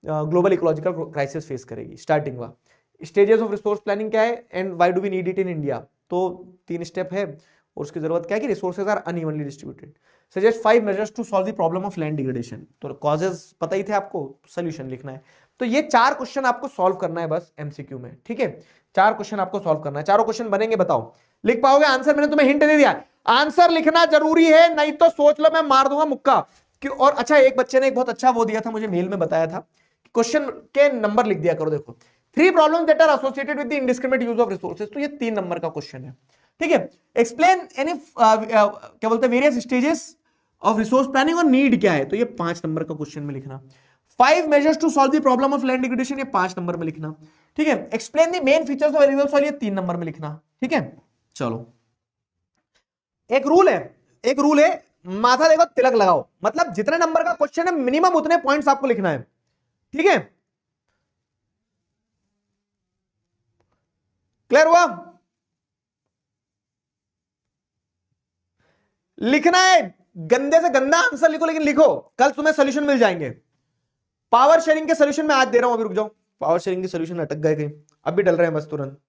ग्लोबल इकोलॉजिकल क्राइसिस फेस करेगी। स्टार्टिंग हुआ स्टेजेस ऑफ रिसोर्स प्लानिंग क्या है and why do we need it in India, तो 3 स्टेप है और उसकी जरूरत क्या है कि resources are unevenly distributed. Suggest 5 measures to solve the problem of land degradation, तो कॉजेज पता ही थे आपको, सोल्यूशन लिखना है। तो ये 4 क्वेश्चन आपको सॉल्व करना है बस एमसीक्यू में, ठीक है। 4 क्वेश्चन आपको सॉल्व करना है, चारों क्वेश्चन बनेंगे, बताओ लिख पाओगे आंसर? मैंने तुम्हें हिंट दे दिया, आंसर लिखना जरूरी है, नहीं तो सोच लो मैं मार दूंगा मुक्का। और अच्छा एक बच्चे ने एक बहुत अच्छा वो दिया था, मुझे मेल में बताया था, क्वेश्चन के नंबर लिख दिया करो। देखो 3 problems that are associated with the indiscriminate use of resources, तो ये 3 नंबर का क्वेश्चन है, ठीक है। एक्सप्लेन एनी क्या बोलते हैं various stages of resource planning और नीड क्या है, तो ये 5 नंबर का क्वेश्चन में लिखना। 5 measures to solve the problem of land degradation, ये 5 नंबर में लिखना, ठीक है। Explain the main features of eligible soil, ये 3 नंबर में लिखना, ठीक है। चलो एक रूल है, माथा देखो तिलक लगाओ, मतलब जितने नंबर का क्वेश्चन है मिनिमम उतने पॉइंट्स आपको लिखना है, ठीक है। क्लियर हुआ? लिखना है, गंदे से गंदा आंसर लिखो लेकिन लिखो, कल तुम्हें सोल्यूशन मिल जाएंगे। पावर शेयरिंग के सोल्यूशन में आज दे रहा हूं, अभी रुक जाओ, पावर शेयरिंग के सोल्यूशन अटक गए कहीं, अभी डल रहे हैं बस तुरंत,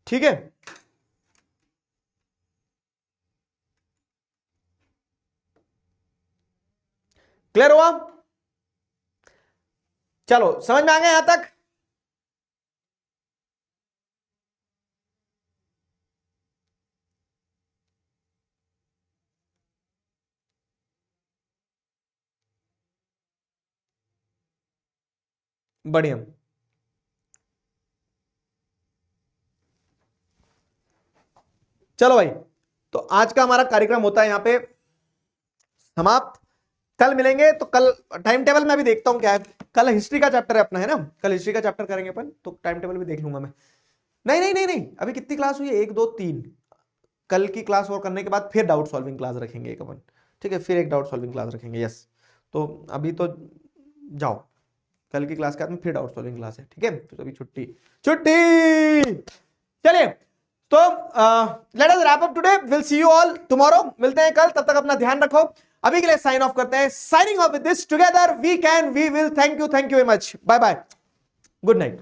ठीक है। क्लियर हुआ? चलो समझ में आ गया यहां तक? बढ़िया। चलो भाई, तो आज का हमारा कार्यक्रम होता है यहां पे समाप्त। कल मिलेंगे, तो कल टाइम टेबल में भी देखता हूं क्या है, कल हिस्ट्री का चैप्टर है अपना, है ना, कल हिस्ट्री का चैप्टर करेंगे अपन, तो टाइम टेबल भी देख लूंगा मैं। नहीं नहीं नहीं नहीं, अभी कितनी क्लास हुई है, 1 2 3, कल की क्लास और करने के बाद फिर डाउट सॉल्विंग क्लास रखेंगे एक अपन, ठीक है, फिर एक डाउट सॉल्विंग क्लास रखेंगे, यस। तो अभी तो जाओ, कल की क्लास के बाद में फिर डाउट सॉल्विंग क्लास है, ठीक है। तो अभी छुट्टी छुट्टी, चलिए तो let us wrap up today, will see you all tomorrow, मिलते हैं कल, तब तक अपना ध्यान रखो। अभी के लिए साइन ऑफ करते हैं, signing off with this together we can we will, thank you very much, bye bye, good night.